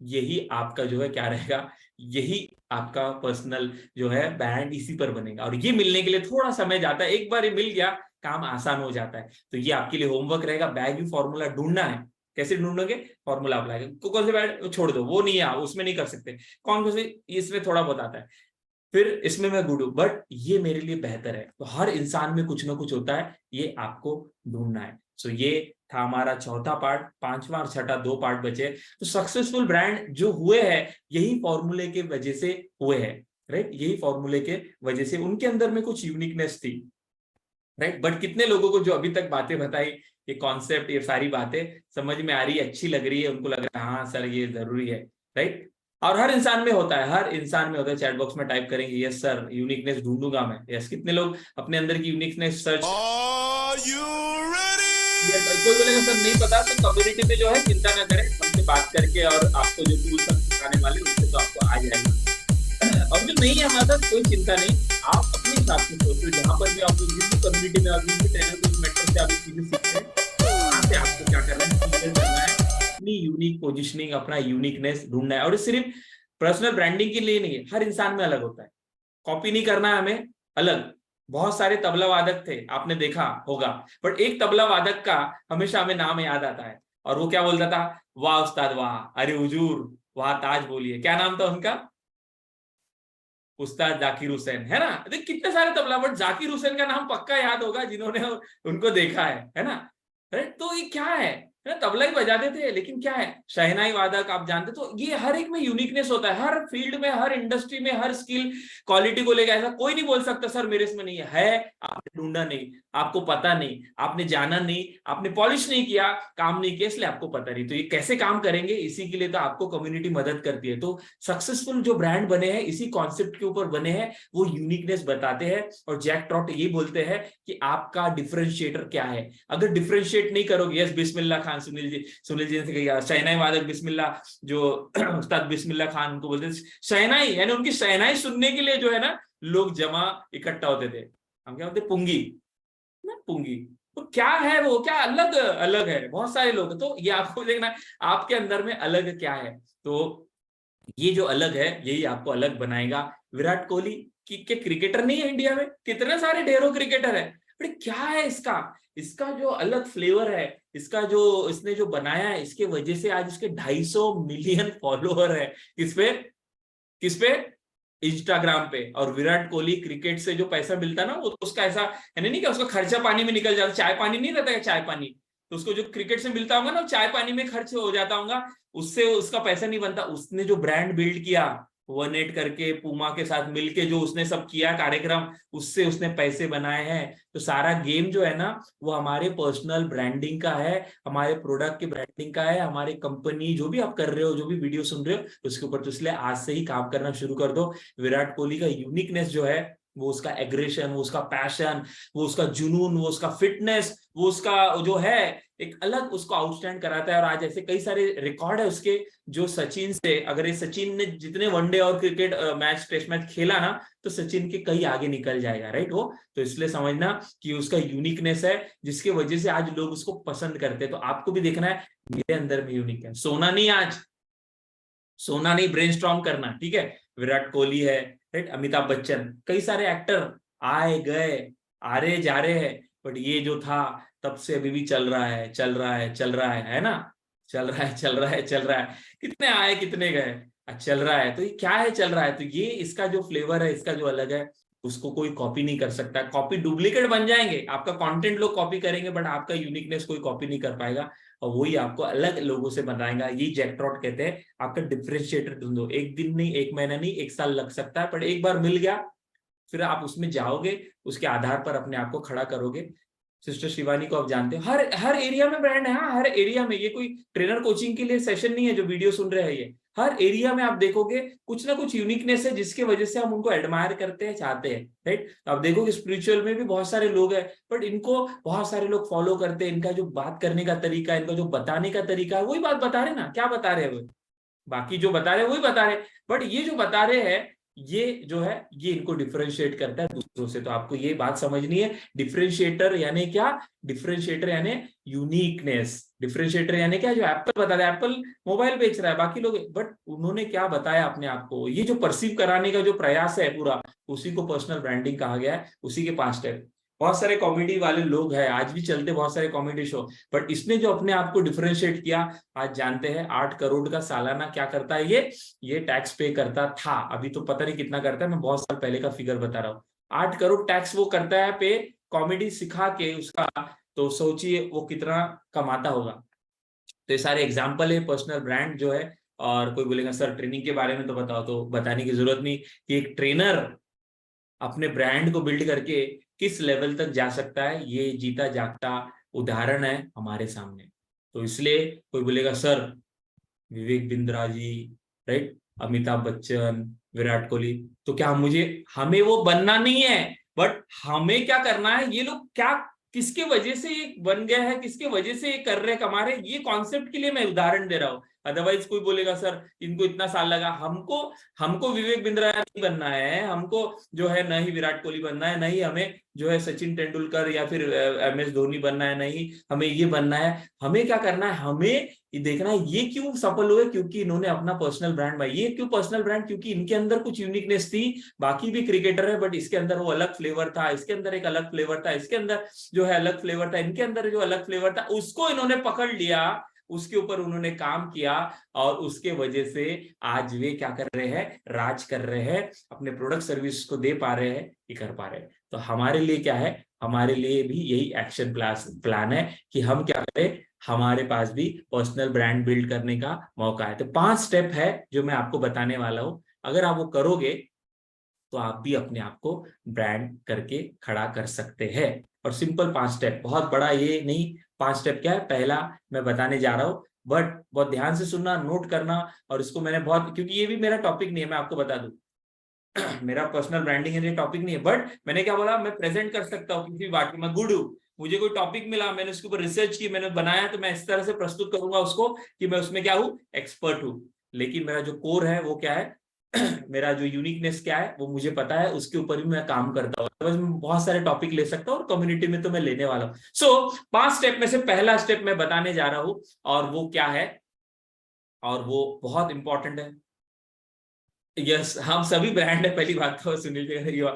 यही आपका जो है क्या रहेगा, यही आपका पर्सनल जो है ब्रांड इसी पर बनेगा। और ये मिलने के लिए थोड़ा समय जाता है, एक बार ये मिल गया काम आसान हो जाता है। तो ये आपके लिए होमवर्क रहेगा, बैग फॉर्मूला ढूंढना है। कैसे ढूंढोगे? फॉर्मूला अप्लाई, कौन से बैग छोड़ दो, वो नहीं है, उसमें नहीं कर सकते। कौन से, इसमें थोड़ा बहुत आता है, फिर इसमें मैं गुड हूं, बट ये मेरे लिए बेहतर है। तो हर इंसान में कुछ ना कुछ होता है, ये आपको ढूंढना है। सो ये था हमारा चौथा पार्ट, पांचवा और छठा 2 पार्ट बचे। तो सक्सेसफुल ब्रांड जो हुए हैं, यही फॉर्मूले के वजह से हुए हैं, राइट? यही फॉर्मूले के वजह से, उनके अंदर में कुछ यूनिकनेस थी, राइट? बट कितने लोगों को जो अभी तक बातें बताई, ये कॉन्सेप्ट, ये सारी बातें समझ में आ रही है, अच्छी लग रही है, उनको लग रहा है हाँ सर ये जरूरी है, राइट? और हर इंसान में होता है, हर इंसान में होता है। चैट बॉक्स में टाइप करेंगे यस सर यूनिकनेस ढूंढूंगा मैं। यस, कितने लोग अपने अंदर की यूनिकनेस सर्च। कोई बोलेगा सर नहीं पता, तो कम्युनिटी में जो है चिंता ना करें, हमसे बात करके, और आपको जो टूल्स हम सिखाने वाले उससे तो आपको आ जाएगा। और जो नहीं है हमारे साथ, कोई चिंता नहीं, आप अपने हिसाब से सोचो, जहां पर भी आप जिस भी कम्युनिटी में, जिस भी ट्रेनर को मेंटर से आप चीजें सीख रहे हैं, वहां से आपको क्या करना है, क्लियर करना है, अपनी यूनिक पोजिशनिंग, अपना यूनिकनेस ढूंढना है। और सिर्फ पर्सनल ब्रांडिंग के लिए नहीं है, हर इंसान में अलग होता है। कॉपी नहीं करना है हमें, अलग। बहुत सारे तबला वादक थे, आपने देखा होगा, बट एक तबला वादक का हमेशा हमें नाम याद आता है, और वो क्या बोलता था? वाह उस्ताद वाह, अरे हुजूर वाह ताज बोलिए। क्या नाम था उनका? उस्ताद जाकिर हुसैन, है ना? देख कितने सारे तबला, बट जाकिर हुसैन का नाम पक्का याद होगा जिन्होंने उनको देखा है ना? तो ये क्या है ना, तबला ही बजाते थे, लेकिन क्या है, शहनाई वादक आप जानते। तो ये हर एक में यूनिकनेस होता है, हर फील्ड में, हर इंडस्ट्री में, हर स्किल क्वालिटी को लेकर ऐसा कोई नहीं बोल सकता सर मेरे इसमें नहीं है। आपने ढूंढा नहीं, आपको पता नहीं, आपने जाना नहीं, आपने पॉलिश नहीं किया, काम नहीं किया, इसलिए आपको पता नहीं। तो ये कैसे काम करेंगे, इसी के लिए तो आपको कम्युनिटी मदद करती है। तो सक्सेसफुल जो ब्रांड बने हैं इसी कॉन्सेप्ट के ऊपर बने हैं, वो यूनिकनेस बताते हैं। और जैक ट्रॉट ये बोलते हैं कि आपका डिफरेंशिएटर क्या है। अगर डिफरेंशिएट नहीं करोगे, यस बिस्मिल्लाह खान, सुनील जी ने कहा, शहनाई वादक बिस्मिल्लाह, जो उस्ताद बिस्मिल्लाह खान उनको बोलते थे शहनाई, यानी उनकी शहनाई सुनने के लिए जो है ना लोग जमा इकट्ठा होते थे। हम क्या होते, पुंगी ना, पुंगी। तो क्या है वो, क्या अलग अलग है, बहुत सारे लोग। तो ये आपको देखना है आपके अंदर में अलग क्या है। तो ये जो अलग है यही आपको अलग बनाएगा। विराट कोहली के क्रिकेटर नहीं है इंडिया में, कितने सारे ढेरों क्रिकेटर है, बट क्या है इसका, इसका जो अलग फ्लेवर है, इसका जो इसने जो बनाया है, इसके वजह से आज इसके 250 मिलियन फॉलोअर है। किस पे? किस पे? इंस्टाग्राम पे। और विराट कोहली क्रिकेट से जो पैसा मिलता ना, वो तो उसका ऐसा है नहीं कि उसका खर्चा पानी में निकल जाता, चाय पानी नहीं रहता है, चाय पानी। तो उसको जो क्रिकेट से मिलता होगा ना, चाय पानी में खर्च हो जाता होगा, उससे उसका पैसा नहीं बनता। उसने जो ब्रांड बिल्ड किया 1-8 करके, पूमा के साथ मिलके जो उसने सब किया कार्यक्रम, उससे उसने पैसे बनाए हैं। तो सारा गेम जो है ना, वो हमारे पर्सनल ब्रांडिंग का है, हमारे प्रोडक्ट की ब्रांडिंग का है, हमारे कंपनी जो भी आप कर रहे हो, जो भी वीडियो सुन रहे हो उसके ऊपर। तो इसलिए आज से ही काम करना शुरू कर दो। विराट कोहली का यूनिकनेस जो है, वो उसका एग्रेशन, वो उसका पैशन, वो उसका जुनून, वो उसका फिटनेस, वो उसका जो है एक अलग उसको आउटस्टैंड कराता है। और आज ऐसे कई सारे रिकॉर्ड है उसके, जो सचिन से, अगर ये सचिन ने जितने वनडे और क्रिकेट मैच, टेस्ट मैच खेला ना, तो सचिन के कई आगे निकल जाएगा, राइट? वो तो इसलिए समझना कि उसका यूनिकनेस है, जिसकी वजह से आज लोग उसको पसंद करते हैं। तो आपको भी देखना है मेरे अंदर में यूनिक है, सोना नहीं, आज सोना नहीं, ब्रेनस्टॉर्म करना, ठीक है? विराट कोहली है, राइट? अमिताभ बच्चन, कई सारे एक्टर आए गए, आ रहे जा रहे हैं, बट ये जो था तब से अभी भी चल रहा है, चल रहा है, चल रहा है ना, चल रहा है, चल रहा है, चल रहा है। कितने आए कितने गए, चल रहा है। तो ये क्या है, चल रहा है। तो ये इसका जो फ्लेवर है, इसका जो अलग है, उसको कोई कॉपी नहीं कर सकता। कॉपी डुप्लीकेट बन जाएंगे, आपका कंटेंट लोग कॉपी करेंगे, बट आपका यूनिकनेस कोई कॉपी नहीं कर पाएगा, और वही आपको अलग लोगों से बनाएगा। ये जैकपॉट कहते हैं, आपका डिफरेंशिएटर ढूंढो। एक दिन नहीं, एक महीना नहीं, एक साल लग सकता है, पर एक बार मिल गया, फिर आप उसमें जाओगे, उसके आधार पर अपने आप को खड़ा करोगे। सिस्टर शिवानी को आप जानते हो, हर हर एरिया में ब्रांड है। हाँ, हर एरिया में। ये कोई ट्रेनर कोचिंग के लिए सेशन नहीं है जो वीडियो सुन रहे हैं, ये हर एरिया में आप देखोगे कुछ ना कुछ यूनिकनेस है, जिसके वजह से हम उनको एडमायर करते हैं, चाहते हैं, राइट। आप देखोगे स्पिरिचुअल में भी बहुत सारे लोग हैं, बट इनको बहुत सारे लोग फॉलो करते हैं। इनका जो बात करने का तरीका, इनका जो बताने का तरीका है, वही बात बता रहे ना, क्या बता रहे हैं वो, बाकी जो बता रहे हैं वही बता रहे हैं, बट ये जो बता रहे हैं, ये जो है, ये इनको डिफरेंशिएट करता है दूसरों से। तो आपको ये बात समझनी है, डिफरेंशिएटर यानी क्या, डिफरेंशिएटर यानी यूनिकनेस। डिफरेंशिएटर यानी क्या, जो एप्पल बता रहा है, एप्पल मोबाइल बेच रहा है, बाकी लोग, बट उन्होंने क्या बताया अपने आप को, ये जो परसीव कराने का जो प्रयास है पूरा, उसी को पर्सनल ब्रांडिंग कहा गया है। उसी के 5 स्टेप। बहुत सारे कॉमेडी वाले लोग हैं, आज भी चलते बहुत सारे कॉमेडी शो, बट इसने जो अपने आप को डिफरेंशिएट किया, आज जानते हैं 8 करोड़ का सालाना क्या करता है ये टैक्स पे करता था। अभी तो पता नहीं कितना करता है, मैं बहुत साल पहले का फिगर बता रहा हूँ। 8 करोड़ टैक्स वो करता है पे, कॉमेडी सिखा के उसका। तो सोचिए वो कितना कमाता होगा। तो ये सारे एग्जाम्पल है पर्सनल ब्रांड जो है। और कोई बोलेगा सर ट्रेनिंग के बारे में तो बताओ, तो बताने की जरूरत नहीं कि एक ट्रेनर अपने ब्रांड को बिल्ड करके किस लेवल तक जा सकता है, ये जीता जागता उदाहरण है हमारे सामने। तो इसलिए कोई बोलेगा सर विवेक बिंद्रा जी, राइट, अमिताभ बच्चन, विराट कोहली, तो क्या हमें वो बनना नहीं है, बट हमें क्या करना है, ये लोग क्या, किसके वजह से ये बन गया है, किसके वजह से ये कर रहे कमा रहे, ये कॉन्सेप्ट के लिए मैं उदाहरण दे रहा हूं। अदरवाइज कोई बोलेगा सर इनको इतना साल लगा, हमको हमको विवेक बिंद्रा नहीं बनना है, हमको जो है न ही विराट कोहली बनना है, नहीं हमें जो है सचिन तेंदुलकर या फिर MS धोनी बनना है, नहीं हमें ये बनना है। हमें क्या करना है, हमें ये देखना है ये क्यों सफल हुए, क्योंकि इन्होंने अपना पर्सनल ब्रांड बनाया। ये क्यों पर्सनल ब्रांड, क्योंकि इनके अंदर कुछ यूनिकनेस थी। बाकी भी क्रिकेटर है, बट इसके अंदर वो अलग फ्लेवर था, इसके अंदर एक अलग फ्लेवर था, इसके अंदर जो है अलग फ्लेवर था, इनके अंदर जो अलग फ्लेवर था, उसको इन्होंने पकड़ लिया, उसके ऊपर उन्होंने काम किया, और उसके वजह से आज वे क्या कर रहे हैं, राज कर रहे हैं, अपने प्रोडक्ट सर्विस को दे पा रहे हैं, ये कर पा रहे हैं। तो हमारे लिए क्या है, हमारे लिए भी यही एक्शन प्लान है कि हम क्या करें, हमारे पास भी पर्सनल ब्रांड बिल्ड करने का मौका है। तो 5 स्टेप है जो मैं आपको बताने वाला हूं, अगर आप वो करोगे तो आप भी अपने आप को ब्रांड करके खड़ा कर सकते हैं। और सिंपल 5 स्टेप, बहुत बड़ा ये नहीं। 5 स्टेप क्या है, पहला मैं बताने जा रहा हूं, बट बहुत ध्यान से सुनना, नोट करना। और इसको मैंने बहुत, क्योंकि ये भी मेरा टॉपिक नहीं है, मैं आपको बता दूं मेरा पर्सनल ब्रांडिंग है, ये टॉपिक नहीं है, बट मैंने क्या बोला, मैं प्रेजेंट कर सकता हूँ किसी भी बात में, मैं गुड हूँ। मुझे कोई टॉपिक मिला, मैंने उसके ऊपर रिसर्च की, मैंने बनाया, तो मैं इस तरह से प्रस्तुत करूंगा उसको कि मैं उसमें क्या हूँ, एक्सपर्ट हूँ। लेकिन मेरा जो कोर है वो क्या है मेरा जो यूनिकनेस क्या है वो मुझे पता है, उसके ऊपर भी मैं काम करता हूँ। तो मैं बहुत सारे टॉपिक ले सकता हूँ, और कम्युनिटी में तो मैं लेने वाला हूँ। सो 5 स्टेप में से पहला स्टेप मैं बताने जा रहा हूँ, और वो क्या है, और वो बहुत इंपॉर्टेंट है। यस, हम सभी ब्रांड है, पहली बात तो सुनील,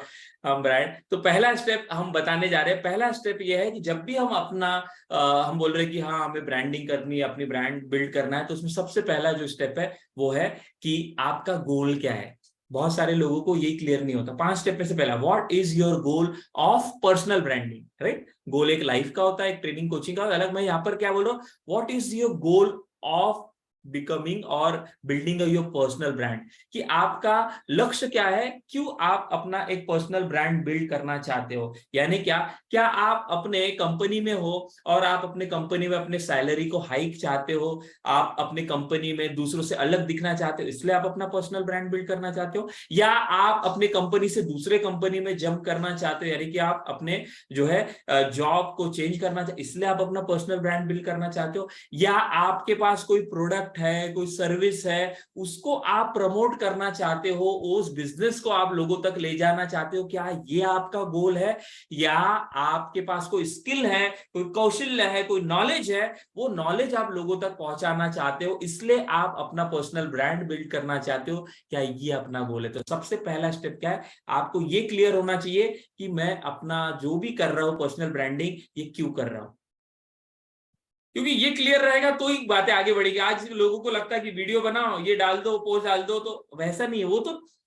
हम ब्रांड। तो पहला स्टेप हम बताने जा रहे हैं। पहला स्टेप ये है कि जब भी हम अपना हम बोल रहे हैं कि हाँ हमें ब्रांडिंग करनी है, अपनी ब्रांड बिल्ड करना है, तो उसमें सबसे पहला जो स्टेप है वो है कि आपका गोल क्या है। बहुत सारे लोगों को ये क्लियर नहीं होता। 5 स्टेप में से पहला, what is your goal of personal branding, right. Goal एक लाइफ का होता है, एक ट्रेनिंग कोचिंग का अलग। मैं यहाँ पर क्या बोल रहा हूँ, what is your goal of becoming और बिल्डिंग योर पर्सनल ब्रांड, कि आपका लक्ष्य क्या है, क्यों आप अपना एक पर्सनल ब्रांड बिल्ड करना चाहते हो। यानी क्या आप अपने कंपनी में हो और आप अपने कंपनी में अपने सैलरी को हाइक चाहते हो, आप अपने कंपनी में दूसरों से अलग दिखना चाहते हो, इसलिए आप अपना पर्सनल ब्रांड बिल्ड करना चाहते हो, या आप अपने कंपनी से दूसरे कंपनी में जंप करना चाहते हो, यानी कि आप अपने जो है जॉब को चेंज करना चाहते, इसलिए आप अपना पर्सनल ब्रांड बिल्ड करना चाहते हो, या आपके पास कोई प्रोडक्ट प्रोडक्ट है, कोई सर्विस है, उसको आप प्रमोट करना चाहते हो, उस बिजनेस को आप लोगों तक ले जाना चाहते हो, क्या ये आपका गोल है? या आपके पास कोई स्किल है, कोई कौशल्य है, कोई नॉलेज है, वो नॉलेज आप लोगों तक पहुंचाना चाहते हो, इसलिए आप अपना पर्सनल ब्रांड बिल्ड करना चाहते हो, क्या ये अपना गोल है? तो सबसे पहला स्टेप क्या है, आपको ये क्लियर होना चाहिए कि मैं अपना जो भी कर रहा हूं पर्सनल ब्रांडिंग, ये क्यों कर रहा हूं। क्योंकि ये क्लियर रहेगा तो ही बातें आगे बढ़ेगी। आज लोगों को लगता है कि वीडियो बनाओ, ये डाल दो, पोस्ट डाल दो, तो वैसा नहीं है।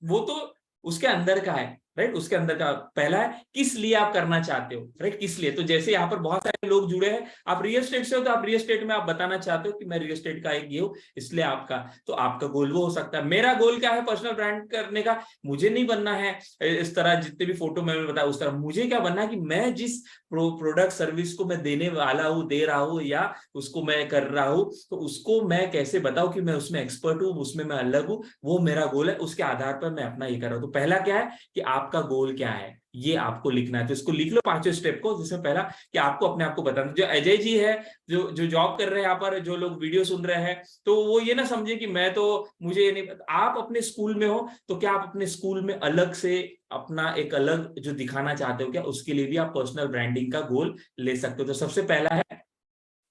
वो तो उसके अंदर का है, राइट। उसके अंदर का पहला है किस लिए आप करना चाहते हो, राइट, किस लिए। तो जैसे यहाँ पर बहुत सारे लोग जुड़े हैं, आप रियल एस्टेट से हो, तो आप रियल एस्टेट में आप बताना चाहते हो कि मैं रियल एस्टेट का एक ये हूं, इसलिए आपका, तो आपका गोल वो हो सकता है। मेरा गोल क्या है पर्सनल ब्रांड करने का, मुझे नहीं बनना है इस तरह जितने भी फोटो मैंने बताया उस तरह। मुझे क्या बनना है कि मैं जिस प्रोडक्ट सर्विस को मैं देने वाला हूं, दे रहा हूं, या उसको मैं कर रहा हूं, तो उसको मैं कैसे बताऊं कि मैं उसमें एक्सपर्ट हूं, उसमें मैं अलग हूं, वो मेरा गोल है। उसके आधार पर मैं अपना ये कर रहा हूं। तो पहला क्या है कि आपका गोल क्या है, ये आपको लिखना है। तो इसको लिख लो पांचों स्टेप को, जिसमें पहला कि आपको अपने आप को बताना। जो अजय जी है, जो जो जॉब कर रहे हैं यहाँ पर, जो लोग वीडियो सुन रहे हैं, तो वो ये ना समझे कि मैं तो, मुझे ये नहीं पता। आप अपने स्कूल में हो, तो क्या आप अपने स्कूल में अलग से अपना एक अलग जो दिखाना चाहते हो क्या, उसके लिए भी आप पर्सनल ब्रांडिंग का गोल ले सकते हो। तो सबसे पहला है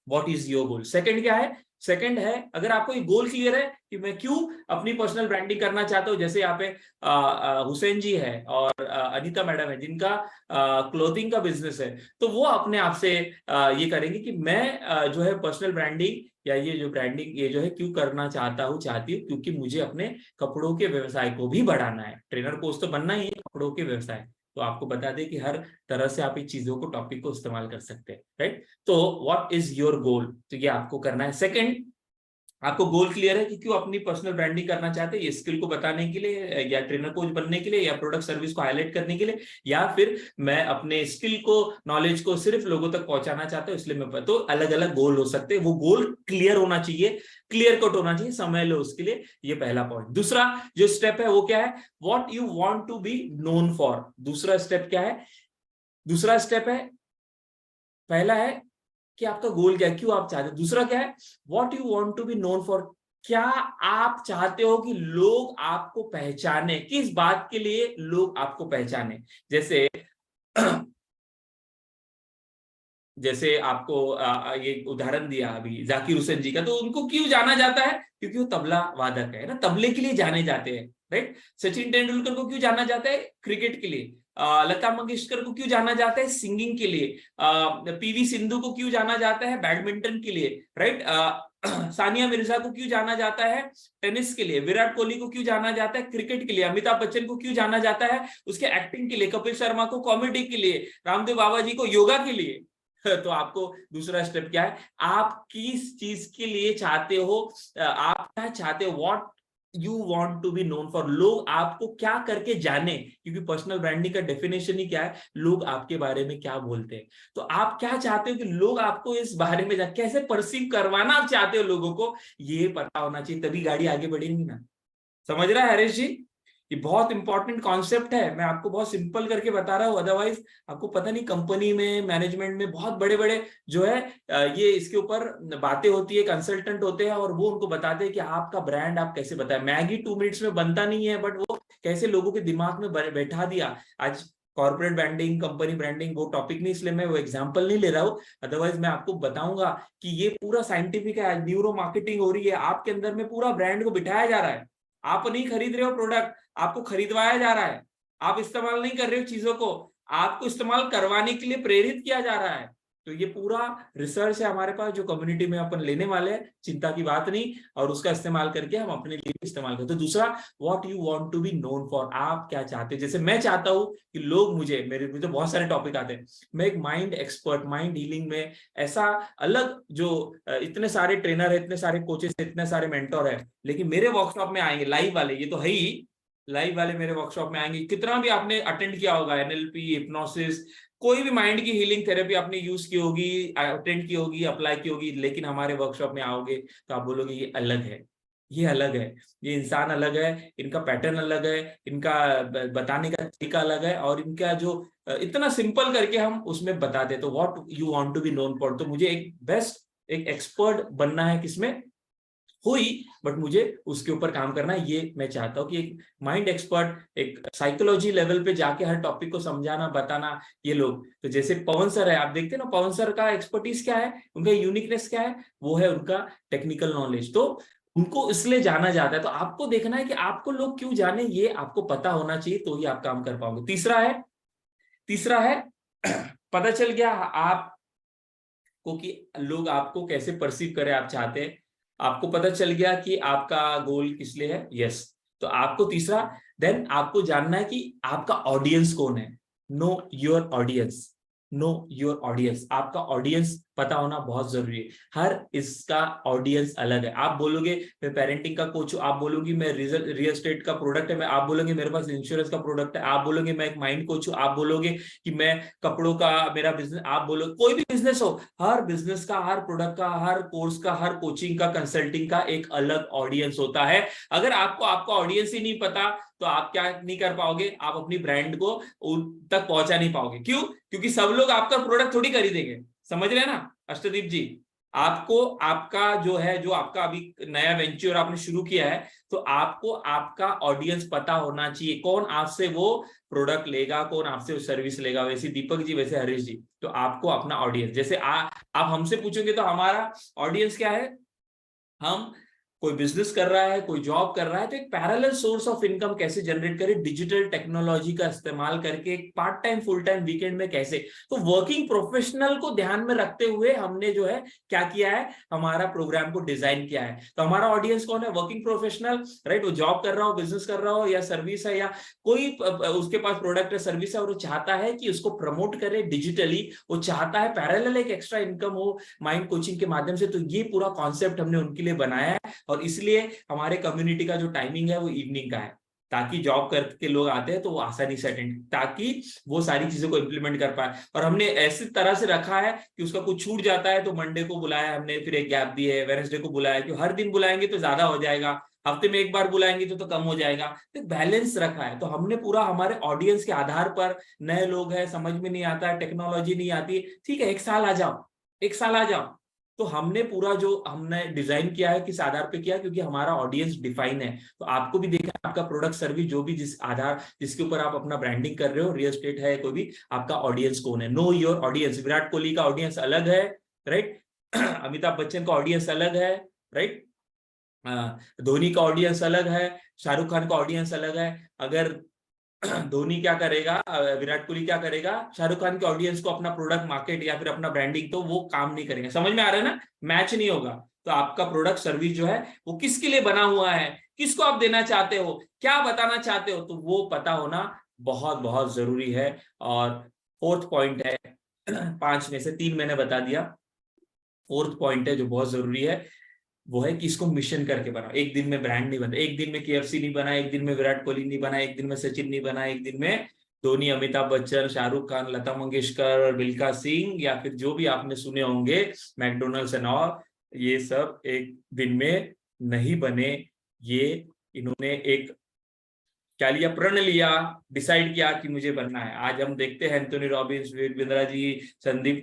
what is your goal. Second क्या है, सेकंड है अगर आपको ये गोल क्लियर है कि मैं क्यों अपनी पर्सनल ब्रांडिंग करना चाहता हूं। जैसे यहाँ पे हुसैन जी है और अनीता मैडम है, जिनका क्लोथिंग का बिजनेस है, तो वो अपने आप से ये करेंगे कि मैं जो है पर्सनल ब्रांडिंग, या ये जो ब्रांडिंग ये जो है क्यों करना चाहता हूँ, चाहती हूँ, क्योंकि मुझे अपने कपड़ों के व्यवसाय को भी बढ़ाना है। ट्रेनर कोर्स तो बनना ही है, कपड़ों के व्यवसाय। तो आपको बता दें कि हर तरह से आप इन चीजों को, टॉपिक को इस्तेमाल कर सकते हैं, राइट। तो व्हाट इज योर गोल, तो ये आपको करना है। सेकंड, आपको गोल क्लियर है कि क्यों अपनी पर्सनल ब्रांडिंग करना चाहते हैं, ये स्किल को बताने के लिए, या ट्रेनर कोच बनने के लिए, या प्रोडक्ट सर्विस को हाईलाइट करने के लिए, या फिर मैं अपने स्किल को, नॉलेज को सिर्फ लोगों तक पहुंचाना चाहता हूं, इसलिए मैं। तो अलग अलग गोल हो सकते हैं, वो गोल क्लियर होना चाहिए, क्लियर कट होना चाहिए, समय लो उसके लिए। ये पहला पॉइंट। दूसरा जो स्टेप है वो क्या है, what you want to be known for. दूसरा स्टेप क्या है, दूसरा स्टेप है, पहला है कि आपका गोल क्या है, क्यों आप चाहते हो। दूसरा क्या है, what you want to be known for, क्या आप चाहते हो कि लोग आपको पहचाने, किस बात के लिए लोग आपको पहचाने। जैसे जैसे आपको ये उदाहरण दिया अभी जाकिर हुसैन जी का, तो उनको क्यों जाना जाता है, क्योंकि वो तबला वादक है ना, तबले के लिए जाने जाते हैं, राइट। सचिन तेंदुलकर को क्यों जाना जाता है, क्रिकेट के लिए। लता मंगेशकर को क्यों जाना जाता है, सिंगिंग के लिए। पीवी सिंधु को क्यों जाना जाता है, बैडमिंटन के लिए, राइट। सानिया मिर्जा को क्यों जाना जाता है, टेनिस के लिए। विराट कोहली को क्यों जाना जाता है, क्रिकेट के लिए। अमिताभ बच्चन को क्यों जाना जाता है, उसके एक्टिंग के लिए। कपिल शर्मा को कॉमेडी के लिए। रामदेव बाबा जी को योगा के लिए। तो आपको दूसरा स्टेप क्या है, आप किस चीज के लिए चाहते हो, आप क्या चाहते हो, what you want to be known for. लोग आपको क्या करके जाने, क्योंकि पर्सनल ब्रांडिंग का डेफिनेशन ही क्या है, लोग आपके बारे में क्या बोलते हैं। तो आप क्या चाहते हो कि लोग आपको इस बारे में कैसे परसीव करवाना आप चाहते हो लोगों को, ये पता होना चाहिए, तभी गाड़ी आगे बढ़ेगी ना। समझ रहा है हरीश जी, ये बहुत इंपॉर्टेंट कॉन्सेप्ट है। मैं आपको बहुत सिंपल करके बता रहा हूँ, अदरवाइज आपको पता नहीं, कंपनी में, मैनेजमेंट में बहुत बड़े बड़े जो है ये इसके ऊपर बातें होती है, कंसल्टेंट होते हैं, और वो उनको बताते हैं कि आपका ब्रांड आप कैसे बताएं। मैगी 2 मिनट्स में बनता नहीं है, बट वो कैसे लोगों के दिमाग में बैठा दिया। आज कॉर्पोरेट ब्रांडिंग, कंपनी ब्रांडिंग वो टॉपिक नहीं, इसलिए मैं वो एग्जांपल नहीं ले रहा हूँ। अदरवाइज मैं आपको बताऊंगा कि ये पूरा साइंटिफिक है। न्यूरो मार्केटिंग हो रही है, आपके अंदर में पूरा ब्रांड को बिठाया जा रहा है। आप नहीं खरीद रहे हो प्रोडक्ट, आपको खरीदवाया जा रहा है। आप इस्तेमाल नहीं कर रहे हो चीजों को, आपको इस्तेमाल करवाने के लिए प्रेरित किया जा रहा है। तो ये पूरा रिसर्च है हमारे पास, जो कम्युनिटी में अपन लेने वाले हैं, चिंता की बात नहीं, और उसका इस्तेमाल करके हम अपने लिए इस्तेमाल करते हैं। तो दूसरा, what you want to be known for, आप क्या चाहते हैं। जैसे मैं चाहता हूं कि लोग मुझे, मेरे मुझे बहुत सारे टॉपिक आते हैं, मैं एक माइंड एक्सपर्ट, माइंड हीलिंग में ऐसा अलग, जो इतने सारे ट्रेनर है, इतने सारे कोचेस, इतने सारे मेंटोर है, लेकिन मेरे वर्कशॉप में आएंगे लाइव वाले, ये तो है ही, लाइव वाले मेरे वर्कशॉप में आएंगे। कितना भी आपने अटेंड किया होगा, एनएलपी, हिप्नोसिस, कोई भी माइंड की हीलिंग थेरेपी आपने यूज की होगी, अटेंड की होगी, अप्लाई की होगी, लेकिन हमारे वर्कशॉप में आओगे तो आप बोलोगे ये अलग है, ये अलग है, ये इंसान अलग है, इनका पैटर्न अलग है, इनका बताने का तरीका अलग है, और इनका जो इतना सिंपल करके हम उसमें बताते। तो what you want to be known for, तो मुझे एक बेस्ट, एक एक्सपर्ट बनना है किसमें, हुई, बट मुझे उसके ऊपर काम करना है। ये मैं चाहता हूँ कि एक माइंड एक्सपर्ट, एक साइकोलॉजी लेवल पे जाके हर टॉपिक को समझाना, बताना ये लोग। तो जैसे पवन सर है, आप देखते हैं ना, पवन सर का एक्सपर्टीज क्या है, उनका यूनिकनेस क्या है, वो है उनका टेक्निकल नॉलेज। तो उनको इसलिए जाना जाता है। तो आपको देखना है कि आपको लोग क्यों जाने, ये आपको पता होना चाहिए, तो ही आप काम कर पाओगे। तीसरा है पता चल गया आपको कि लोग आपको कैसे परसीव करें, आप चाहते हैं, आपको पता चल गया कि आपका गोल किस लिए है। यस, तो आपको तीसरा, देन आपको जानना है कि आपका ऑडियंस कौन है। Know your audience, know your audience, आपका ऑडियंस पता होना बहुत जरूरी है। हर इसका ऑडियंस अलग है। आप बोलोगे मैं पेरेंटिंग का कोच हूं, आप बोलोगे मैं रियल एस्टेट का प्रोडक्ट है, मैं आप बोलोगे मेरे पास इंश्योरेंस का प्रोडक्ट है, आप बोलोगे मैं एक माइंड कोच हूं, आप बोलोगे कि मैं कपड़ों का मेरा बिजनेस, आप बोलो कोई भी बिजनेस हो, हर बिजनेस का, हर प्रोडक्ट का, हर कोर्स का, हर कोचिंग का, कंसल्टिंग का एक अलग ऑडियंस होता है। अगर आपको आपका ऑडियंस ही नहीं पता तो आप क्या नहीं कर पाओगे, आप अपनी ब्रांड को उन तक पहुंचा नहीं पाओगे। क्यों? क्योंकि सब लोग आपका प्रोडक्ट थोड़ी खरीदेंगे। समझ रहे हैं ना अष्टदीप जी? आपको आपका जो है, जो आपका अभी नया वेंचर आपने शुरू किया है, तो आपको आपका ऑडियंस पता होना चाहिए, कौन आपसे वो प्रोडक्ट लेगा, कौन आपसे वो सर्विस लेगा। वैसे दीपक जी, वैसे हरीश जी, तो आपको अपना ऑडियंस, जैसे आप हमसे पूछोगे तो हमारा ऑडियंस क्या है, हम कोई बिजनेस कर रहा है, कोई जॉब कर रहा है, तो एक पैरेलल सोर्स ऑफ इनकम कैसे जनरेट करें डिजिटल टेक्नोलॉजी का इस्तेमाल करके, एक part time full time weekend में कैसे। तो वर्किंग प्रोफेशनल को ध्यान में रखते हुए हमने जो है क्या किया है, हमारा प्रोग्राम को डिजाइन किया है। तो हमारा ऑडियंस कौन है? Working professional, right? वो जॉब कर रहा हो, बिजनेस कर रहा हो, या सर्विस है, या कोई उसके पास प्रोडक्ट है, सर्विस है, और वो चाहता है कि उसको प्रमोट करे डिजिटली, वो चाहता है पैरेलल एक एक्स्ट्रा इनकम हो माइंड कोचिंग के माध्यम से। तो ये पूरा कॉन्सेप्ट हमने उनके लिए बनाया है, और इसलिए हमारे कम्युनिटी का जो टाइमिंग है वो इवनिंग का है, ताकि जॉब करके लोग आते हैं तो वो आसानी से अटेंड, ताकि वो सारी चीजों को इंप्लीमेंट कर पाए। और हमने ऐसी तरह से रखा है कि उसका कुछ छूट जाता है तो मंडे को बुलाया हमने, फिर एक गैप दी है, वेडनेसडे को बुलाया, कि हर दिन बुलाएंगे तो ज्यादा हो जाएगा, हफ्ते में एक बार बुलाएंगे तो कम हो जाएगा। तो बैलेंस रखा है। तो हमने पूरा हमारे ऑडियंस के आधार पर, नए लोग हैं, समझ में नहीं आता है, टेक्नोलॉजी नहीं आती, ठीक है, एक साल आ जाओ, एक साल आ जाओ। तो हमने पूरा जो हमने डिजाइन किया है किस आधार पे किया, क्योंकि हमारा ऑडियंस डिफाइन है। तो आपको भी देखा आपका प्रोडक्ट सर्विस जो भी जिस आधार जिसके ऊपर आप अपना ब्रांडिंग कर रहे हो, रियल एस्टेट है कोई भी, आपका ऑडियंस कौन है। Know your audience. Virat Kohli का ऑडियंस अलग है, राइट? अमिताभ बच्चन का ऑडियंस अलग है, राइट? धोनी का ऑडियंस अलग है, शाहरुख खान का ऑडियंस अलग है। अगर धोनी क्या करेगा, विराट कोहली क्या करेगा, शाहरुख खान के ऑडियंस को अपना प्रोडक्ट मार्केट या फिर अपना ब्रांडिंग, तो वो काम नहीं करेंगे। समझ में आ रहा है ना? मैच नहीं होगा। तो आपका प्रोडक्ट सर्विस जो है वो किसके लिए बना हुआ है, किसको आप देना चाहते हो, क्या बताना चाहते हो, तो वो पता होना बहुत बहुत जरूरी है। और फोर्थ पॉइंट है, 5 में से 3 मैंने बता दिया, फोर्थ पॉइंट है जो बहुत जरूरी है, वो है कि इसको मिशन करके बनाओ। एक दिन में ब्रांड नहीं बना, एक दिन में केएफसी नहीं बना, एक दिन में विराट कोहली नहीं बना, एक दिन में सचिन नहीं बना, एक दिन में धोनी, अमिताभ बच्चन, शाहरुख खान, लता मंगेशकर, बिल्का सिंह, या फिर जो भी आपने सुने होंगे, मैकडोनल्ड्स एंड ऑल, ये सब एक दिन में नहीं बने। ये इन्होंने एक क्या लिया, प्रण लिया, डिसाइड किया कि मुझे बनना है। आज हम देखते हैं एंथोनी रॉबिन्स, विवेक बिंद्रा जी, संदीप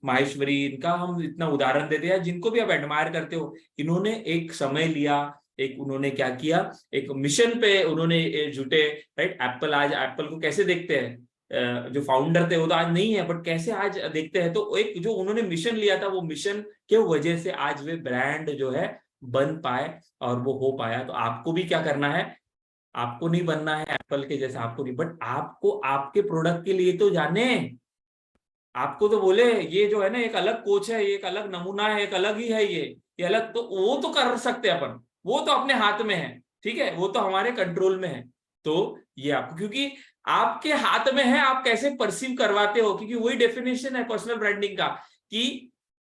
माहेश्वरी, इनका हम इतना उदाहरण देते हैं, जिनको भी आप एडमायर करते हो, इन्होंने एक समय लिया, एक उन्होंने क्या किया, एक मिशन पे उन्होंने जुटे, राइट? एप्पल, आज एप्पल को कैसे देखते हैं, जो फाउंडर थे वो तो आज नहीं है, बट कैसे आज देखते हैं। तो एक जो उन्होंने मिशन लिया था, वो मिशन के वजह से आज वे ब्रांड जो है बन पाए और वो हो पाया। तो आपको भी क्या करना है, आपको नहीं बनना है एप्पल के जैसा, आपको नहीं, बट आपको आपके प्रोडक्ट के लिए तो जाने। आपको तो बोले ये जो है ना एक अलग कोच है, ये एक अलग नमूना है, एक अलग ही है, ये अलग, तो वो तो कर सकते हैं अपन, वो तो अपने हाथ में है, ठीक है, वो तो हमारे कंट्रोल में है। तो ये आपको, क्योंकि आपके हाथ में है आप कैसे परसीव करवाते हो, क्योंकि वही डेफिनेशन है पर्सनल ब्रांडिंग का। कि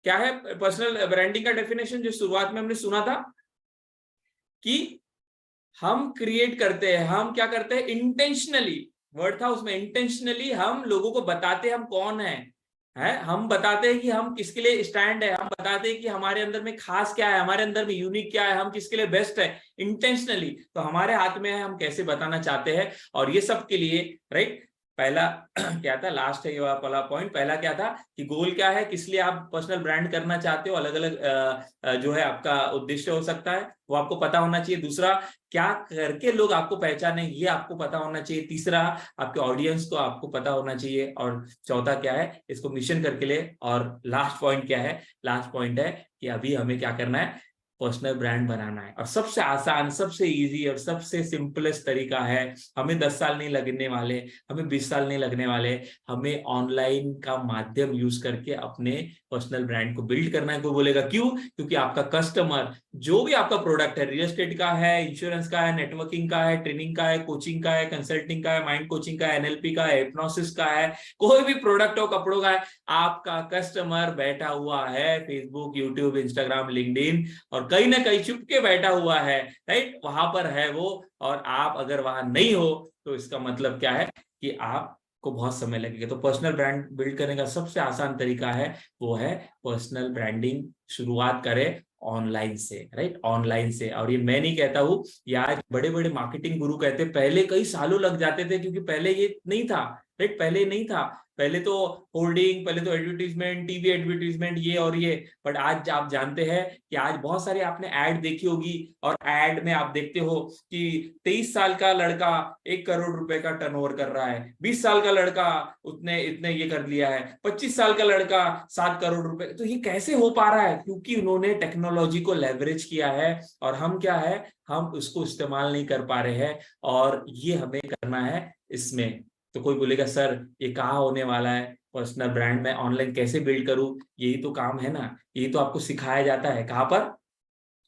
क्या है पर्सनल ब्रांडिंग का डेफिनेशन, जो शुरुआत में हमने सुना था, कि हम क्रिएट करते हैं, हम क्या करते हैं, इंटेंशनली, वर्ड था उसमें, इंटेंशनली हम लोगों को बताते हैं हम कौन है, हम बताते हैं कि हम किसके लिए स्टैंड है, हम बताते हैं कि हमारे अंदर में खास क्या है, हमारे अंदर में यूनिक क्या है, हम किसके लिए बेस्ट है, इंटेंशनली। तो हमारे हाथ में है हम कैसे बताना चाहते हैं। और ये सब के लिए, राइट, पहला क्या था, लास्ट है ये वाला पॉइंट, पहला क्या था कि गोल क्या है, किस लिए आप पर्सनल ब्रांड करना चाहते हो, अलग अलग जो है आपका उद्देश्य हो सकता है, वो आपको पता होना चाहिए। दूसरा, क्या करके लोग आपको पहचाने, ये आपको पता होना चाहिए। तीसरा, आपके ऑडियंस को आपको पता होना चाहिए। और चौथा क्या है, इसको मिशन करके ले। और लास्ट पॉइंट क्या है, लास्ट पॉइंट है कि अभी हमें क्या करना है, पर्सनल ब्रांड बनाना है। और सबसे आसान, सबसे इजी और सबसे सिंपलेस्ट तरीका है, हमें 10 साल नहीं लगने वाले, हमें 20 साल नहीं लगने वाले, हमें ऑनलाइन का माध्यम यूज करके अपने पर्सनल ब्रांड को बिल्ड करना है। कोई बोलेगा क्यों? क्योंकि आपका कस्टमर, जो भी आपका प्रोडक्ट है, रियल एस्टेट का है, इंश्योरेंस का है, नेटवर्किंग का है, ट्रेनिंग का है, कोचिंग का है, कंसल्टिंग का है, माइंड कोचिंग का है, एनएलपी का है, हिप्नोसिस का है, कोई भी प्रोडक्ट हो, कपड़ों का है, आपका कस्टमर बैठा हुआ है फेसबुक, यूट्यूब, इंस्टाग्राम, लिंक्डइन, और कहीं ना कहीं छुप के बैठा हुआ है, राइट, वहां पर है वो। और आप अगर वहां नहीं हो तो इसका मतलब क्या है कि आपको बहुत समय लगेगा। तो पर्सनल ब्रांड बिल्ड करने का सबसे आसान तरीका है, वो है पर्सनल ब्रांडिंग। शुरुआत करें ऑनलाइन से, राइट, ऑनलाइन से। और ये मैं नहीं कहता हूं, ये आज बड़े बड़े मार्केटिंग गुरु कहते हैं, पहले कई सालों लग जाते थे, क्योंकि पहले ये नहीं था, राइट, पहले नहीं था। पहले तो होर्डिंग, पहले तो एडवर्टीजमेंट, टीवी एडवर्टीजमेंट, ये और ये। बट आज आप जानते हैं कि आज बहुत सारे आपने ऐड देखी होगी, और ऐड में आप देखते हो कि 23 साल का लड़का 1 करोड़ रुपए का टर्नओवर कर रहा है, 20 साल का लड़का उतने इतने ये कर लिया है, 25 साल का लड़का 7 करोड़ रुपए। तो ये कैसे हो पा रहा है? क्योंकि उन्होंने टेक्नोलॉजी को लेवरेज किया है, और हम क्या है, हम उसको इस्तेमाल नहीं कर पा रहे हैं, और ये हमें करना है इसमें। तो कोई बोलेगा सर ये कहाँ होने वाला है, पर्सनल ब्रांड में ऑनलाइन कैसे बिल्ड करूं? यही तो काम है ना, यही तो आपको सिखाया जाता है। कहाँ पर?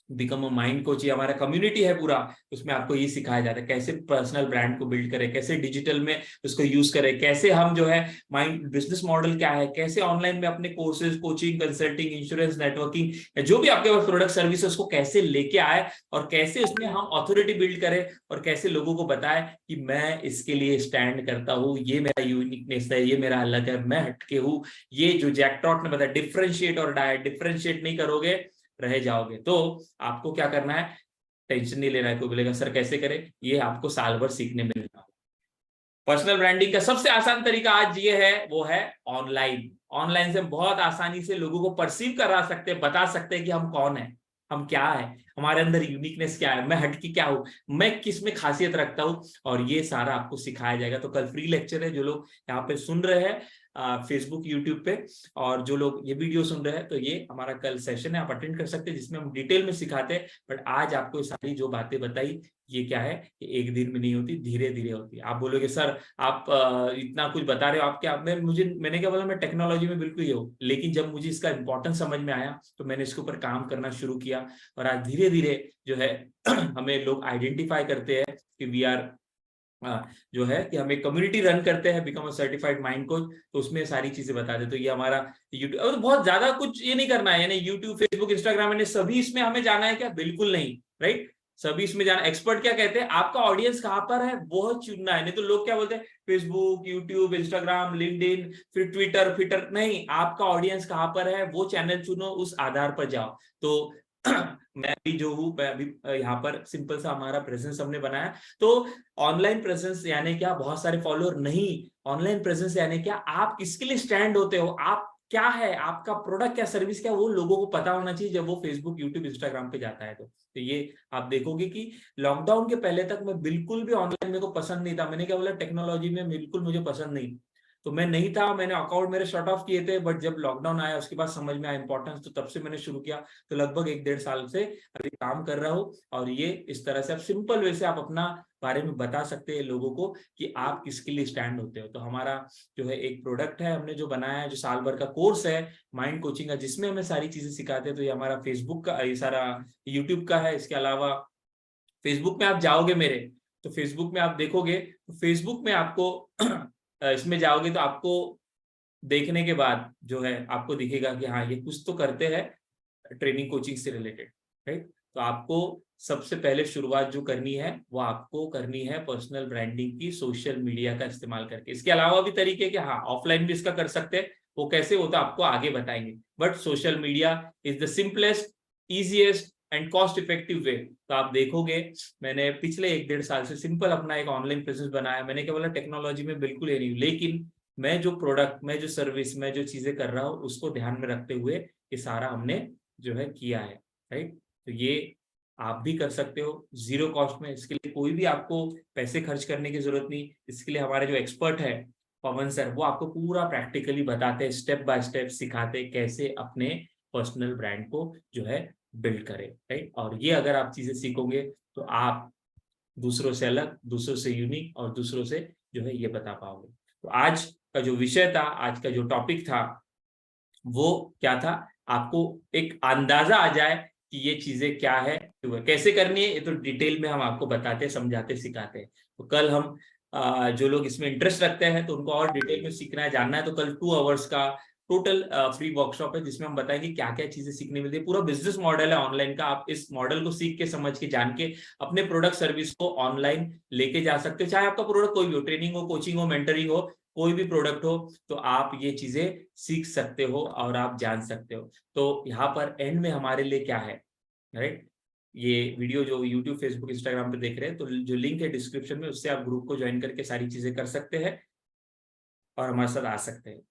बिकम अ माइंड कोच, ये हमारा कम्युनिटी है पूरा, उसमें आपको ये सिखाया जाता है कैसे पर्सनल ब्रांड को बिल्ड करें, कैसे डिजिटल में उसको यूज करें, कैसे हम जो है माइंड बिजनेस मॉडल क्या है, कैसे ऑनलाइन में अपने courses, coaching, consulting, insurance, networking, या जो भी आपके पास प्रोडक्ट सर्विस है उसको कैसे लेके आए, और कैसे उसमें हम ऑथोरिटी बिल्ड करें, और कैसे लोगों को बताएं कि मैं इसके लिए स्टैंड करता हूँ, ये मेरा यूनिकनेस है, ये मेरा अलग है, मैं हटके हूँ। ये जो जैक ट्रॉट ने बताया, डिफरेंशिएट और डायट, डिफरेंशिएट नहीं करोगे रह जाओगे। तो आपको क्या करना है, टेंशन नहीं लेना है। कोई बोलेगा सर कैसे करें, ये आपको साल भर सीखने मिलेगा। पर्सनल ब्रांडिंग का सबसे आसान तरीका आज ये है, वो है ऑनलाइन। ऑनलाइन से बहुत आसानी से लोगों को परसीव करा सकते हैं, बता सकते हैं कि हम कौन है, हम क्या है, हमारे अंदर यूनिकनेस क्या है, मैं हटके क्या हूं, मैं किस में खासियत रखता हूं, और ये सारा आपको सिखाया जाएगा। तो कल फ्री लेक्चर है, जो लोग यहाँ पे सुन रहे हैं फेसबुक, यूट्यूब पे, और जो लोग ये वीडियो सुन रहे हैं, तो ये हमारा कल सेशन है, आप अटेंड कर सकते हैं, जिसमें हम डिटेल में सिखाते हैं। बट आज आपको ये सारी जो बातें बताई, ये क्या है, कि एक दिन में नहीं होती, धीरे धीरे होती है। आप बोलोगे सर आप इतना कुछ बता रहे हो, आप क्या, मैंने क्या बोला, मैं टेक्नोलॉजी में बिल्कुल ये हूँ, लेकिन जब मुझे इसका इंपॉर्टेंस समझ में आया तो मैंने इसके ऊपर काम करना शुरू किया, और आज धीरे धीरे जो है हमें लोग आइडेंटिफाई करते हैं कि वी आर जो है कि हम एक कम्युनिटी रन करते हैं, become a certified mind coach. तो उसमें सारी चीजें बता दे। तो ये हमारा यूट्यूब, और बहुत ज्यादा कुछ ये नहीं करना है, यानी यूट्यूब, फेसबुक, इंस्टाग्राम, यानी सभी इसमें हमें जाना है क्या? बिल्कुल नहीं, राइट। सभी इसमें जाना, एक्सपर्ट क्या कहते हैं, आपका ऑडियंस कहाँ पर है वो चुनना है। नहीं तो लोग क्या बोलते हैं, फेसबुक, यूट्यूब, इंस्टाग्राम, लिंक्डइन, फिर ट्विटर फिटर, नहीं, आपका ऑडियंस कहाँ पर है वो चैनल चुनो, उस आधार पर जाओ। तो मैं भी जो हूँ, मैं अभी यहाँ पर सिंपल सा हमारा प्रेजेंस हमने बनाया। तो ऑनलाइन प्रेजेंस यानी क्या? बहुत सारे फॉलोअर नहीं। ऑनलाइन प्रेजेंस यानी क्या? आप किसके लिए स्टैंड होते हो, आप क्या है, आपका प्रोडक्ट क्या, सर्विस क्या, वो लोगों को पता होना चाहिए जब वो फेसबुक, यूट्यूब, इंस्टाग्राम पे जाता है। तो ये आप देखोगे कि लॉकडाउन के पहले तक मैं बिल्कुल भी ऑनलाइन, मेरे को पसंद नहीं था। मैंने क्या बोला, टेक्नोलॉजी में बिल्कुल मुझे पसंद नहीं, तो मैं नहीं था, मैंने अकाउंट मेरे शट ऑफ किए थे। बट जब लॉकडाउन आया उसके बाद समझ में आया इंपॉर्टेंस, तो तब से मैंने शुरू किया। तो लगभग 1-1.5 साल से अभी काम कर रहा हूँ, और ये इस तरह से आप सिंपल वे से आप अपना बारे में बता सकते हैं लोगों को कि आप किसके लिए स्टैंड होते हो। तो हमारा जो है एक प्रोडक्ट है हमने जो बनाया है, जो साल भर का कोर्स है माइंड कोचिंग का, जिसमें हमें सारी चीजें सिखाते हैं। तो ये हमारा फेसबुक का, ये सारा यूट्यूब का है। इसके अलावा फेसबुक में आप जाओगे मेरे, तो फेसबुक में आप देखोगे, तो फेसबुक में आपको इसमें जाओगे तो आपको देखने के बाद जो है आपको दिखेगा कि हाँ ये कुछ तो करते हैं ट्रेनिंग कोचिंग से रिलेटेड, राइट। तो आपको सबसे पहले शुरुआत जो करनी है वो आपको करनी है पर्सनल ब्रांडिंग की, सोशल मीडिया का इस्तेमाल करके। इसके अलावा भी तरीके कि हाँ ऑफलाइन भी इसका कर सकते हैं, वो कैसे होता है आपको आगे बताएंगे। But social media is the simplest, easiest and cost effective way. तो आप देखोगे मैंने पिछले 1-1.5 साल से सिंपल अपना एक ऑनलाइन प्रेजेंस बनाया। मैंने क्या बोला, टेक्नोलॉजी में बिल्कुल ये नहीं हूँ, लेकिन मैं जो प्रोडक्ट, मैं जो सर्विस, मैं जो चीजें कर रहा हूँ उसको ध्यान में रखते हुए ये सारा हमने जो है किया है, राइट। तो ये आप भी कर सकते हो जीरो कॉस्ट में। इसके लिए कोई भी आपको पैसे खर्च करने की जरूरत नहीं। इसके लिए हमारे जो एक्सपर्ट है पवन सर, वो आपको पूरा प्रैक्टिकली बताते हैं, स्टेप बाय स्टेप सिखाते हैं कैसे अपने पर्सनल ब्रांड को जो है बिल्ड करें, राइट। और ये अगर आप चीजें सीखोगे तो आप दूसरों से अलग, दूसरों से यूनिक और दूसरों से जो है ये बता पाओगे। तो आज का जो विषय था, आज का जो टॉपिक था वो क्या था, आपको एक अंदाजा आ जाए कि ये चीजें क्या है, कैसे करनी है, ये तो डिटेल में हम आपको बताते, समझाते, सिखाते हैं। तो कल हम जो लोग इसमें इंटरेस्ट रखते हैं तो उनको और डिटेल में सीखना है, जानना है, तो कल 2 आवर्स का टोटल फ्री वर्कशॉप है जिसमें हम बताएंगे क्या क्या चीजें सीखने मिलती है। पूरा बिजनेस मॉडल है ऑनलाइन का। आप इस मॉडल को सीख के, समझ के, जान के अपने प्रोडक्ट सर्विस को ऑनलाइन लेके जा सकते हो। चाहे आपका प्रोडक्ट कोई भी हो, ट्रेनिंग हो, कोचिंग हो, मेंटरिंग हो, कोई भी प्रोडक्ट हो, तो आप ये चीजें सीख सकते हो और आप जान सकते हो। तो यहाँ पर एंड में हमारे लिए क्या है, राइट। ये वीडियो जो YouTube, Facebook, Instagram पे देख रहे हैं, तो जो लिंक है डिस्क्रिप्शन में, उससे आप ग्रुप को ज्वाइन करके सारी चीजें कर सकते हैं और हमारे साथ आ सकते हैं।